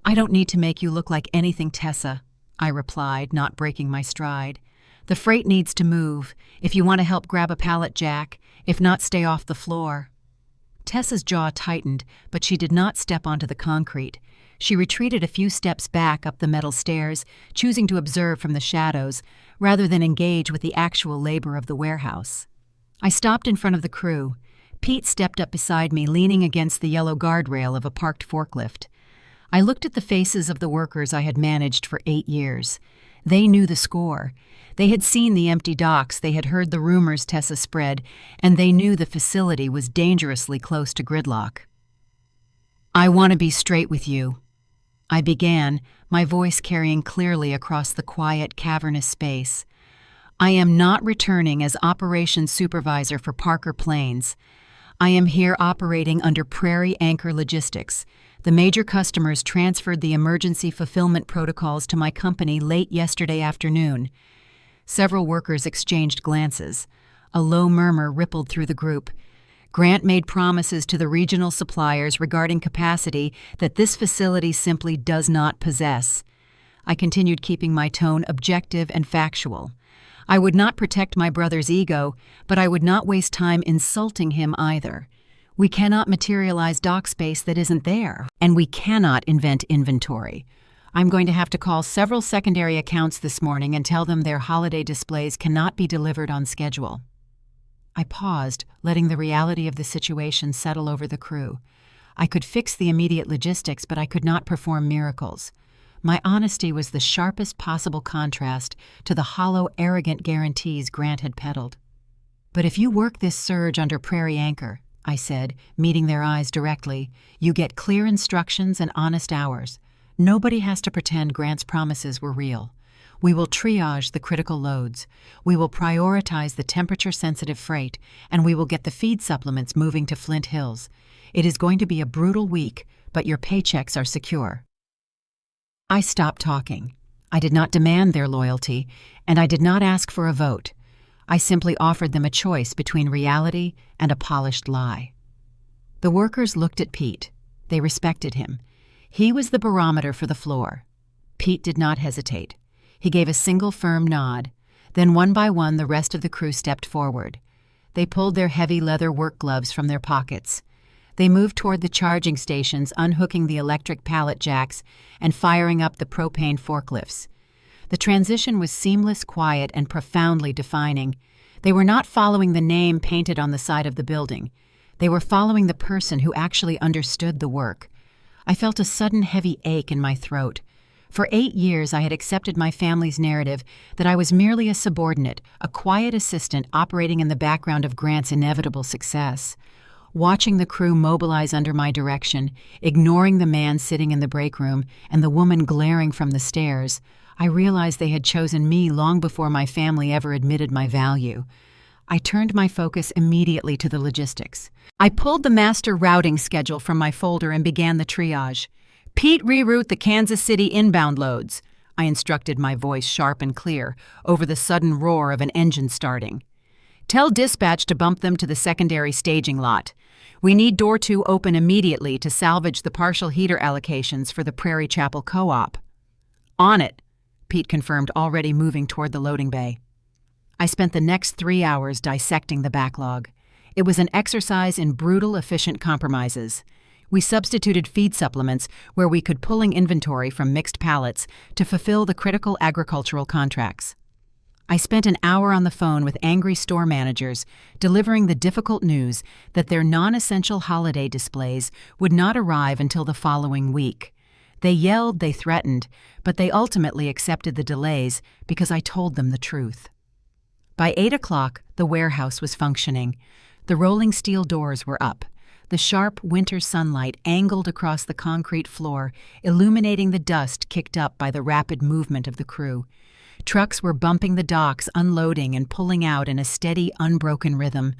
"I don't need to make you look like anything, Tessa," I replied, not breaking my stride. "The freight needs to move. If you want to help, grab a pallet jack. If not, stay off the floor." Tessa's jaw tightened, but she did not step onto the concrete. She retreated a few steps back up the metal stairs, choosing to observe from the shadows, rather than engage with the actual labor of the warehouse. I stopped in front of the crew. Pete stepped up beside me, leaning against the yellow guardrail of a parked forklift. I looked at the faces of the workers I had managed for 8 years. They knew the score. They had seen the empty docks, they had heard the rumors Tessa spread, and they knew the facility was dangerously close to gridlock. "I want to be straight with you," I began, my voice carrying clearly across the quiet, cavernous space. "I am not returning as operations supervisor for Parker Plains. I am here operating under Prairie Anchor Logistics. The major customers transferred the emergency fulfillment protocols to my company late yesterday afternoon." Several workers exchanged glances. A low murmur rippled through the group. Grant made promises to the regional suppliers regarding capacity that this facility simply does not possess. I continued keeping my tone objective and factual. I would not protect my brother's ego, but I would not waste time insulting him either. We cannot materialize dock space that isn't there, and we cannot invent inventory. I'm going to have to call several secondary accounts this morning and tell them their holiday displays cannot be delivered on schedule. I paused, letting the reality of the situation settle over the crew. I could fix the immediate logistics, but I could not perform miracles. My honesty was the sharpest possible contrast to the hollow, arrogant guarantees Grant had peddled. "But if you work this surge under Prairie Anchor," I said, meeting their eyes directly, "you get clear instructions and honest hours. Nobody has to pretend Grant's promises were real. We will triage the critical loads. We will prioritize the temperature-sensitive freight, and we will get the feed supplements moving to Flint Hills. It is going to be a brutal week, but your paychecks are secure." I stopped talking. I did not demand their loyalty, and I did not ask for a vote. I simply offered them a choice between reality and a polished lie. The workers looked at Pete. They respected him. He was the barometer for the floor. Pete did not hesitate. He gave a single firm nod. Then one by one the rest of the crew stepped forward. They pulled their heavy leather work gloves from their pockets. They moved toward the charging stations, unhooking the electric pallet jacks and firing up the propane forklifts. The transition was seamless, quiet, and profoundly defining. They were not following the name painted on the side of the building. They were following the person who actually understood the work. I felt a sudden heavy ache in my throat. For 8 years I had accepted my family's narrative that I was merely a subordinate, a quiet assistant operating in the background of Grant's inevitable success. Watching the crew mobilize under my direction, ignoring the man sitting in the break room and the woman glaring from the stairs, I realized they had chosen me long before my family ever admitted my value. I turned my focus immediately to the logistics. I pulled the master routing schedule from my folder and began the triage. "Pete, reroute the Kansas City inbound loads," I instructed, my voice sharp and clear, over the sudden roar of an engine starting. "Tell dispatch to bump them to the secondary staging lot. We need door 2 open immediately to salvage the partial heater allocations for the Prairie Chapel Co-op." "On it," Pete confirmed, already moving toward the loading bay. I spent the next 3 hours dissecting the backlog. It was an exercise in brutal, efficient compromises. We substituted feed supplements where we could, pulling inventory from mixed pallets to fulfill the critical agricultural contracts. I spent an hour on the phone with angry store managers, delivering the difficult news that their non-essential holiday displays would not arrive until the following week. They yelled, they threatened, but they ultimately accepted the delays because I told them the truth. By 8 o'clock, the warehouse was functioning. The rolling steel doors were up. The sharp winter sunlight angled across the concrete floor, illuminating the dust kicked up by the rapid movement of the crew. Trucks were bumping the docks, unloading and pulling out in a steady, unbroken rhythm.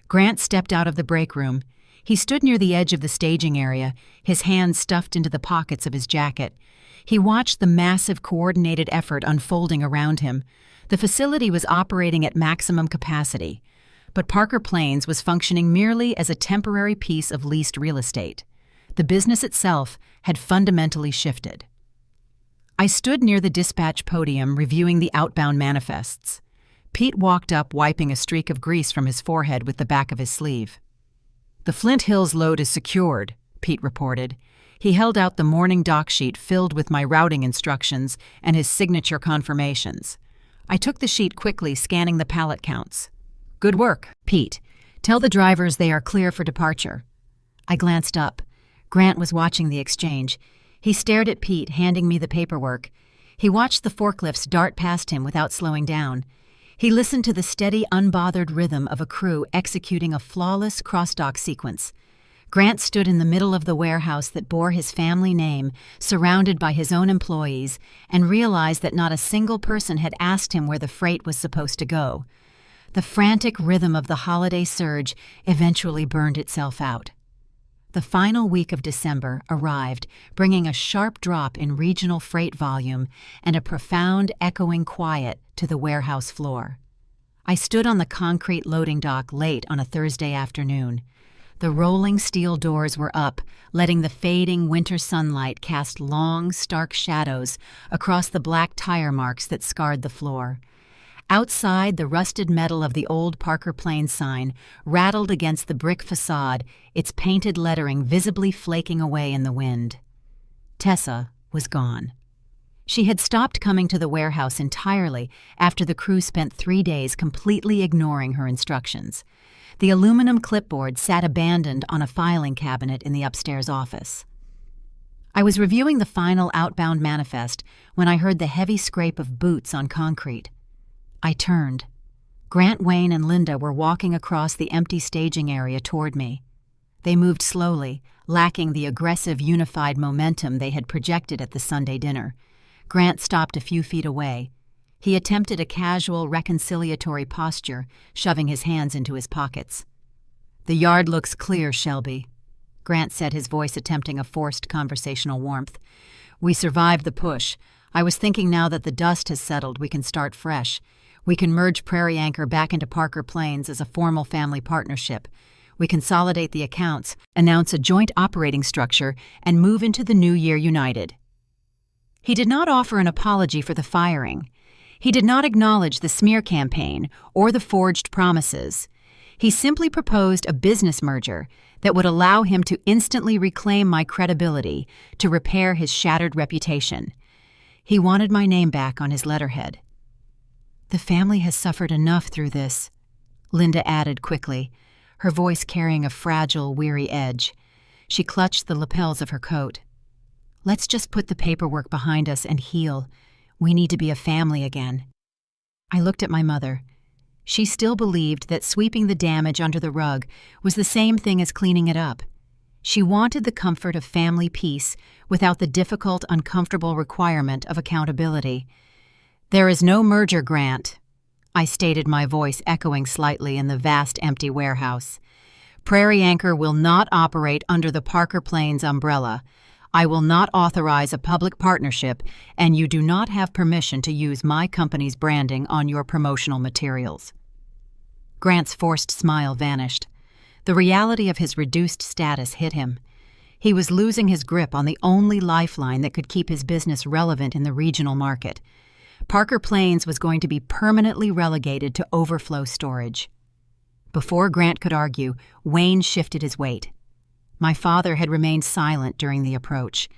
Grant stepped out of the break room. He stood near the edge of the staging area, his hands stuffed into the pockets of his jacket. He watched the massive, coordinated effort unfolding around him. The facility was operating at maximum capacity, but Parker Plains was functioning merely as a temporary piece of leased real estate. The business itself had fundamentally shifted. I stood near the dispatch podium reviewing the outbound manifests. Pete walked up, wiping a streak of grease from his forehead with the back of his sleeve. "The Flint Hills load is secured," Pete reported. He held out the morning dock sheet filled with my routing instructions and his signature confirmations. I took the sheet quickly, scanning the pallet counts. "Good work, Pete. Tell the drivers they are clear for departure." I glanced up. Grant was watching the exchange. He stared at Pete, handing me the paperwork. He watched the forklifts dart past him without slowing down. He listened to the steady, unbothered rhythm of a crew executing a flawless cross-dock sequence. Grant stood in the middle of the warehouse that bore his family name, surrounded by his own employees, and realized that not a single person had asked him where the freight was supposed to go. The frantic rhythm of the holiday surge eventually burned itself out. The final week of December arrived, bringing a sharp drop in regional freight volume and a profound, echoing quiet to the warehouse floor. I stood on the concrete loading dock late on a Thursday afternoon. The rolling steel doors were up, letting the fading winter sunlight cast long, stark shadows across the black tire marks that scarred the floor. Outside, the rusted metal of the old Parker Plains sign rattled against the brick facade, its painted lettering visibly flaking away in the wind. Tessa was gone. She had stopped coming to the warehouse entirely after the crew spent 3 days completely ignoring her instructions. The aluminum clipboard sat abandoned on a filing cabinet in the upstairs office. I was reviewing the final outbound manifest when I heard the heavy scrape of boots on concrete. I turned. Grant, Wayne, and Linda were walking across the empty staging area toward me. They moved slowly, lacking the aggressive, unified momentum they had projected at the Sunday dinner. Grant stopped a few feet away. He attempted a casual, reconciliatory posture, shoving his hands into his pockets. "The yard looks clear, Shelby," Grant said, his voice attempting a forced conversational warmth. "We survived the push. I was thinking now that the dust has settled, we can start fresh. We can merge Prairie Anchor back into Parker Plains as a formal family partnership. We consolidate the accounts, announce a joint operating structure, and move into the new year united." He did not offer an apology for the firing. He did not acknowledge the smear campaign or the forged promises. He simply proposed a business merger that would allow him to instantly reclaim my credibility, to repair his shattered reputation. He wanted my name back on his letterhead. "The family has suffered enough through this," Linda added quickly, her voice carrying a fragile, weary edge. She clutched the lapels of her coat. "Let's just put the paperwork behind us and heal. We need to be a family again." I looked at my mother. She still believed that sweeping the damage under the rug was the same thing as cleaning it up. She wanted the comfort of family peace without the difficult, uncomfortable requirement of accountability. "There is no merger, Grant," I stated, my voice echoing slightly in the vast empty warehouse. "Prairie Anchor will not operate under the Parker Plains umbrella. I will not authorize a public partnership, and you do not have permission to use my company's branding on your promotional materials." Grant's forced smile vanished. The reality of his reduced status hit him. He was losing his grip on the only lifeline that could keep his business relevant in the regional market. Parker Plains was going to be permanently relegated to overflow storage. Before Grant could argue, Wayne shifted his weight. My father had remained silent during the approach.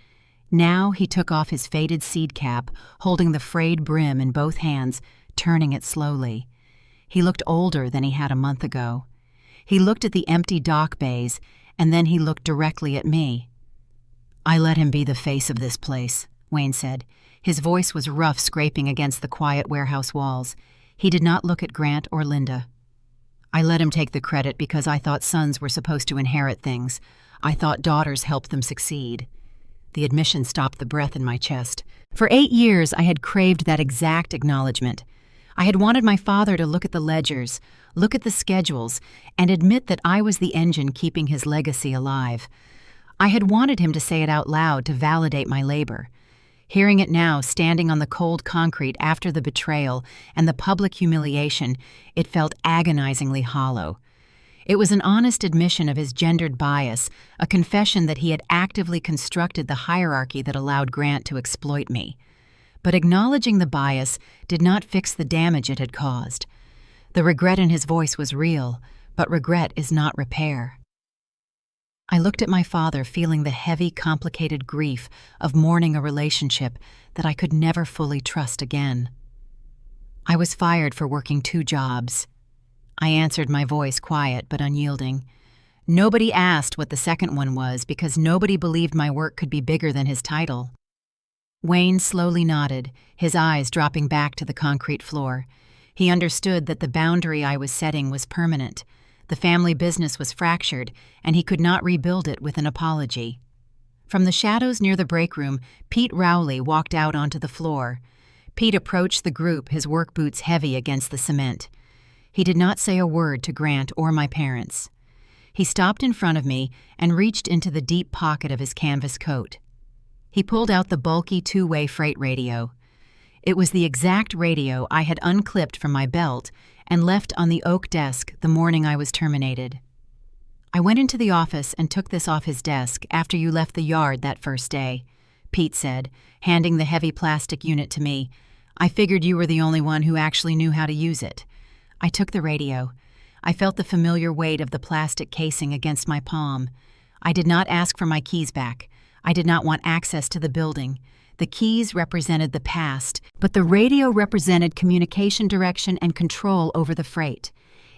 Now he took off his faded seed cap, holding the frayed brim in both hands, turning it slowly. He looked older than he had a month ago. He looked at the empty dock bays, and then he looked directly at me. "I let him be the face of this place," Wayne said. His voice was rough, scraping against the quiet warehouse walls. He did not look at Grant or Linda. "I let him take the credit because I thought sons were supposed to inherit things. I thought daughters helped them succeed." The admission stopped the breath in my chest. For 8 years, I had craved that exact acknowledgement. I had wanted my father to look at the ledgers, look at the schedules, and admit that I was the engine keeping his legacy alive. I had wanted him to say it out loud to validate my labor. Hearing it now, standing on the cold concrete after the betrayal and the public humiliation, it felt agonizingly hollow. It was an honest admission of his gendered bias, a confession that he had actively constructed the hierarchy that allowed Grant to exploit me. But acknowledging the bias did not fix the damage it had caused. The regret in his voice was real, but regret is not repair. I looked at my father, feeling the heavy, complicated grief of mourning a relationship that I could never fully trust again. "I was fired for working 2 jobs. I answered, my voice quiet but unyielding. Nobody asked what the second one was because nobody believed my work could be bigger than his title. Wayne slowly nodded, his eyes dropping back to the concrete floor. He understood that the boundary I was setting was permanent. The family business was fractured, and he could not rebuild it with an apology. From the shadows near the break room, Pete Rowley walked out onto the floor. Pete approached the group, his work boots heavy against the cement. He did not say a word to Grant or my parents. He stopped in front of me and reached into the deep pocket of his canvas coat. He pulled out the bulky 2-way freight radio. It was the exact radio I had unclipped from my belt and left on the oak desk the morning I was terminated. "I went into the office and took this off his desk after you left the yard that first day," Pete said, handing the heavy plastic unit to me. "I figured you were the only one who actually knew how to use it." I took the radio. I felt the familiar weight of the plastic casing against my palm. I did not ask for my keys back. I did not want access to the building. The keys represented the past, but the radio represented communication direction and control over the freight.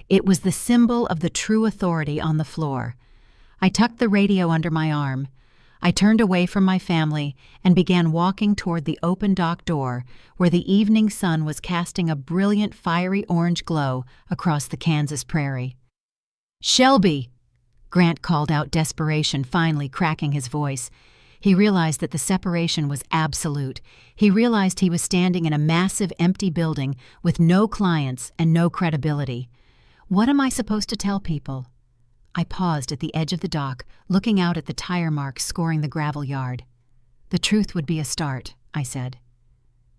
It was the symbol of the true authority on the floor. I tucked the radio under my arm. I turned away from my family and began walking toward the open dock door where the evening sun was casting a brilliant fiery orange glow across the Kansas prairie. "Shelby!" Grant called out, desperation finally cracking his voice. He realized that the separation was absolute. He realized he was standing in a massive empty building with no clients and no credibility. What am I supposed to tell people? I paused at the edge of the dock, looking out at the tire marks scoring the gravel yard. "The truth would be a start," I said.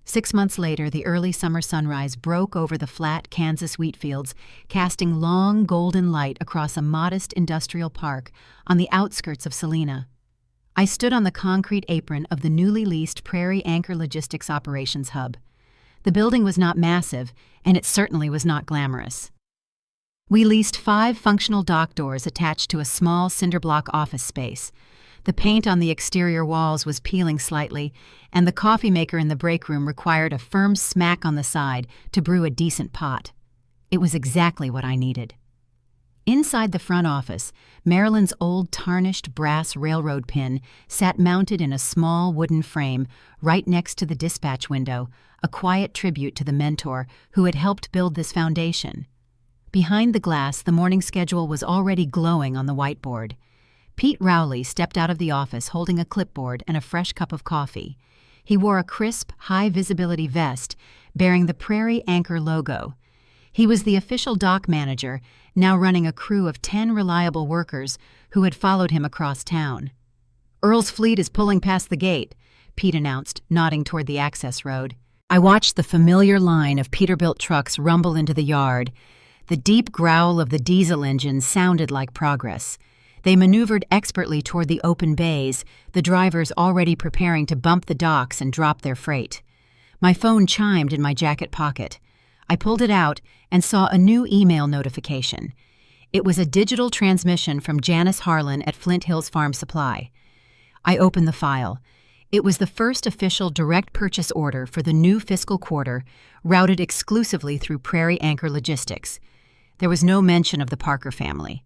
6 months later, the early summer sunrise broke over the flat Kansas wheat fields, casting long golden light across a modest industrial park on the outskirts of Salina. I stood on the concrete apron of the newly leased Prairie Anchor Logistics Operations Hub. The building was not massive, and it certainly was not glamorous. We leased 5 functional dock doors attached to a small cinderblock office space. The paint on the exterior walls was peeling slightly, and the coffee maker in the break room required a firm smack on the side to brew a decent pot. It was exactly what I needed. Inside the front office, Marilyn's old tarnished brass railroad pin sat mounted in a small wooden frame right next to the dispatch window, a quiet tribute to the mentor who had helped build this foundation. Behind the glass, the morning schedule was already glowing on the whiteboard. Pete Rowley stepped out of the office holding a clipboard and a fresh cup of coffee. He wore a crisp, high-visibility vest bearing the Prairie Anchor logo. He was the official dock manager, now running a crew of 10 reliable workers who had followed him across town. "Earl's fleet is pulling past the gate," Pete announced, nodding toward the access road. I watched the familiar line of Peterbilt trucks rumble into the yard. The deep growl of the diesel engine sounded like progress. They maneuvered expertly toward the open bays, the drivers already preparing to bump the docks and drop their freight. My phone chimed in my jacket pocket. I pulled it out and saw a new email notification. It was a digital transmission from Janice Harlan at Flint Hills Farm Supply. I opened the file. It was the first official direct purchase order for the new fiscal quarter, routed exclusively through Prairie Anchor Logistics. There was no mention of the Parker family.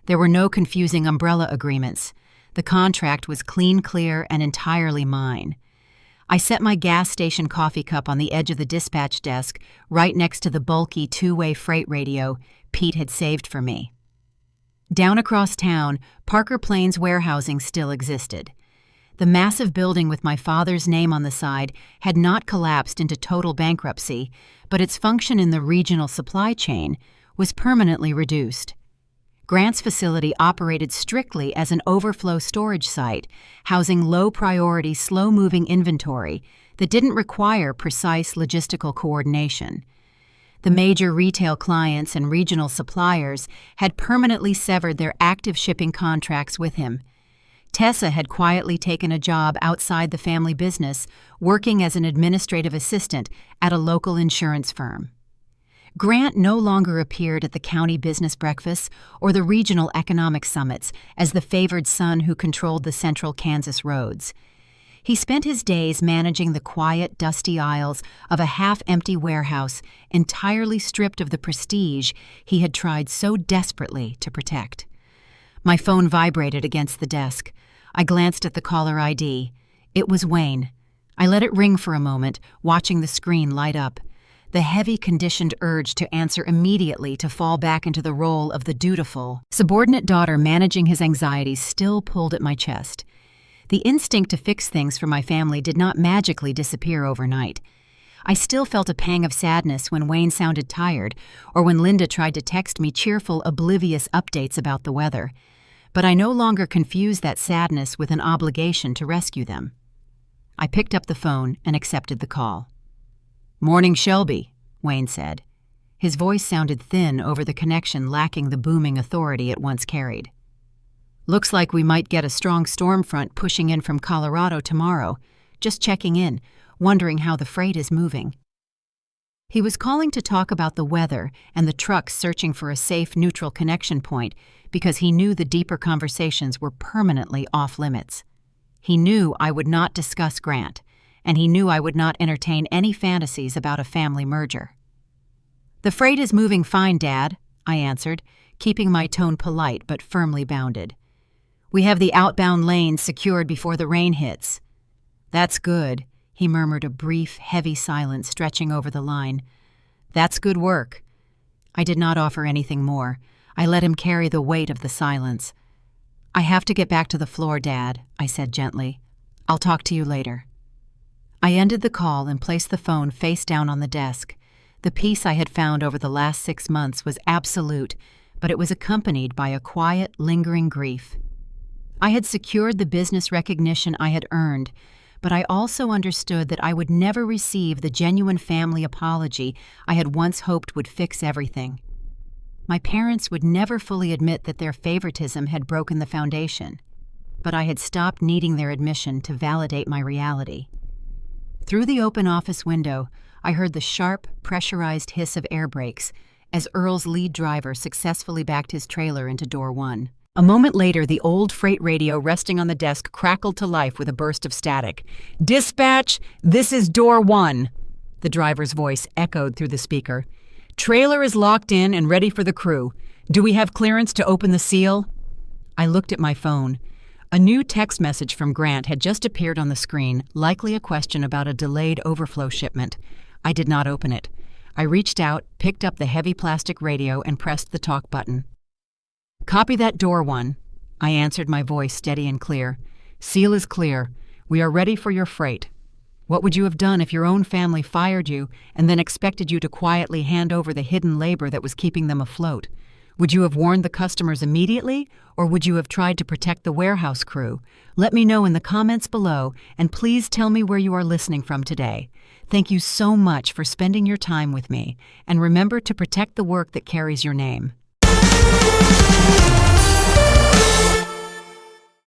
There were no confusing umbrella agreements. The contract was clear, and entirely mine. I set my gas station coffee cup on the edge of the dispatch desk, right next to the bulky two-way freight radio Pete had saved for me. Down across town, Parker Plains warehousing still existed. The massive building with my father's name on the side had not collapsed into total bankruptcy, but its function in the regional supply chain was permanently reduced. Grant's facility operated strictly as an overflow storage site, housing low-priority, slow-moving inventory that didn't require precise logistical coordination. The major retail clients and regional suppliers had permanently severed their active shipping contracts with him. Tessa had quietly taken a job outside the family business, working as an administrative assistant at a local insurance firm. Grant no longer appeared at the county business breakfasts or the regional economic summits as the favored son who controlled the central Kansas roads. He spent his days managing the quiet, dusty aisles of a half-empty warehouse entirely stripped of the prestige he had tried so desperately to protect. My phone vibrated against the desk. I glanced at the caller ID. It was Wayne. I let it ring for a moment, watching the screen light up. The heavy, conditioned urge to answer immediately to fall back into the role of the dutiful, subordinate daughter managing his anxieties still pulled at my chest. The instinct to fix things for my family did not magically disappear overnight. I still felt a pang of sadness when Wayne sounded tired, or when Linda tried to text me cheerful, oblivious updates about the weather. But I no longer confused that sadness with an obligation to rescue them. I picked up the phone and accepted the call. "Morning, Shelby," Wayne said. His voice sounded thin over the connection lacking the booming authority it once carried. Looks like we might get a strong storm front pushing in from Colorado tomorrow. Just checking in, wondering how the freight is moving." He was calling to talk about the weather and the trucks searching for a safe, neutral connection point because he knew the deeper conversations were permanently off-limits. He knew I would not discuss Grant, and he knew I would not entertain any fantasies about a family merger. "The freight is moving fine, Dad," I answered, keeping my tone polite but firmly bounded. "We have the outbound lanes secured before the rain hits." "That's good," he murmured, a brief, heavy silence stretching over the line. "That's good work." I did not offer anything more. I let him carry the weight of the silence. "I have to get back to the floor, Dad," I said gently. "I'll talk to you later." I ended the call and placed the phone face down on the desk. The peace I had found over the last 6 months was absolute, but it was accompanied by a quiet, lingering grief. I had secured the business recognition I had earned, but I also understood that I would never receive the genuine family apology I had once hoped would fix everything. My parents would never fully admit that their favoritism had broken the foundation, but I had stopped needing their admission to validate my reality. Through the open office window, I heard the sharp, pressurized hiss of air brakes as Earl's lead driver successfully backed his trailer into door 1. A moment later, the old freight radio resting on the desk crackled to life with a burst of static. "Dispatch, this is door 1. The driver's voice echoed through the speaker. "Trailer is locked in and ready for the crew. Do we have clearance to open the seal?" I looked at my phone. A new text message from Grant had just appeared on the screen, likely a question about a delayed overflow shipment. I did not open it. I reached out, picked up the heavy plastic radio, and pressed the talk button. "Copy that, door 1. I answered, my voice steady and clear. "Seal is clear. We are ready for your freight. What would you have done if your own family fired you and then expected you to quietly hand over the hidden labor that was keeping them afloat? Would you have warned the customers immediately, or would you have tried to protect the warehouse crew? Let me know in the comments below, and please tell me where you are listening from today. Thank you so much for spending your time with me, and remember to protect the work that carries your name."